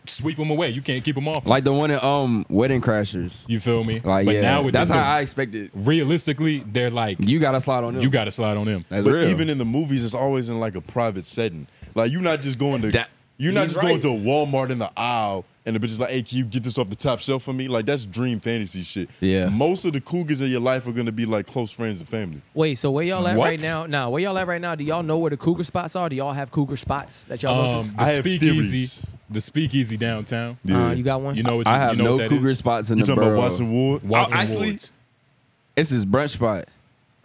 sweep them away. You can't keep them off. Like the one in Wedding Crashers. You feel me? Like, but now that's how I expected. Realistically, they're like, you gotta slide on them. You gotta slide on them. That's but real. even in the movies, it's always in like a private setting. Like, you're not just going to going to a Walmart in the aisle and the bitch is like, hey, can you get this off the top shelf for me? Like, that's dream fantasy shit. Yeah. Most of the cougars in your life are gonna be like close friends and family. Wait, so where y'all at right now? Nah, where y'all at right now? Do y'all know where the cougar spots are? Do y'all have cougar spots that y'all know? I have theories. The speakeasy downtown. Yeah. You got one? You know what? I have you know no cougar spots in the borough. You talking about Watson Ward? Watson Ward's. It's his brunch spot.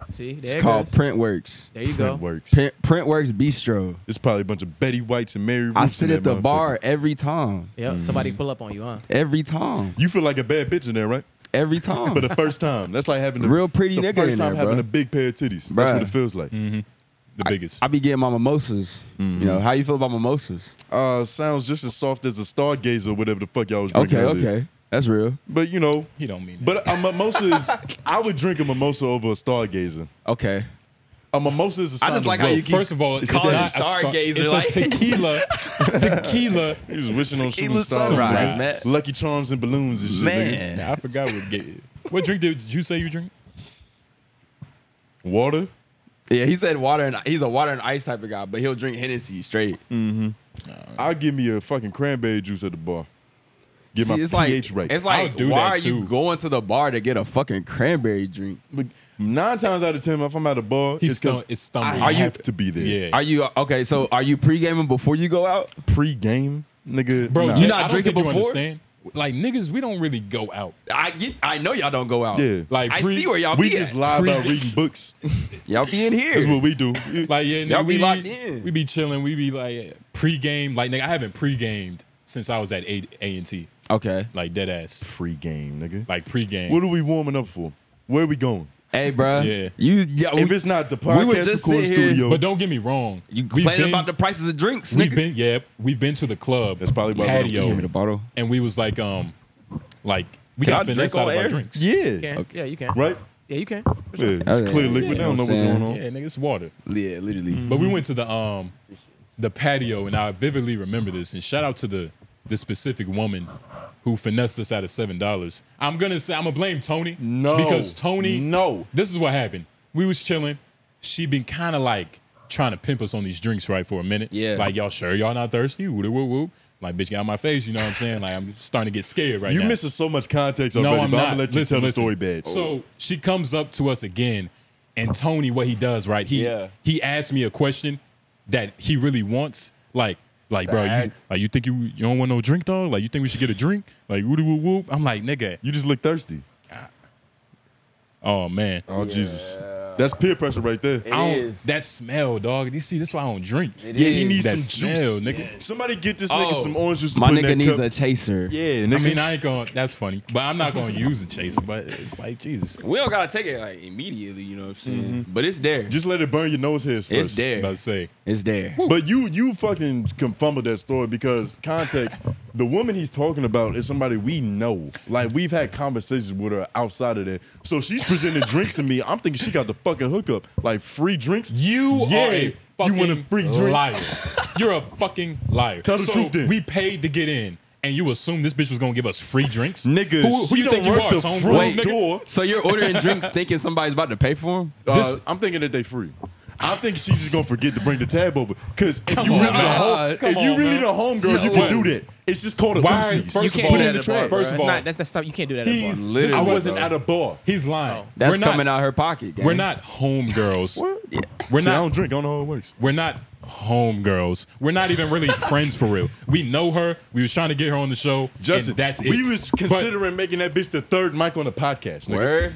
See, there it's called Printworks. There you go. Printworks Bistro. It's probably a bunch of Betty Whites and Mary Roofs. I sit at the bar every time. Yep, somebody pull up on you, huh? Every time. You feel like a bad bitch in there, right? Every time. But the first time. That's like having a real pretty nigga in there, first time having a big pair of titties. That's what it feels like. The biggest. I be getting my mimosas. You know, how you feel about mimosas? Sounds just as soft as a stargazer or whatever the fuck y'all was drinking. Okay. That's real. But you know, he don't mean that. But a mimosa is, I would drink a mimosa over a stargazer. Okay. A mimosa is a sign I just like of how wealth. you keep First of all, it's calling not it stargazer. It's like a tequila. Tequila. He was wishing on shooting Tequila stars, sunrise, man. Lucky Charms and balloons and shit. Man. Nah, I forgot what drink did you say you drink? Water. Yeah, he said water, and he's a water and ice type of guy, but he'll drink Hennessy straight. I'll give me a fucking cranberry juice at the bar. Get my it's pH right. It's like, why are you going to the bar to get a fucking cranberry drink? But 9 times out of 10, if I'm at a bar, it's because I have to be there. Yeah. Are you okay? So are you pre-gaming before you go out? Pre-game, nigga. Bro, nah. you not I don't drinking think you before? understand. Like, niggas, we don't really go out. I know y'all don't go out. Yeah. Like, I see where y'all We be just at. lie about reading books. Y'all be in here. That's what we do. Like, yeah, Y'all nigga, be locked in. We be chilling. We be like pre-game. Like, nigga, I haven't pre-gamed since I was at A&T. Okay. Like, dead ass. Pre-game, nigga. Like, pre-game. What are we warming up for? Where are we going? Hey, bro. Yeah. If it's not the we would podcast just record sit here, studio. But don't get me wrong. You complaining about the prices of drinks, nigga? We've been to the club. That's probably why patio. Give me the bottle. And we was like we Can I got finesse drink out on of our air? drinks. Yeah. Okay. Yeah, you can. Right? Yeah, you can. Yeah, it's clear liquid. They don't know what's going on. Yeah, nigga, it's water. Yeah, literally. But we went to the patio, and I vividly remember this. And shout out to the specific woman who finessed us out of $7. I'm gonna blame Tony. No. Because Tony. No. This is what happened. We was chilling. She been kind of like trying to pimp us on these drinks right for a minute. Yeah. Like, y'all sure y'all not thirsty? Woo woo woo. Like, bitch, get out of my face. You know what I'm saying? Like, I'm starting to get scared right now. You missing so much context already, No, I'm but not. I'm going to let you tell the story bad. So she comes up to us again, and Tony, what he does, right? He asked me a question that he really wants. Like bro, you think you don't want no drink, dog? Like, you think we should get a drink? Like, woo woo woo. I'm like, nigga. You just look thirsty. Oh, man. Oh, Jesus. That's peer pressure right there. That smell, dog. You see, that's why I don't drink. He needs that some smell, juice. Nigga. Somebody get this nigga some orange juice to My put in nigga that needs cup. a chaser. Yeah, nigga. I mean, I ain't going to, that's funny, but I'm not going to use a chaser, but it's like, Jesus. We don't gotta take it like immediately, you know what I'm saying? But it's there. Just let it burn your nose hairs first. It's there. About to say. It's there. But you fucking fumbled that story because context, the woman he's talking about is somebody we know. Like, we've had conversations with her outside of that. So she's presenting drinks to me. I'm thinking she got the fucking hookup. Like, free drinks. You are a fucking you want a free drink? liar. You're a fucking liar. Tell the truth then. We paid to get in, and you assume this bitch was going to give us free drinks? Nigga, who you think you are? the Tone front Road, nigga? door. So you're ordering drinks thinking somebody's about to pay for them? I'm thinking that they free. I think she's just gonna forget to bring the tab over. Because if Come you on, really man. Come on, the man. homegirl, you can do that. It's just called a Why? Lucy's. First You of can't all, do in that the at a bar, trash. bro. First of all, That's stuff you can't do that at a bar. He's Literally, I bro. wasn't at a bar. He's lying. That's We're not, coming out her pocket, gang. We're not homegirls. We're See, I not. don't drink. I don't know how it works. We're not homegirls. We're not even really friends for real. We know her. We was trying to get her on the show. Justin, and that's it. we was considering making that bitch the third mic on the podcast. Nigga. Word?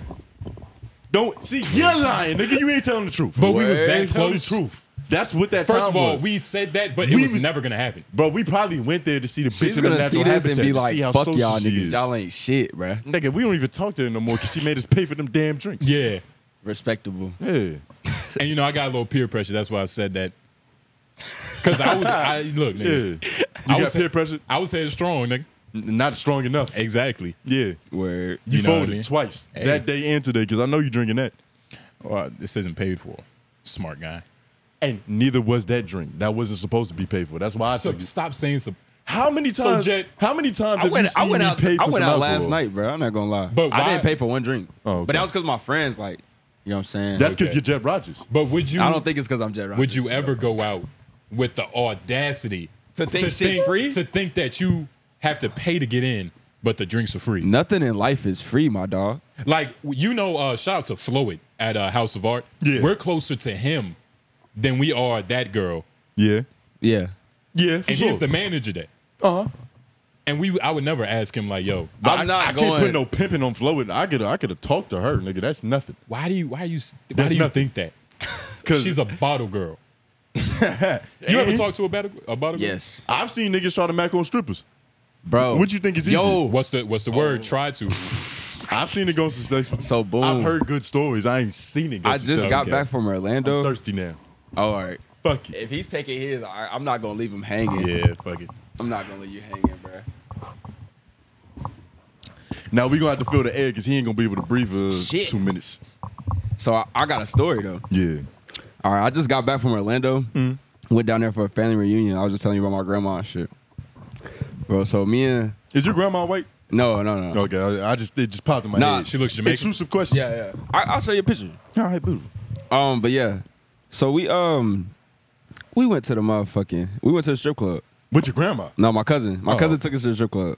Don't see, you're lying, nigga. You ain't telling the truth. But we was You that ain't telling the close. truth. That's what that First time of all, was. we said that, but it We was was- never gonna happen. Bro, we probably went there to see the bitch She's in the gonna natural see this habitat and be to like, see how fuck social y'all she niggas. is. Y'all ain't shit, bruh. Nigga, we don't even talk to her no more because she made us pay for them damn drinks. Yeah. Respectable. Yeah. And you know, I got a little peer pressure. That's why I said that. Because look, niggas. Yeah. I You was got peer pressure? I was headed strong, nigga. Not strong enough. Exactly. Yeah. Word. You know what I folded mean? twice. Hey. That day and today because I know you drinking that. Well, this isn't paid for. Smart guy. And neither was that drink. That wasn't supposed to be paid for. That's why I So, took it. stop saying some. How many So, times? Jet, how many times I have you went, seen I went me out, pay for I went some out alcohol? last night, bro. I'm not gonna lie. But I why- didn't pay for one drink. Oh, okay. But that was because my friends, like, you know what I'm saying? That's because Okay. you're Jet Rogers. But would you? I don't think it's because I'm Jet Rogers. Would you ever go out with the audacity To think shit's free? To think that you have to pay to get in, but the drinks are free. Nothing in life is free, my dog. Like, you know, shout out to Floyd at House of Art. Yeah. We're closer to him than we are that girl. Yeah. Yeah. Yeah, for And sure. he's the manager there. Uh-huh. And I would never ask him like, yo, I'm I not can't put going. no pimping on Floyd. I could have talked to her, nigga. That's nothing. why do you That's nothing. think that? 'Cause- She's a bottle girl. You ever talk to a bottle girl? Yes. I've seen niggas try to mac on strippers. Bro. What you think is easy? Yo. What's the word? Try to. I've seen it go successful. So, boom. I've heard good stories. I ain't seen it go I just successful. got back from Orlando. I'm thirsty now. Oh, all right. Fuck it. If he's taking his, all right, I'm not gonna leave him hanging. Yeah, fuck it. I'm not gonna leave you hanging, bro. Now we gonna have to fill the air because he ain't gonna be able to breathe for Shit. 2 minutes. So I got a story though. Yeah. All right, I just got back from Orlando. Went down there for a family reunion. I was just telling you about my grandma and shit, bro. So me and Is your grandma white? no. Okay, it just popped in my Nah, head. she looks Jamaican. Intrusive question. Yeah. I'll show you a picture. All right, boo. But yeah. So we went to the strip club. With your grandma? No, my cousin. My Oh. cousin took us to the strip club.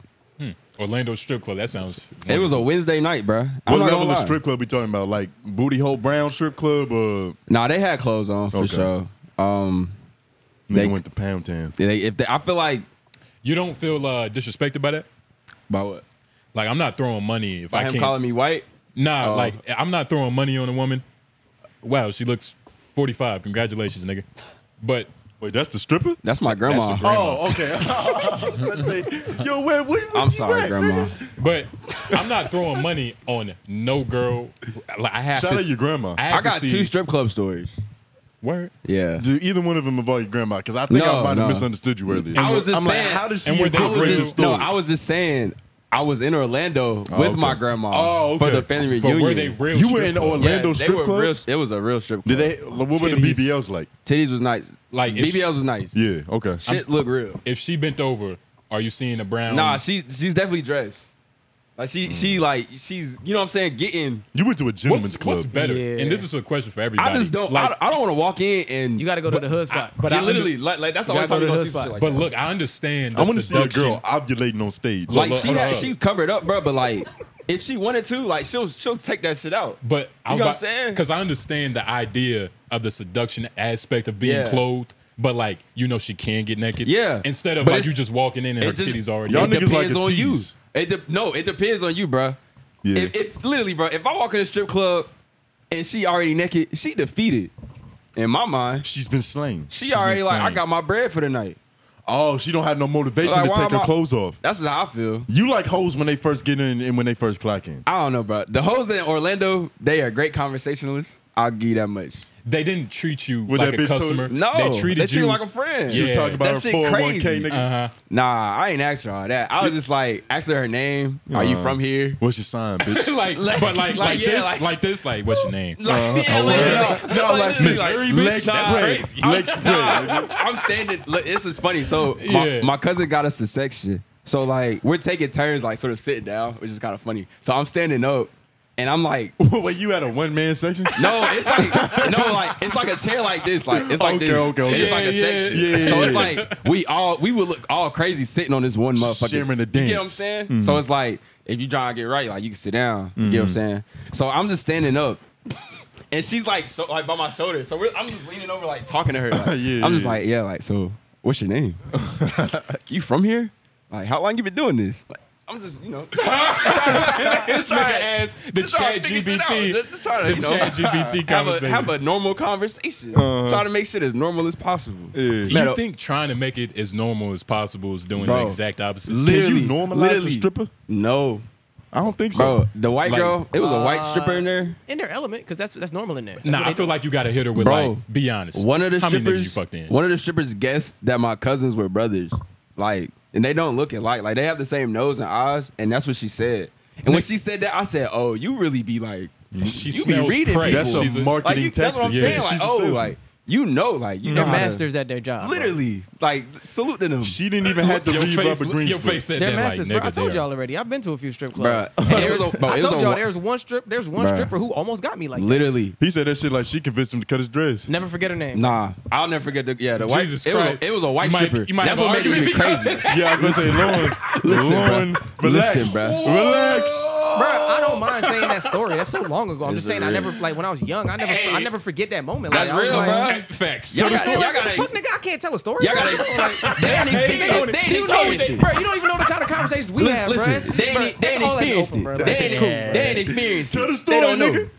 Orlando strip club. That sounds. It was a Wednesday night, bro. What I'm not level gonna of lie. strip club we talking about? Like Booty Hole Brown strip club or Nah, they had clothes on for Okay. sure. nigga They- went to Pound Town? I feel like You don't feel disrespected by that? by what? Like, I'm not throwing money if By I him can't. calling me white? Nah, Oh. like, I'm not throwing money on a woman. Wow, she looks 45. Congratulations, nigga. But Wait, that's the stripper? That's my grandma. That's your grandma. Oh, okay. I was about to say, yo, what I'm you sorry, at, grandma. man? But I'm not throwing money on no girl. Like, I have Shout to. out your grandma. have I to got see- 2 strip club stories. Word. Yeah. Do either one of them involve your grandma? Because I think I might have No. misunderstood you earlier. I was just I'm saying. like, how does she and were they incorporate real? this story? No, I was just saying. I was in Orlando with okay. my grandma Oh, for okay. the family But reunion. were they real? You were strip in clubs? Orlando they strip were club? real. It was a real strip club. Did they? What were the Titties. BBLs like? Titties was nice. Like, if BBLs was nice. Yeah. Okay. Shit look real. If she bent over, are you seeing a brown? Nah, she's definitely dressed. Like she's you know what I'm saying, getting. You went to a gentleman's club. What's better? Yeah. And this is a question for everybody. I just don't. Like, I don't want to walk in and You got to go to the hood spot. but yeah, I literally like that's the You only gotta time go you to the gonna hood see shit like but that. look, I understand. I The want to see a seduction. girl ovulating on stage. Like Hold up. she covered up, bro. But like if she wanted to, like she'll take that shit out. But You know what I'm saying? Because I understand the idea of the seduction aspect of being Yeah. clothed, but like she can get naked. Yeah. Instead of But like it's- you just walking in and her titties already. Y'all It niggas like depends a on you. tease. It depends on you, bro. Yeah. If literally, bro, if I walk in a strip club and she already naked, she defeated. In my mind, She's been slain. she already like, I got my bread for the night. Oh, she don't have no motivation Like, to why take am her I- clothes off. That's just how I feel. You like hoes when they first get in and when they first clock in. I don't know, bro. The hoes in Orlando, they are great conversationalists. I'll give you that much. They didn't treat you What like that a bitch told customer. you? No, they treated you like a friend. She was Yeah. talking about That her shit 401k, crazy. nigga. Nah, I ain't asked her all that. I was just like, asked her name. Are you from here? What's your sign, bitch? like this. Like, what's your name? Lex Spray. Lex Spray. I'm standing. Look, this is funny. So my cousin got us the section. So like we're taking turns, like sort of sitting down, which is kind of funny. So I'm standing up, and I'm like, Wait, you had a one-man section? no, it's like it's like a chair like this, like it's like this. Okay. And it's like a section. Yeah. So it's like we would look all crazy sitting on this one motherfucker. Sharing the You get what I'm dance. saying? So it's like if you try to get right, like you can sit down. You get what I'm saying? So I'm just standing up. And she's like, so like by my shoulder. So I'm just leaning over, like talking to her. Like, Yeah, I'm just yeah. like, yeah, like, so what's your name? You from here? Like, how long you been doing this? Like, I'm just, This nigga asked the Chat GPT. Just trying to, The Chat GPT conversation. have a normal conversation. Trying to make shit as normal as possible. You think trying to make it as normal as possible is doing the Bro, exact opposite? Can literally, you normalize a stripper? No. I don't think so. Bro, the white Like, girl, it was a white stripper in there. In their element, because that's normal in there. That's Nah, what I they feel do. like you got to hit her with Bro, like, be honest. One of the How many niggas you strippers, fucked in? one of the strippers guessed that my cousins were brothers. Like, and they don't look alike. Like, they have the same nose and eyes, and that's what she said. And when she said that, I said, "Oh, you really be like, She you be smells reading prey. people." That's a She's a- marketing Like, that's what I'm tactic. saying. Like, she's a oh, salesman. like you know They're how to- masters at their job. bro. Literally, like salute to them. She didn't even have to Your leave face, Robert Greensboro. your face said They're that masters, like, bro. I nigga, told they y'all are. already. I've been to a few strip Bruh. clubs. It was a- bro, I it was told a y'all wa- there's one Bruh. stripper who almost got me like that. Literally, He said that shit like she convinced him to cut his dress. Never forget her name. nah. I'll never forget the white. Jesus It was Christ. it was a white You might- stripper. you might That's have what an made it even argument. crazy. Yeah, I was gonna say, Lauren, Listen, relax, Listen, bruh. relax. Bro, I don't mind saying that story. That's so long ago. I'm just saying I never like when I was young. I never forget that moment. Like, That's I was real, like, bro. Facts. Y'all Fuck gotta, nigga, I can't tell a story. y'all gotta, they ain't experienced it. Bro, you don't even know the kind of conversations we have, Listen, bro. they ain't experienced it. They ain't experienced it. Tell the They story, don't know. nigga.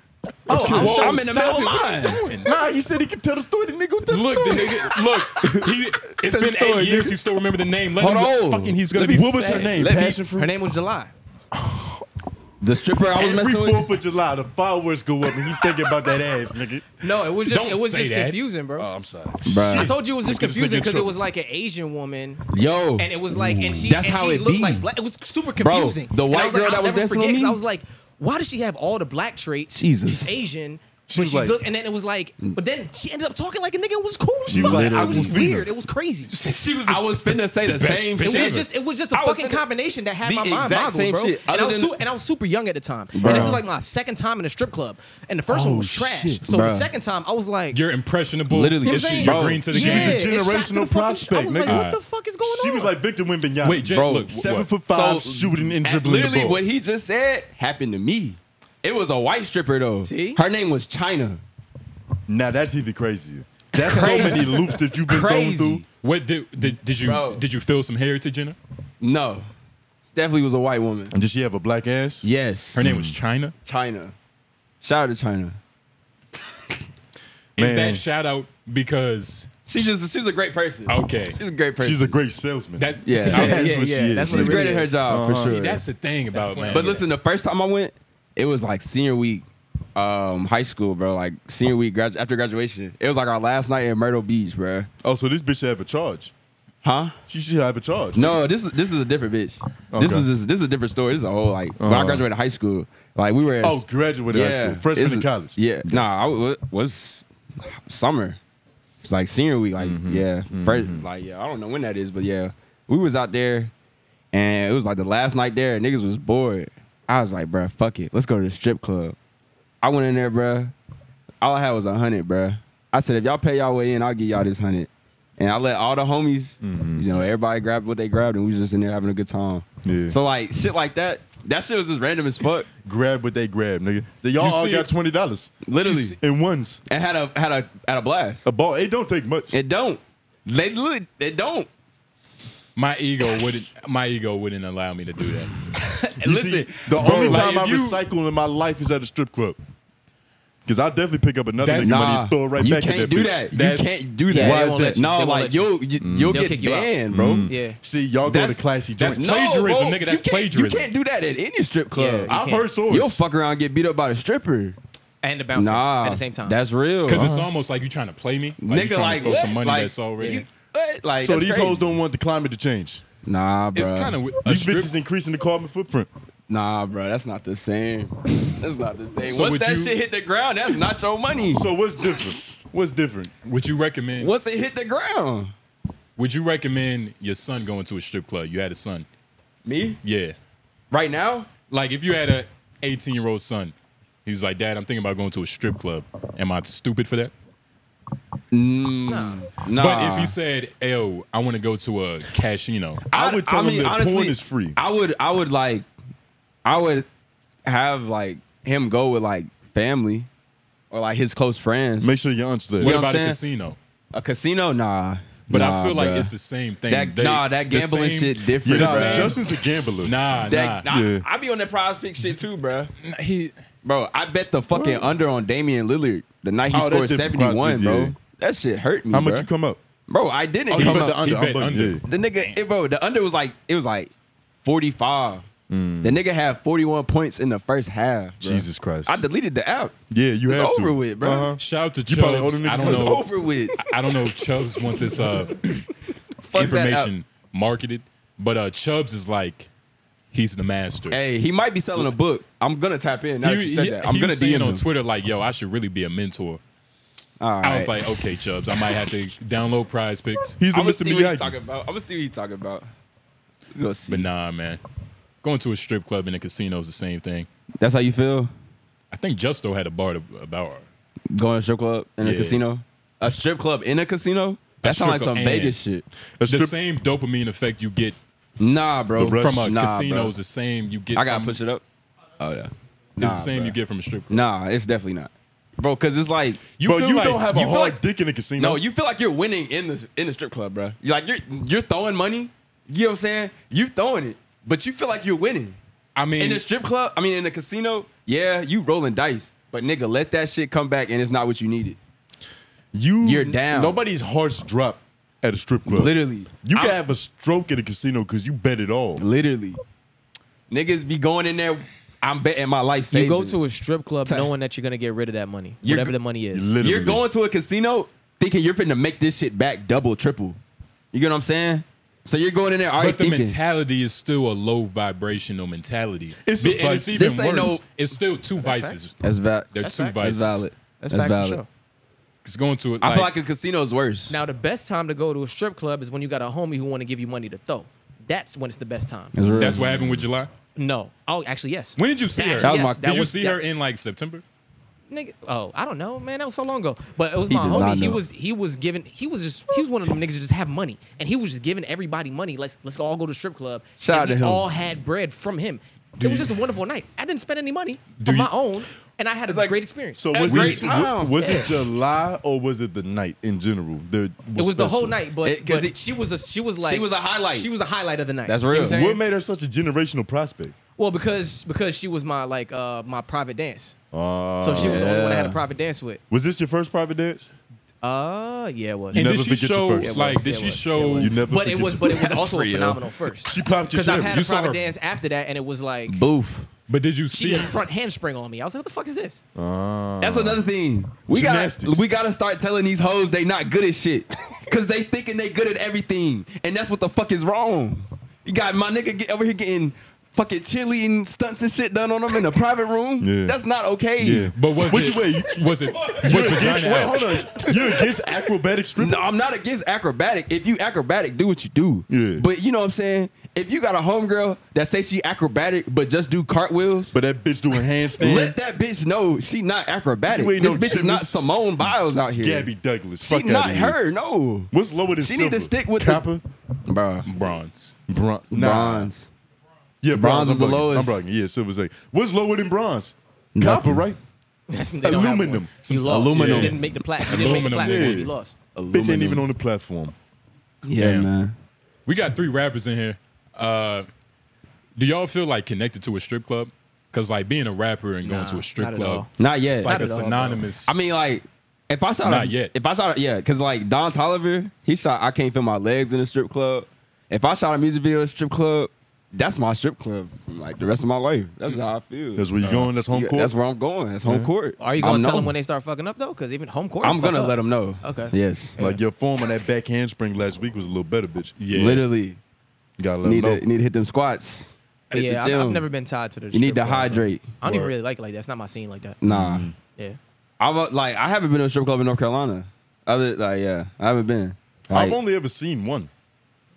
I'm in the middle of mine. Nah, you said he could tell the story. The nigga tell the Look, the story. nigga, look. It's Tell the been story, 8 years. nigga. He still remember the name. Let Hold him on. fucking. He's gonna be. What was her sad. name? Let me- Passion fruit. Her name was July. The stripper I was Every messing with. 4th of July, the fireworks go up and he thinking about that ass, nigga. No, it was Don't just say that. confusing, bro. Oh, I'm sorry. I Bruh. told you it was just Look at this confusing nigga because it trouble. was like an Asian woman, Yo, and it was like, and she, That's and how she it looked be. like black. It was super Bro, confusing. the And I white girl like, that I'll was never dancing forget, with 'cause me? I was like, why does she have all the black traits? Jesus. She's Asian. She was like- looked, and then it was like, but then she ended up talking like a nigga. It was cool. As She was fuck. like It was Aquafina. weird. It was crazy. I was finna say the best same bitch shit. It was just a I was fucking finna- combination that had the my mind exact boggled, same bro. shit. And I, Other was and I was super young at the time. Bruh. And this is like my second time in a strip club. And the first one was trash. shit. So the Bruh. second time, I was like, You're impressionable. Literally. you know It's- what I'm saying? You're Bro, green to the she game. was a it shot to the generational fucking- I prospect, was like, nigga. what the fuck is going on? She was like Victor Wembanyama. Wait, Jay, Bro, look. 7'5", shooting and dribbling the literally ball. what he just said happened to me. It was a white stripper though. See? Her name was China. Now that's even crazier. That's so many loops that you've been going through. What did Bro. you feel some heritage in her? No, definitely was a white woman. And does she have a black ass? Yes, Her name was China. China. Shout out to China. Is Man. that shout out because She's a great person. okay? She's a great person. She's a great salesman. That Yeah. That's what she is. that's She's what it great really at her is. job for sure. See, that's the thing about man. But listen, the first time I went, it was like senior week, high school, bro. Like senior week after graduation. It was like our last night in Myrtle Beach, bro. Oh, so this bitch should have a charge. Huh? She should have a charge. No, this is a different bitch. This Okay. is a different story. This is a whole like when I graduated high school. Like we were. Oh, graduated high school. Freshman it's- in college. Yeah. Nah, was summer. It's like senior week. Like yeah, first, like yeah. I don't know when that is, but yeah, we was out there, and it was like the last night there. And niggas was bored. I was like, bro, fuck it. Let's go to the strip club. I went in there, bro. All I had was 100, bro. I said, if y'all pay y'all way in, I'll give y'all this 100. And I let all the homies, you know, everybody grab what they grabbed, and we was just in there having a good time. Yeah. So like shit like that shit was just random as fuck. Grab what they grabbed, nigga. Y'all all got $20, literally in ones, and had a blast. A ball. It don't take much. It don't. They don't. My ego wouldn't allow me to do that. And listen, the only time I recycle in my life is at a strip club. Because I'll definitely pick up another nigga money and throw it right back at that bitch. You can't do that. Why is that? No, like you'll get banned, bro. Yeah. See, y'all go to classy joints. That's plagiarism, nigga. That's plagiarism. You can't do that at any strip club. Yeah, I've heard stories. You'll fuck around and get beat up by the stripper. And the bouncer at the same time. That's real. Because it's almost like you trying to play me. Like Nigga, you trying like to throw some money like, that's already. Like, so these hoes don't want the climate to change. Nah, bro. It's kind of these bitches increasing the carbon footprint. Nah, bro, that's not the same. That's not the same. So Once that shit hit the ground, that's not your money. So what's different? What's different? Would you recommend? Once it hit the ground. Would you recommend your son going to a strip club? You had a son. Me? Yeah. Right now? Like if you had a 18-year-old son, he was like, Dad, I'm thinking about going to a strip club. Am I stupid for that? Nah. But if he said, "Yo, I want to go to a casino," I would tell him that honestly, porn is free. I would have like him go with like family or like his close friends. Make sure your aunt's there. What about a casino? A casino? Nah. But I feel like it's the same thing. That gambling shit different. Yeah, Justin's a gambler. I be on that prize pick shit too, bro. Bro, I bet the fucking under on Damian Lillard the night he scored 71, bro. Yeah. That shit hurt me. How much you come up? Bro, I didn't come up. The under. The nigga, bro, the under was like 45. The nigga had 41 points in the first half. Bro. Jesus Christ! I deleted the app. Yeah, you have to. Over with, bro. Shout out to Chubbs. I don't know. Over with. I don't know if Chubbs want this information marketed, but Chubbs is like he's the master. Hey, he might be selling a book. I'm gonna tap in. Now that you said that, I'm gonna DM him on Twitter like, "Yo, I should really be a mentor." I was like, "Okay, Chubbs, I might have to download Prize Picks." He's the I'm Mr. Miyagi. I'm gonna see what he's talking about. We'll see. But nah, man, going to a strip club and a casino is the same thing. That's how you feel? I think Justo had a bar about going to a strip club in a casino. A strip club in a casino? That sounds like some Vegas shit. The same dopamine effect you get. Nah, bro. From a casino is the same you get. I gotta push it up. Oh yeah. It's the same you get from a strip club. Nah, it's definitely not, bro. Because it's like you don't have a hard dick in a casino. No, you feel like you're winning in the strip club, bro. You're throwing money. You know what I'm saying? You're throwing it, but you feel like you're winning. I mean, in the strip club, in the casino, yeah, you rolling dice, but nigga, let that shit come back and it's not what you needed. You're down. Nobody's hearts drop at a strip club. Literally. You can have a stroke at a casino because you bet it all. Literally. Niggas be going in there, I'm betting my life savings. You go to a strip club knowing that you're going to get rid of that money, whatever the money is. You're going to a casino thinking you're finna make this shit back double, triple. You get what I'm saying? So you're going in there already thinking. But the mentality is still a low vibrational mentality. It's even worse. It's still two vices. That's valid. They're two vices. That's valid. That's valid. For sure. It's going to I feel like a casino is worse. Now, the best time to go to a strip club is when you got a homie who want to give you money to throw. That's when it's the best time. That's what happened with July? No. Oh, actually, yes. When did you see her? Did you see her in like September? Nigga, I don't know, man. That was so long ago. But it was my homie. He was one of them niggas that just have money, and he was just giving everybody money. Let's all go to the strip club. Shout out to him. All had bread from him. It was just a wonderful night. I didn't spend any money on my own, and I had a great experience. So was it July or was it the night in general? It was the whole night, but she was a highlight. She was a highlight of the night. That's real. You know what made her such a generational prospect? Well, because she was my my private dance. So she was the only one I had a private dance with. Was this your first private dance? Yeah, it was. And never did she forget show your first. like? Did she show? You never. But it was also a phenomenal first. She popped your because I had a You saw private her- dance after that, and it was like Boof. But did you she see? did a front handspring on me. I was like, what the fuck is this? That's another thing. We Gymnastics. gotta start telling these hoes they not good at shit. Cause they thinking they good at everything. And that's what the fuck is wrong. You got my nigga over here getting fucking cheerleading stunts and shit done on them in a private room. Yeah. That's not okay. Yeah. But was Which it? way? Was it? Was vagina Wait, out? hold on. You're against acrobatic stripping? No, I'm not against acrobatic. If you acrobatic, do what you do. Yeah. But you know what I'm saying? If you got a homegirl that say she acrobatic but just do cartwheels, But that bitch doing handstand. let that bitch know she not acrobatic. You ain't This no bitch is not gymnast. Simone Biles out here. Gabby Douglas. She Fuck not outta here. her, no. What's lower than She silver? need to stick with copper. Bruh. Bronze. Nah. Bronze. Yeah, Bronze bronze. is the I'm bugging. lowest. I'm bugging. Yeah, silver's like. What's lower than bronze? Nothing. Copper, right? They don't have Aluminum. one. You lost. aluminum. You didn't make the platform. You didn't make the Aluminum. platform. Yeah. You lost. Bitch ain't even on the platform. Yeah, Damn. man. We got 3 rappers in here. Do y'all feel like connected to a strip club? Because like being a rapper and going Nah, to a strip not at club, all. Not yet. it's like Not a at all, bro. synonymous. I mean, like, if I shot Not yet. If I shot yeah, because like Don Toliver, he shot I Can't Feel My Legs in a strip club. If I shot a music video in a strip club, that's my strip club for like the rest of my life. That's how I feel. That's where you going. That's home Yeah, court. That's where I'm going. That's home court. Are you going I'm to tell known. them when they start fucking up though? Because even home court. I'm fuck gonna up. let them know. Okay. Yes. Like your form on that back handspring last week was a little better, bitch. yeah. Literally. You gotta let Need them know. to need to hit them squats. But At yeah, the gym. I've never been tied to the. You need strip to club, bro. hydrate. I don't even Word. really like it like that. It's not my scene like that. Nah. Yeah. I haven't been to a strip club in North Carolina. I haven't been. I've Like, only ever seen one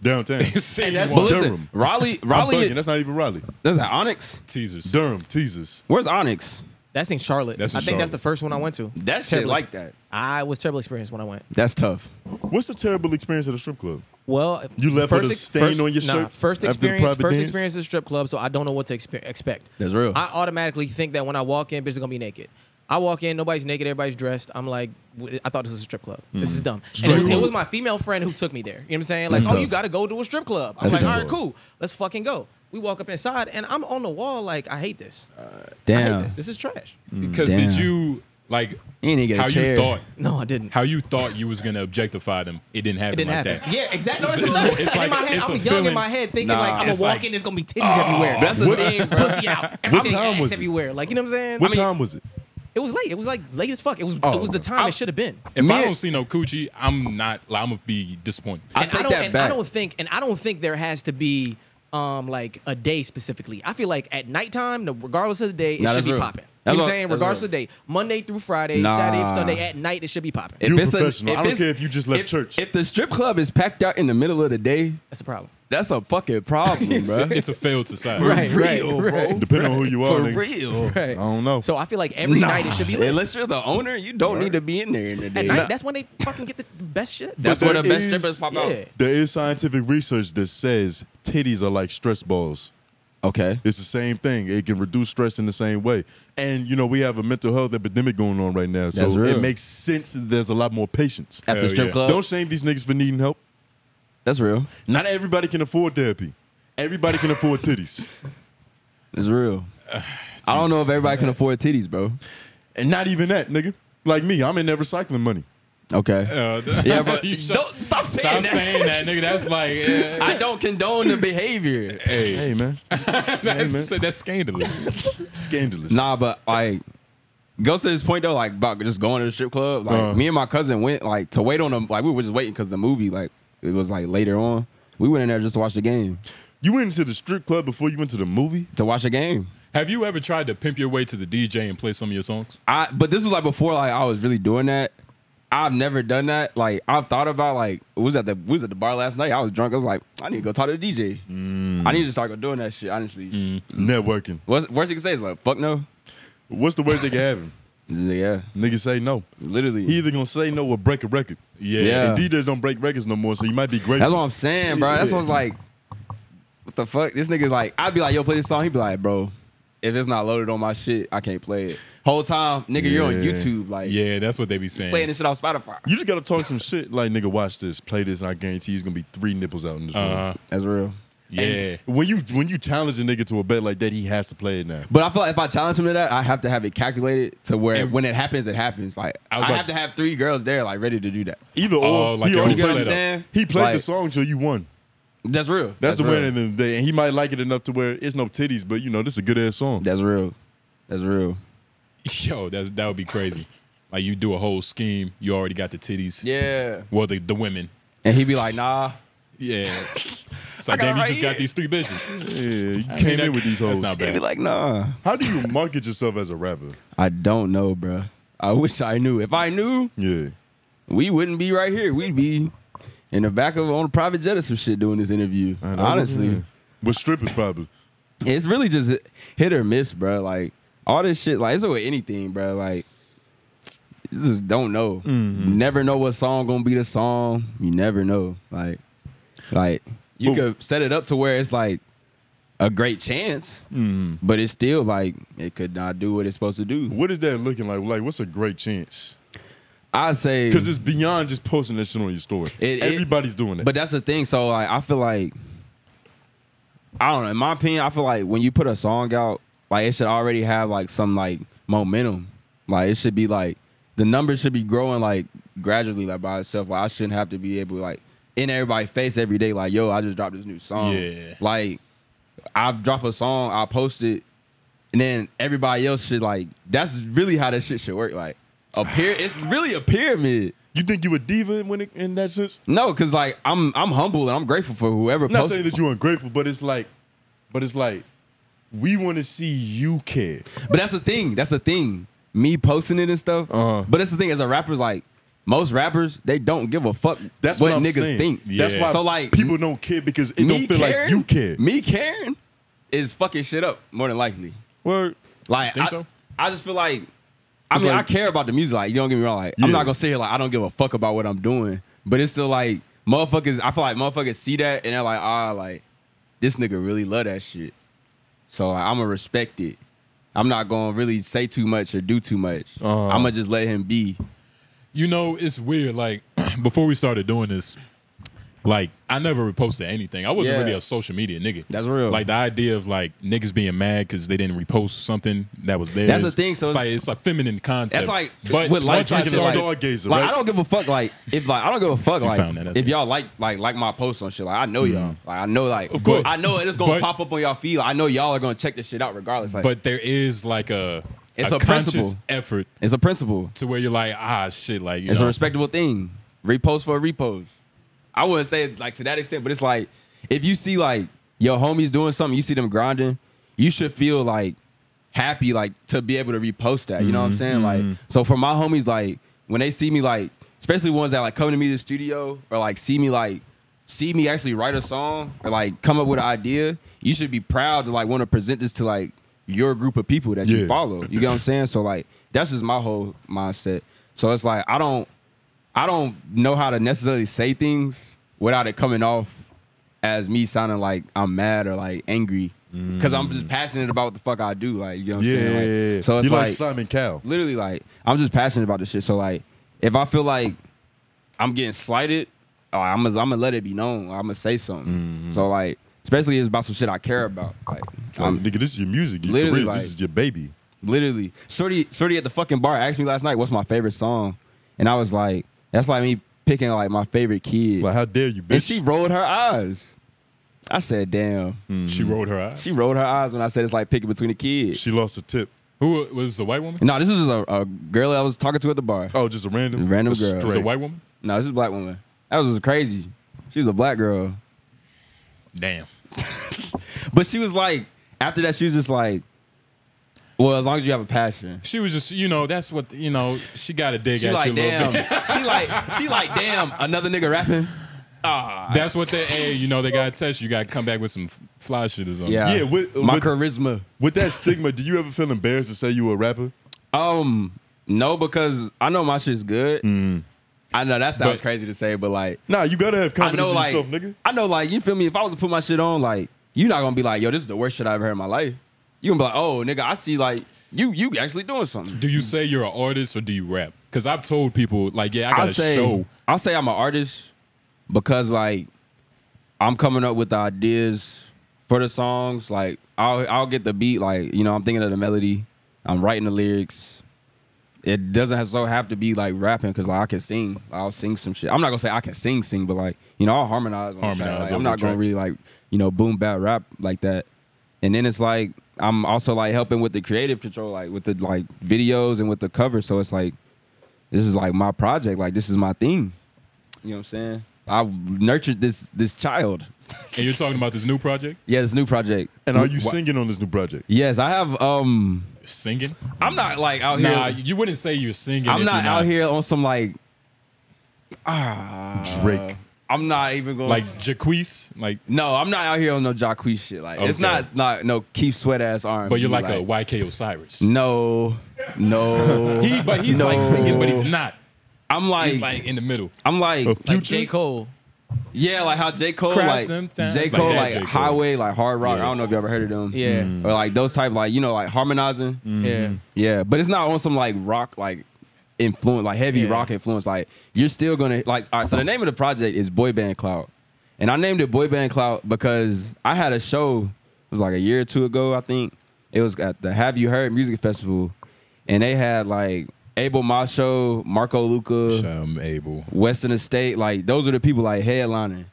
downtown. Seen but one. listen, Durham. Raleigh, I'm bugging. Raleigh. That's not even Raleigh. That's that Onyx. Teasers. Durham, teasers. Where's Onyx? That's in Charlotte. That's in I think that's Charlotte. the first one I went to. That shit Terrible like experience. that. I was terrible experience when I went. That's tough. What's the terrible experience at a strip club? Well, You left with a stain on your nah, shirt First after the experience, private dance? at the strip club, so I don't know what to expect. That's real. I automatically think that when I walk in, bitches are gonna be naked. I walk in, nobody's naked, everybody's dressed. I'm like, I thought this was a strip club. This is dumb. Strip And club. it was my female friend who took me there. You know what I'm saying? Like, That's oh, tough. you gotta go to a strip club. I'm That's like, tough. all right, cool. Let's fucking go. We walk up inside, and I'm on the wall like, I hate this. I Damn. hate this. This is trash. Because Damn. did you like You ain't even get a how chair. you thought? No, I didn't. How you thought you was gonna objectify them? It didn't happen It didn't like happen. that. Yeah, exactly. No, It's- it's, it's- it's in like- my head, it's I a was young in feeling- my head thinking Nah, like I'm it's gonna walk like- in, there's gonna be titties everywhere. That's the thing, bro. Pussy out. What Everything time ass was it? everywhere. Like, you know what I'm saying? What I mean, time was it? It was late. It was like late as fuck. It was Oh, it was the time it should have been. If Me- I don't see no coochie, I'm not. Like, I'm gonna be disappointed. I And take don't, that and back. I don't think there has to be like a day specifically. I feel like at nighttime, regardless of the day, it Nah, should that's be real. popping. That's You know what what- I'm saying? that's Regardless real. of the day, Monday through Friday, Nah. Saturday, Sunday, at night, it should be popping. If You a it's professional. I don't it's- care if you just left church. If the strip club is packed out in the middle of the day, That's the problem. that's a fucking problem, bro. It's a failed society. Right, For right, real, right. bro. Depending on who you are. For nigga. real. Right. I don't know. So I feel like every night it should be lit. Unless you're the owner, you don't need to be in there in the At day. night, that's when they fucking get the best shit. That's But where the there best is- strippers pop out. Yeah. There is scientific research that says titties are like stress balls. Okay. It's the same thing. It can reduce stress in the same way. And, you know, we have a mental health epidemic going on right now. So That's real. it makes sense that there's a lot more patience. At the Hell strip yeah. club. Don't shame these niggas for needing help. That's real. Not everybody can afford therapy. Everybody can afford titties. It's real. I don't know if everybody can afford titties, bro. And not even that, nigga. Like me, I'm in there recycling money. Okay. Yeah, but You don't stop saying Stop that. saying that, nigga. That's like, I don't condone the behavior. hey, Hey, man. that's scandalous. Scandalous. Nah, but like, goes to this point though, like about just going to the strip club. Like me and my cousin went like to wait on them. Like we were just waiting because the movie like it was like later on. We went in there just to watch the game. You went into the strip club before you went to the movie? To watch the game. Have you ever tried to pimp your way to the DJ and play some of your songs? But this was like before like I was really doing that. I've never done that. Like I've thought about like we was at the bar last night. I was drunk. I was like, I need to go talk to the DJ. I need to start doing that shit. Honestly, Networking. worst you can say is like fuck no. What's the worst they can have? Yeah, Niggas say no. literally. He either gonna say no or break a record. Yeah. And DJs don't break records no more, so you might be grateful. That's what I'm saying, bro. That's what's like, what the fuck? This nigga's like, I'd be like, yo, play this song. He'd be like, bro, if it's not loaded on my shit, I can't play it. Whole time, nigga, you're on Yeah. YouTube, like, Yeah, that's what they be saying. playing this shit off Spotify. You just gotta talk some shit like, nigga, watch this, play this, and I guarantee there's gonna be 3 nipples out in this room. That's real. Yeah. When you challenge a nigga to a bet like that, he has to play it now. But I feel like if I challenge him to that, I have to have it calculated to where And- when it happens, it happens. Like, I I, was about have to have 3 girls there, like, ready to do that. Either or, Oh, like he your already whole played, setup. he played the Like- song till you won. That's real. That's the real. winner at the end of the day, and he might like it enough to where it's no titties, but you know this is a good ass song. That's real. That's real. Yo, that would be crazy. Like you do a whole scheme, you already got the titties. Yeah. Well, the women. And he'd be like, nah. Yeah. It's like, damn, you just got these 3 bitches. Yeah, you came in with these hoes. That's not bad. They be like, nah. How do you market yourself as a rapper? I don't know, bro. I wish I knew. If I knew, yeah, we wouldn't be right here. We'd be in the back of on a private jet or some shit doing this interview. Honestly, with strippers probably. It's really just hit or miss, bro. Like all this shit, like it's with anything, bro. Like you just don't know. You never know what song gonna be the song. You never know. Like you could set it up to where it's like a great chance, but it's still like it could not do what it's supposed to do. What is that looking like? Like, what's a great chance? I say because it's beyond just posting that shit on your story. Everybody's doing it. But that's the thing. So like, I feel like I don't know. In my opinion, I feel like when you put a song out, like it should already have like some like momentum. Like it should be like the numbers should be growing like gradually like by itself. Like I shouldn't have to be able to like in everybody's face every day. Like yo, I just dropped this new song. Yeah. Like I'll drop a song, I'll post it, and then everybody else should like. That's really how that shit should work. Like it's really a pyramid. You think you a diva in that sense? No, because like I'm humble and I'm grateful for whoever. I'm not saying that you're ungrateful, but it's like we want to see you care. But that's the thing. That's the thing. Me posting it and stuff. But that's the thing. As a rapper, like most rappers, they don't give a fuck. That's what I'm niggas saying. think. Yeah. That's why so like people don't care because it don't feel like you care. Me caring is fucking shit up more than likely. Well, like think so? I just feel like. I mean, I care about the music. Like, you don't get me wrong. Like, I'm not gonna sit here like I don't give a fuck about what I'm doing. But it's still like motherfuckers. I feel like motherfuckers see that and they're like, like this nigga really love that shit. So like, I'm gonna respect it. I'm not gonna really say too much or do too much. I'm gonna just let him be. You know, it's weird. Like before we started doing this, like I never reposted anything. I wasn't really a social media nigga. That's real. Like the idea of like niggas being mad because they didn't repost something that was there. That's the thing. So it's a feminine concept. That's like but with once I started, stargazer, like right? I don't give a fuck. Like if like I don't give a fuck. Like found that, if y'all like my posts on shit. Like I know y'all. Like I know like Of course. I know it's gonna pop up on y'all feed. Like, I know y'all are gonna check this shit out regardless. Like, but there is like it's a a conscious principle. effort. It's a principle. To where you're like, shit, like it's a respectable thing. Repost for a repost. I wouldn't say it like to that extent, but it's like if you see like your homies doing something, you see them grinding, you should feel like happy like to be able to repost that. You know what I'm saying? Like so for my homies, like when they see me like, especially ones that like come to me to the studio or like see me actually write a song or like come up with an idea, you should be proud to like want to present this to like your group of people that you follow. You get what I'm saying? So like that's just my whole mindset. So it's like I don't know how to necessarily say things without it coming off as me sounding like I'm mad or like angry. Because I'm just passionate about what the fuck I do. Like, you know what I'm saying? Like, so it's you're like Simon Cowell. Literally, like, I'm just passionate about this shit. So like, if I feel like I'm getting slighted, I'm gonna let it be known. I'm gonna say something. So like, especially it's about some shit I care about. Like, nigga, this is your music. Your literally, career. like, This is your baby. Literally. Shorty at the fucking bar asked me last night what's my favorite song. And I was like, that's like me picking like my favorite kid. Like, how dare you, bitch? And she rolled her eyes. I said, damn. She rolled her eyes? She rolled her eyes when I said it's like picking between the kids. She lost a tip. Who was the white woman? No, this was a girl I was talking to at the bar. Oh, just a random girl. Was it a white woman? No, this is a black woman. That was crazy. She was a black girl. Damn. But she was like, after that, she was just like, well, as long as you have a passion. She was just, that's what, she got to dig she at like, you a little damn. bit. she like, damn, another nigga rapping. That's what they got to test you. You got to come back with some fly shit or something. Yeah, my charisma. With that stigma, do you ever feel embarrassed to say you were a rapper? No, because I know my shit's good. I know that sounds crazy to say, but like, nah, you gotta have confidence in yourself, nigga. I know, like, you feel me? If I was to put my shit on, like, you're not gonna be like, yo, this is the worst shit I've ever heard in my life. You gonna be like, oh, nigga, I see, like, you actually doing something. Do you say you're an artist or do you rap? Because I've told people, like, yeah, I got a show. I'll say I'm an artist because, like, I'm coming up with the ideas for the songs. Like, I'll get the beat, like, I'm thinking of the melody. I'm writing the lyrics. It doesn't have to be like rapping because like I can sing. I'll sing some shit. I'm not gonna say I can sing, but like I'll harmonize. Like, I'm not gonna really like boom bap rap like that. And then it's like I'm also like helping with the creative control, like with the like videos and with the cover. So it's like this is like my project. Like this is my thing. You know what I'm saying? I've nurtured this child. And you're talking about this new project? Yeah, this new project. And are you singing on this new project? Yes, I have. Singing? I'm not like out here. Nah, you wouldn't say you're singing. I'm not out here on some like Drake. I'm not even going like Jaquise. Like no, I'm not out here on no Jaquise shit. Like it's not no Keith Sweat ass R&B. But you're like a YK Osiris. No. But he's like singing, but he's not. I'm like he's like in the middle. I'm like J. Cole. Yeah, like how J. Cole Cry like sometimes. J. Cole Like like that J. Cole. Highway, like hard rock. Yeah. I don't know if you ever heard of them. Yeah. Or like those type like, you know, like harmonizing. Yeah. Yeah. But it's not on some like rock like influence, like heavy rock influence. Like you're still gonna like all right, so the name of the project is Boy Band Clout. And I named it Boy Band Clout because I had a show, it was like a year or two ago, I think. It was at the Have You Heard Music Festival. And they had like 𝙿𝙾𝚂𝚃, Marco Luca, Abel, Western Estate, like those are the people like headlining.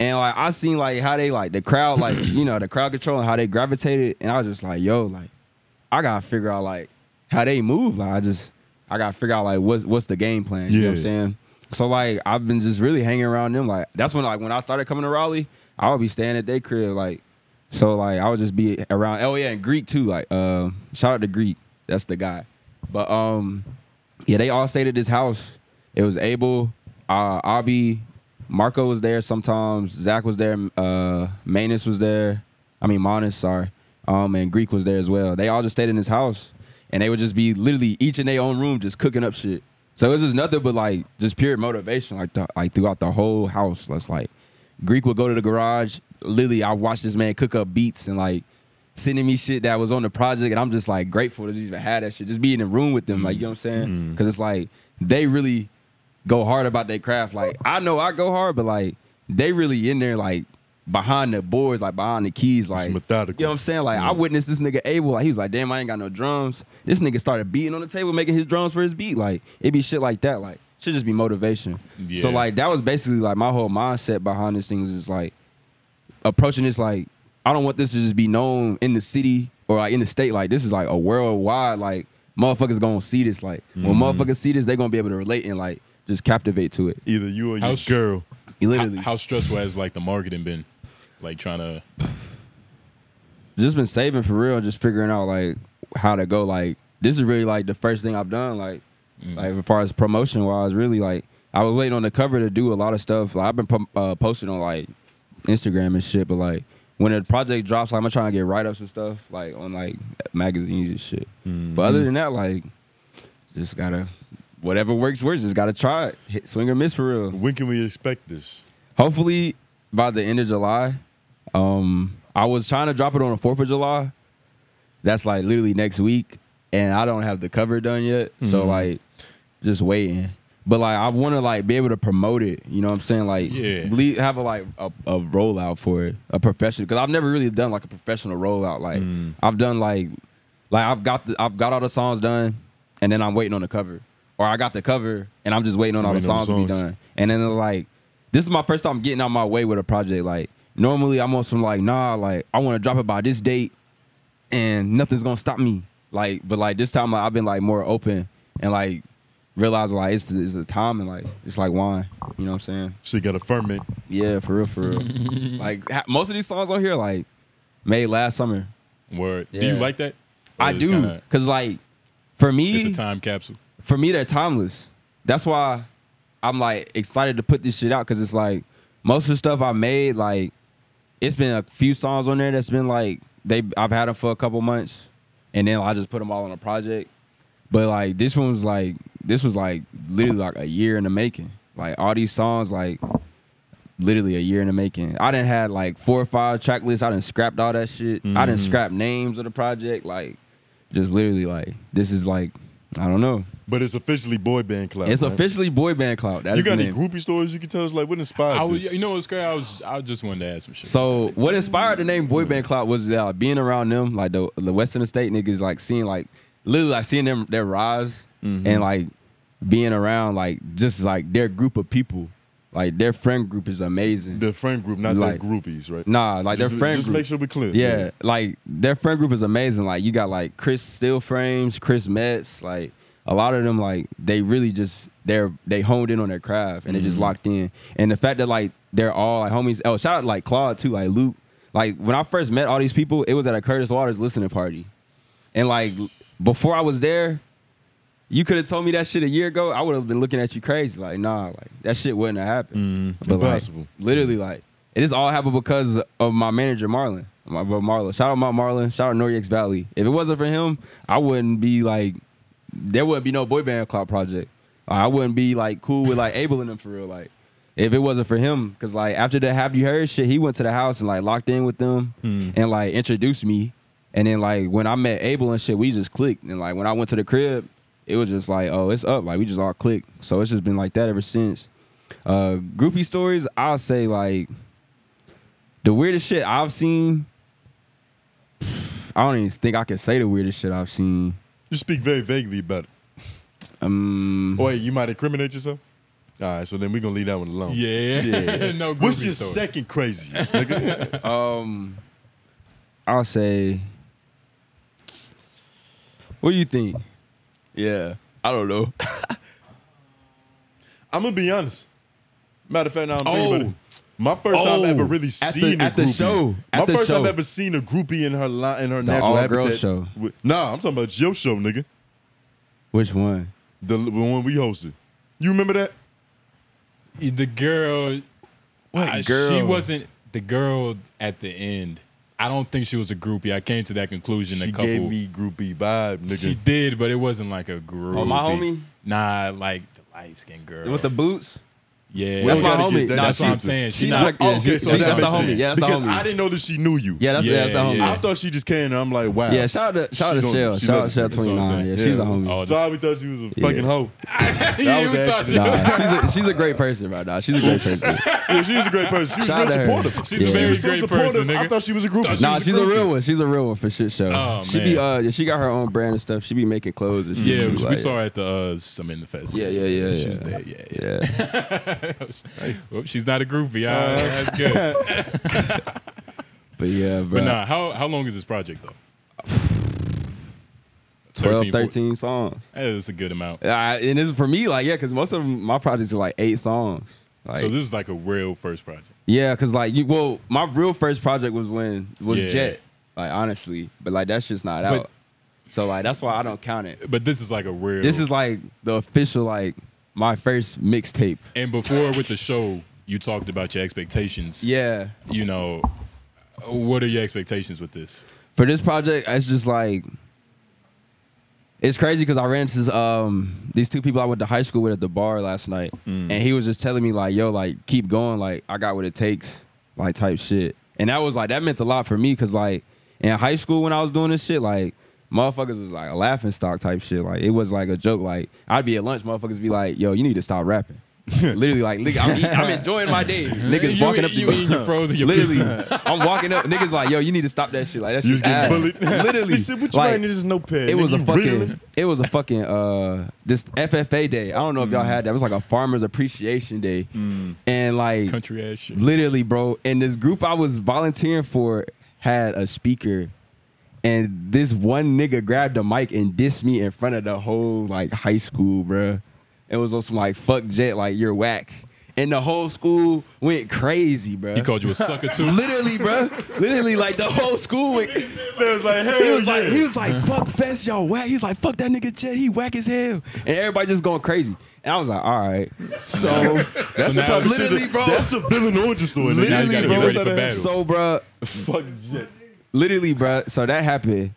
And like I seen like how they like the crowd, like, you know, the crowd control and how they gravitated. And I was just like, yo, like, I gotta figure out like how they move. Like I gotta figure out like what's the game plan. You know what I'm saying? So like I've been just really hanging around them. Like that's when I started coming to Raleigh, I would be staying at their crib. Like so like I would just be around. Oh yeah, and Greek too. Like shout out to Greek. That's the guy. But yeah, they all stayed at this house. It was Abel, Abi, Marco was there sometimes. Zach was there. Menace was there. I mean Menace, sorry. And Greek was there as well. They all just stayed in this house, and they would just be literally each in their own room just cooking up shit. So it was just nothing but like just pure motivation, like throughout the whole house. That's like Greek would go to the garage. Literally, I watched this man cook up beats and like sending me shit that was on the project, and I'm just like grateful to even have that shit. Just be in the room with them, like, you know what I'm saying? Because it's like they really go hard about their craft. Like I know I go hard, but like they really in there like behind the boards, like behind the keys, like it's methodical. You know what I'm saying? Like I witnessed this nigga Abel, like he was like, damn, I ain't got no drums. This nigga started beating on the table, making his drums for his beat. Like it be shit like that. Like should just be motivation. Yeah. So like that was basically like my whole mindset behind this thing is just like approaching this like I don't want this to just be known in the city or like in the state. Like this is like a worldwide, like motherfuckers gonna see this. Like when motherfuckers see this, they gonna be able to relate and like just captivate to it. Either you or your girl. Literally. How stressful has like the marketing been? Like trying to just been saving for real, just figuring out like how to go. Like this is really like the first thing I've done. Like as far as promotion wise, really like I was waiting on the cover to do a lot of stuff. Like I've been posting on like Instagram and shit, but like when the project drops, like I'm trying to get write ups and stuff like on like magazines and shit. But other than that, like just gotta whatever works. Just gotta try it. Hit swing or miss for real. When can we expect this? Hopefully by the end of July. I was trying to drop it on the 4th of July. That's like literally next week, and I don't have the cover done yet. So like, just waiting. But like, I want to like be able to promote it. You know what I'm saying? Like, have a rollout for it, a professional. Because I've never really done like a professional rollout. Like I've done like I've got all the songs done, and then I'm waiting on the cover, or I got the cover and I'm just waiting on all the songs to be done. And then like, this is my first time getting out my way with a project. Like. Normally I'm on some like, nah, like I want to drop it by this date and nothing's gonna stop me. Like, but like this time like, I've been like more open and like realizing like it's a time and like it's like wine. You know what I'm saying? So you got a ferment. Yeah, for real. Like most of these songs on here like made last summer. Word. Yeah. Do you like that? I do, cause like for me, it's a time capsule. For me, they're timeless. That's why I'm like excited to put this shit out, cause it's like most of the stuff I made like. It's been a few songs on there that's been like I've had them for a couple months, and then I just put them all on a project. But like this was like literally like a year in the making. Like all these songs like literally a year in the making. I done had like 4 or 5 track lists. I done scrapped all that shit. I done scrapped names of the project. Like just literally like this is like I don't know. But it's officially Boy Band Clout. It's officially Boy Band Clout. You got any groupie stories you can tell us? Like, what inspired this? You know what's crazy? I just wanted to ask some shit. So, what inspired the name Boy Band Clout was being around them, like the Western Estate niggas, like seeing, like, literally, like seeing them, their rise, and like being around, like, just like their group of people. Like, their friend group is amazing. Their friend group, not like, their groupies, right? Nah, like just, their friend just group. Just make sure we're clear. Yeah, like, their friend group is amazing. Like, you got, like, Chris Steel Frames, Chris Metz, like, a lot of them, like, they really just they honed in on their craft and they just locked in. And the fact that like they're all like homies. Oh, shout out like Claude too, like Luke. Like when I first met all these people, it was at a Curtis Waters listening party. And like before I was there, you could have told me that shit a year ago. I would have been looking at you crazy. Like, nah, like that shit wouldn't have happened. But impossible. Like, literally, like, it just all happened because of my manager, Marlon. My bro, Marlon. Shout out my Marlon. Shout out Noriex Valley. If it wasn't for him, I wouldn't be like, there wouldn't be no boy band clout project. I wouldn't be like cool with like Abel and them for real. Like, if it wasn't for him, because like after the Have You Heard shit, he went to the house and like locked in with them and like introduced me. And then like when I met Abel and shit, we just clicked. And like when I went to the crib, it was just like, oh, it's up. Like we just all clicked. So it's just been like that ever since. Groupie stories, I'll say like the weirdest shit I've seen. I don't even think I can say the weirdest shit I've seen. You speak very vaguely about it. Wait, you might incriminate yourself? All right, so then we're going to leave that one alone. Yeah. No groupie What's your story. second craziest, nigga? I'll say, what do you think? Yeah, I don't know. I'm going to be honest. Matter of fact, now I'm thinking about it. My first time ever really seeing a groupie. At the show. My first time ever seen a groupie in her natural habitat. Show. Nah, I'm talking about your show, nigga. Which one? The one we hosted. You remember that? The girl. What girl? She wasn't the girl at the end. I don't think she was a groupie. I came to that conclusion She a couple. gave me groupie vibe, nigga. She did, but it wasn't like a groupie. Oh, my homie? Nah, like the light-skinned girl. With the boots? Yeah. That's my homie. That's what I'm saying. She not. Okay, so that's that the makes homie. sense. Yeah, that's the Because homie. I didn't know that she knew you. Yeah, that's the homie. I thought she just came and I'm like, wow. Yeah, shout out to Shell. Shout out to Shell 29. Yeah, she's a homie. Oh, So we thought she was a fucking hoe. That was an accident. Nah, she's a great person right now. She's a great person. Yeah, she was a great person. She was Shout real out to her. supportive. She's a very so great supportive. person, nigga. I thought she was a groupie. Nah, she's a real one. She's a real one for shit show. Oh, she man. be she got her own brand and stuff. She be making clothes and shit. Yeah, too, we like, saw her at the some in the fest. Yeah. She was there. Yeah. Well, she's not a groupie. That's good. But yeah, bro. But nah, how long is this project though? 12, 13 songs. That's a good amount. And this is for me, like, yeah, because most of my projects are like 8 songs. Like, So this is like a real first project. yeah, because like my real first project was Yeah. Jet, like honestly, but like that shit's not But- out. So like that's why I don't count it. But this is like a real. This is like the official like my first mixtape. And before with the show, you talked about your expectations. Yeah. You know, what are your expectations with this? For this project, it's just like it's crazy because I ran into these 2 people I went to high school with at the bar last night, and he was just telling me like, "Yo, like keep going, like I got what it takes, like type shit." And that meant a lot for me because like in high school when I was doing this shit, like motherfuckers was like a laughing stock type shit. Like it was like a joke. Like I'd be at lunch, motherfuckers be like, "Yo, you need to stop rapping." Literally, like, nigga, I'm enjoying my day. Niggas walking up to you eating your frozen, your literally, pizza. I'm walking up. Niggas like, yo, you need to stop that shit. Like that You was shit's getting ass. bullied. Literally, He said, what you like, writing in this notepad? it was a Nigga, you fucking, riddling? it was a fucking this FFA day. I don't know if y'all had that. It was like a Farmers Appreciation Day, and like Country ass shit. literally, bro. And this group I was volunteering for had a speaker. And this one nigga grabbed the mic and dissed me in front of the whole like high school, bruh. It was also like, fuck Jet, like you're whack. And the whole school went crazy, bruh. He called you a sucker too. Literally, bruh. Literally, like the whole school went. They was like, hell He was like, fuck Fest, y'all whack. He's like, fuck that nigga Jet, he whack as hell. And everybody just going crazy. And I was like, all right. So That's the type of literally, shit. bro. That's a villain origin story. nigga. Now you gotta bro. get ready for battle. So, bruh. Fuck Jet. Literally, bruh. So that happened.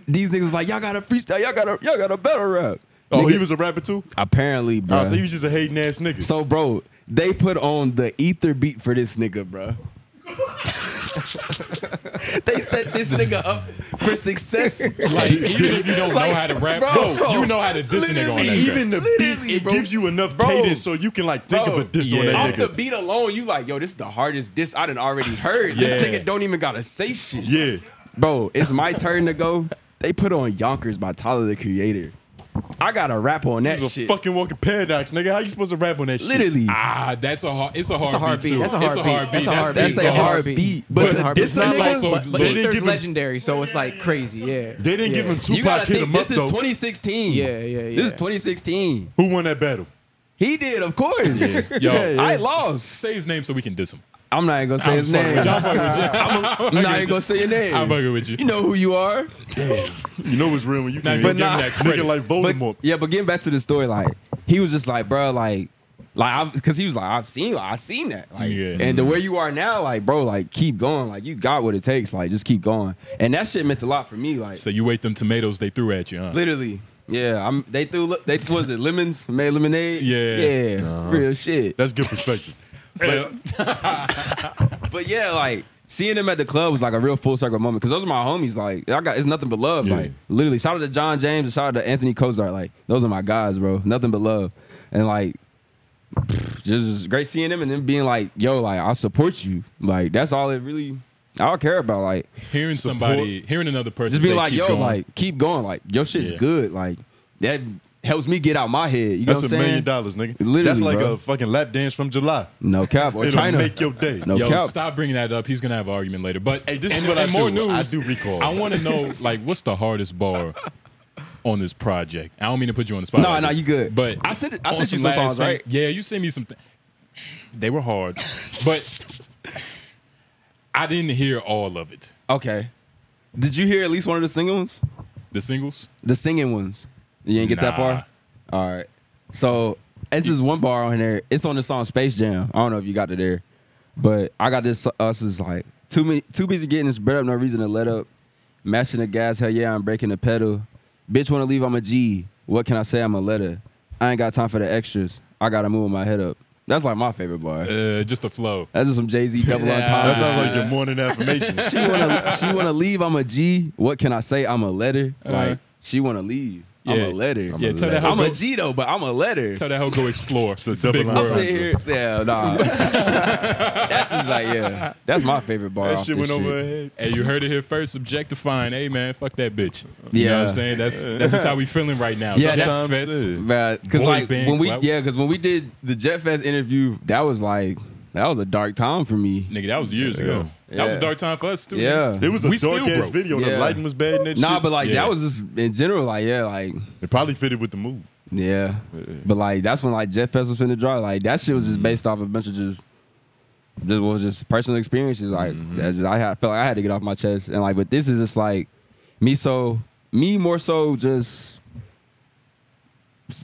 These niggas was like, y'all got to freestyle. Y'all got a better rap. Oh, Nigga, he was a rapper too? apparently, bro. Oh, so he was just a hating ass nigga. So, bro, they put on the ether beat for this nigga, bro. They set this nigga up for success. Like, even if you don't know how to rap, bro, you know how to diss a nigga on that track. Even the beat, Literally, it bro. gives you enough Bro. cadence so you can like think of a diss on Yeah. that Off the nigga. beat alone, you like, yo, this is the hardest diss I done already heard. Yeah. This nigga don't even gotta say shit. Yeah. Bro, it's my turn to go. They put on Yonkers by Tyler the Creator. I gotta rap on that It was a shit. fucking walking paradox, nigga. How you supposed to rap on that shit? Literally. It's a hard beat too. That's a hard beat. That's a hard beat. That's a hard beat. But That's a to hard beat. diss It's not that like, nigga, but they didn't Ether's give him- legendary, so it's like crazy. Yeah. They didn't give him you Tupac gotta hit think him up this is though. 2016. Yeah. This is 2016. Who won that battle? He did, of course. Yo, I lost. Say his name so we can diss him. I'm not even gonna say his name. I'm not even gonna say your name. I'm fucking with you. You know who you are. You know what's real when you can but give that nigga like Voldemort. But getting back to the story, like he was just like, bro, because he was like, I've seen that, like, and the way you are now, like, bro, like, keep going, like, you got what it takes, like, just keep going, and that shit meant a lot for me, like. So you ate them tomatoes they threw at you, huh? Literally, yeah. They was it lemons, made lemonade, yeah, real shit. That's good perspective. But yeah, like seeing them at the club was like a real full circle moment because those are my homies. Like it's nothing but love. Like literally, shout out to John James and shout out to Anthony 𝙁𝙗𝚃. Like those are my guys, bro. Nothing but love. And like just great seeing them and then being like, yo, like I support you. Like that's all it really I care about. Like hearing another person just being say, like, keep yo, going. like keep going. Like your shit's good. Like that helps me get out my head. You know what I'm saying? That's $1 million, nigga. Literally, that's like bro. a fucking lap dance from July. No cap. Or It'll China. make your day. No Yo, cap. stop bringing that up. He's gonna have an argument later. But hey, this is what I more do. news. I do recall. I want to know, like, what's the hardest bar on this project? I don't mean to put you on the spot. No, you good. But I sent you some songs, right? Yeah, you sent me some. They were hard, but I didn't hear all of it. Okay. Did you hear at least one of the singing ones? The singles? The singing ones. You ain't get that far? All right. So, this is one bar on there. It's on the song Space Jam. I don't know if you got to there. But I got this, us is like, too busy getting this bread up, no reason to let up. Mashing the gas, hell yeah, I'm breaking the pedal. Bitch wanna leave, I'm a G. What can I say, I'm a letter. I ain't got time for the extras. I gotta move my head up. That's like my favorite bar. Just the flow. That's just some Jay-Z double on time. That sounds like your morning affirmation. She wanna leave, I'm a G. What can I say, I'm a letter. Like, she wanna leave. I'm a letter. I'm a G though, but I'm a letter. Tell that hoe go explore. It's a big I'm sitting here. Yeah, nah. That's just like, yeah. That's my favorite bar. That off shit this went over her head. Hey, you heard it here first. Objectifying. Hey man, fuck that bitch. You Yeah. know what I'm saying? That's just how we feeling right now. Yeah, Jet Fest. Because Boy like band when we did the Jet Fest interview, that was a dark time for me. Nigga, that was years ago. That was a dark time for us too. Yeah. Nigga. It was a dark ass video. Yeah. The lighting was bad and that Nah, shit. but like that was just in general, like it probably fitted with the mood. Yeah. But like that's when like Jet Fest was finna draw. Like that shit was just based off a bunch of just personal experiences. Like felt like I had to get off my chest. And like, but this is just like me more so just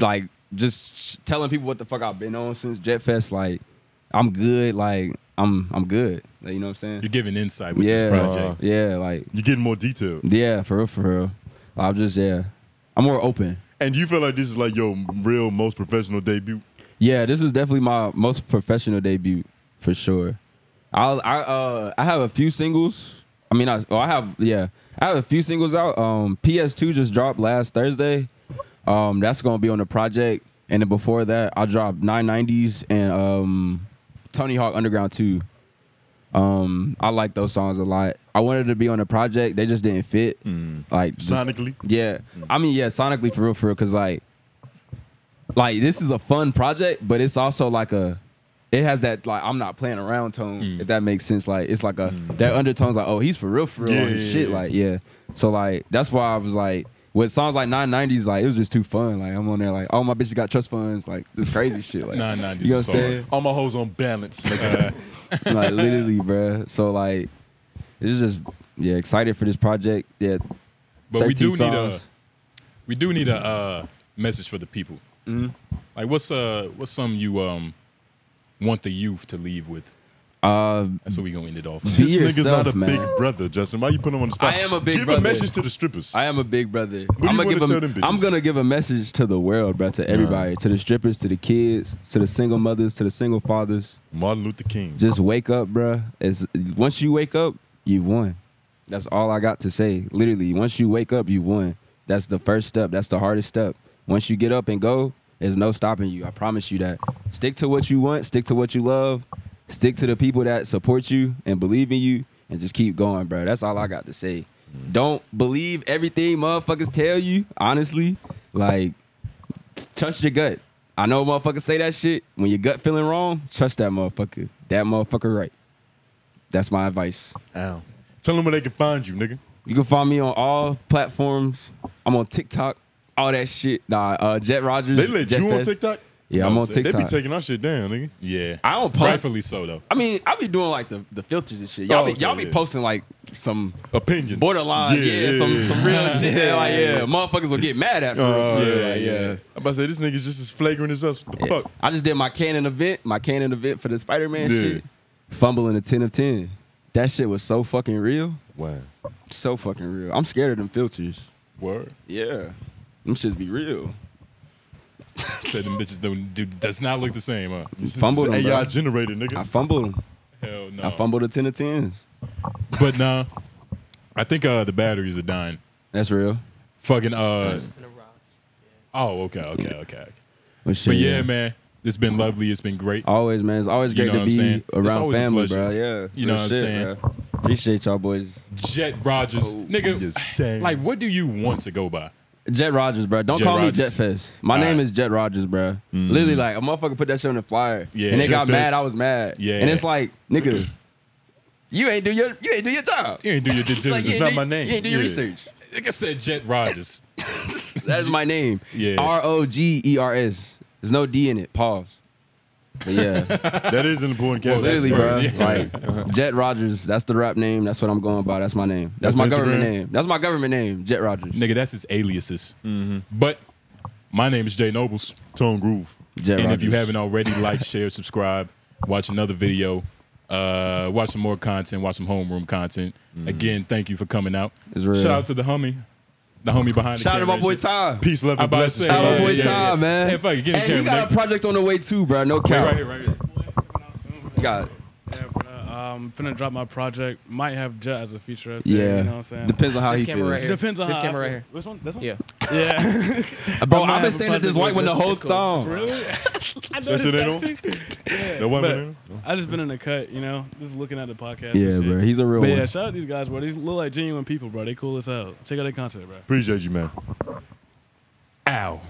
like just telling people what the fuck I've been on since Jet Fest. Like I'm good. Like I'm good. Like, you know what I'm saying? You're giving insight with this project. Yeah, like you're getting more detailed. Yeah, for real. I'm just I'm more open. And you feel like this is like your real most professional debut? Yeah, this is definitely my most professional debut for sure. I have a few singles. I mean, I have a few singles out. PS2 just dropped last Thursday. That's gonna be on the project, and then before that, I dropped 990s and Tony Hawk Underground 2. I like those songs a lot. I wanted to be on the project, they just didn't fit. Like sonically. Yeah, I mean, yeah, sonically for real, because like this is a fun project, but it's also like it has that like I'm not playing around tone, if that makes sense. Like it's like that undertone's like, oh, he's for real on his shit. Like so like that's why I was like with songs like 990s, like it was just too fun. Like I'm on there like, oh, my bitch got trust funds, like this crazy shit. Like 990s, you know what I'm saying? All my hoes on balance. Like literally, bruh. So like it's just excited for this project. Yeah, but we do need a message for the people. Like what's something you want the youth to leave with? That's what we gonna end it off. This nigga's not a big brother, Justin. Why you put him on the spot? I am a big brother. Give a message to the strippers. I am a big brother. I'm gonna give a message to the world, bro, to everybody, to the strippers, to the kids, to the single mothers, to the single fathers. Martin Luther King. Just wake up, bro. Once you wake up, you've won. That's all I got to say. Literally, once you wake up, you've won. That's the first step. That's the hardest step. Once you get up and go, there's no stopping you. I promise you that. Stick to what you want. Stick to what you love. Stick to the people that support you and believe in you, and just keep going, bro. That's all I got to say. Don't believe everything motherfuckers tell you, honestly. Like, trust your gut. I know motherfuckers say that shit. When your gut feeling wrong, trust that motherfucker. That motherfucker right. That's my advice. Ow. Tell them where they can find you, nigga. You can find me on all platforms. I'm on TikTok, all that shit. Nah, Jet Rogers. They let Jet you on Fest. TikTok? Yeah, I'm on TikTok. They be taking our shit down, nigga. Yeah. I don't post. Rightfully so, though. I mean, I be doing like the filters and shit. Y'all be posting like some opinions, borderline, some real shit. That, like, motherfuckers will get mad at. I'm about to say this nigga's just as flagrant as us. What the fuck? I just did my canon event for the Spider-Man shit. Fumbling a 10 of 10. That shit was so fucking real. Wow. So fucking real. I'm scared of them filters. Word. Yeah. Them shits be real. Said them bitches does not look the same, huh? Fumbled them, AI generated, nigga. I fumbled them. Hell no. I fumbled a 10 of 10s. But nah, I think the batteries are dying. That's real. Fucking Oh, okay. But yeah, man, it's been lovely. It's been great. Always, man. It's always great to be around family, bro. Yeah. You know what I'm saying? Bro. Appreciate y'all boys. Jet Rogers. Nigga, like, what do you want to go by? Jet Rogers, bro. Don't call me Jet Fest. My name is Jet Rogers, bro. Literally, like, a motherfucker put that shit on the flyer. Yeah. And they got mad. I was mad. Yeah. And it's like, nigga, you ain't do your job. You ain't do your due diligence. Like, it's not my name. You ain't do your research. Like I said, Jet Rogers. That is my name. Yeah. ROGERS. There's no D in it. Pause. But yeah. That is an important category. Literally, bro. Like, Jet Rogers, that's the rap name. That's what I'm going by. That's my name. That's my government name. That's my government name, Jet Rogers. Nigga, that's his aliases. But my name is Jay Nobles. Tone Groove. Jet Rogers. If you haven't already, like, share, subscribe, watch another video, watch some more content, watch some homeroom content. Again, thank you for coming out. Shout out to the homie. The homie behind the camera. Shout out to my boy Ty. Peace, love, and blessings. Shout out to my boy Ty, man. Hey, fuck it, get in the camera, he got a project on the way too, bro. No cap. Right here. You got it. Yeah, bro. Finna drop my project. Might have Jet as a feature. Up Yeah. there, you know what I'm saying? Depends on how he feels. Right Depends on this how camera I right feel. here. This one? This one? Yeah. Yeah. Bro, I've been staying at this white one the whole song. Really? I That shit ain't on? That white one ain't on? I just been in the cut, you know, just looking at the podcast. Yeah, and shit. bro. He's a real But one. yeah, shout out these guys, bro. These look like genuine people, bro. They cool as hell. Check out their content, bro. Appreciate you, man. Ow.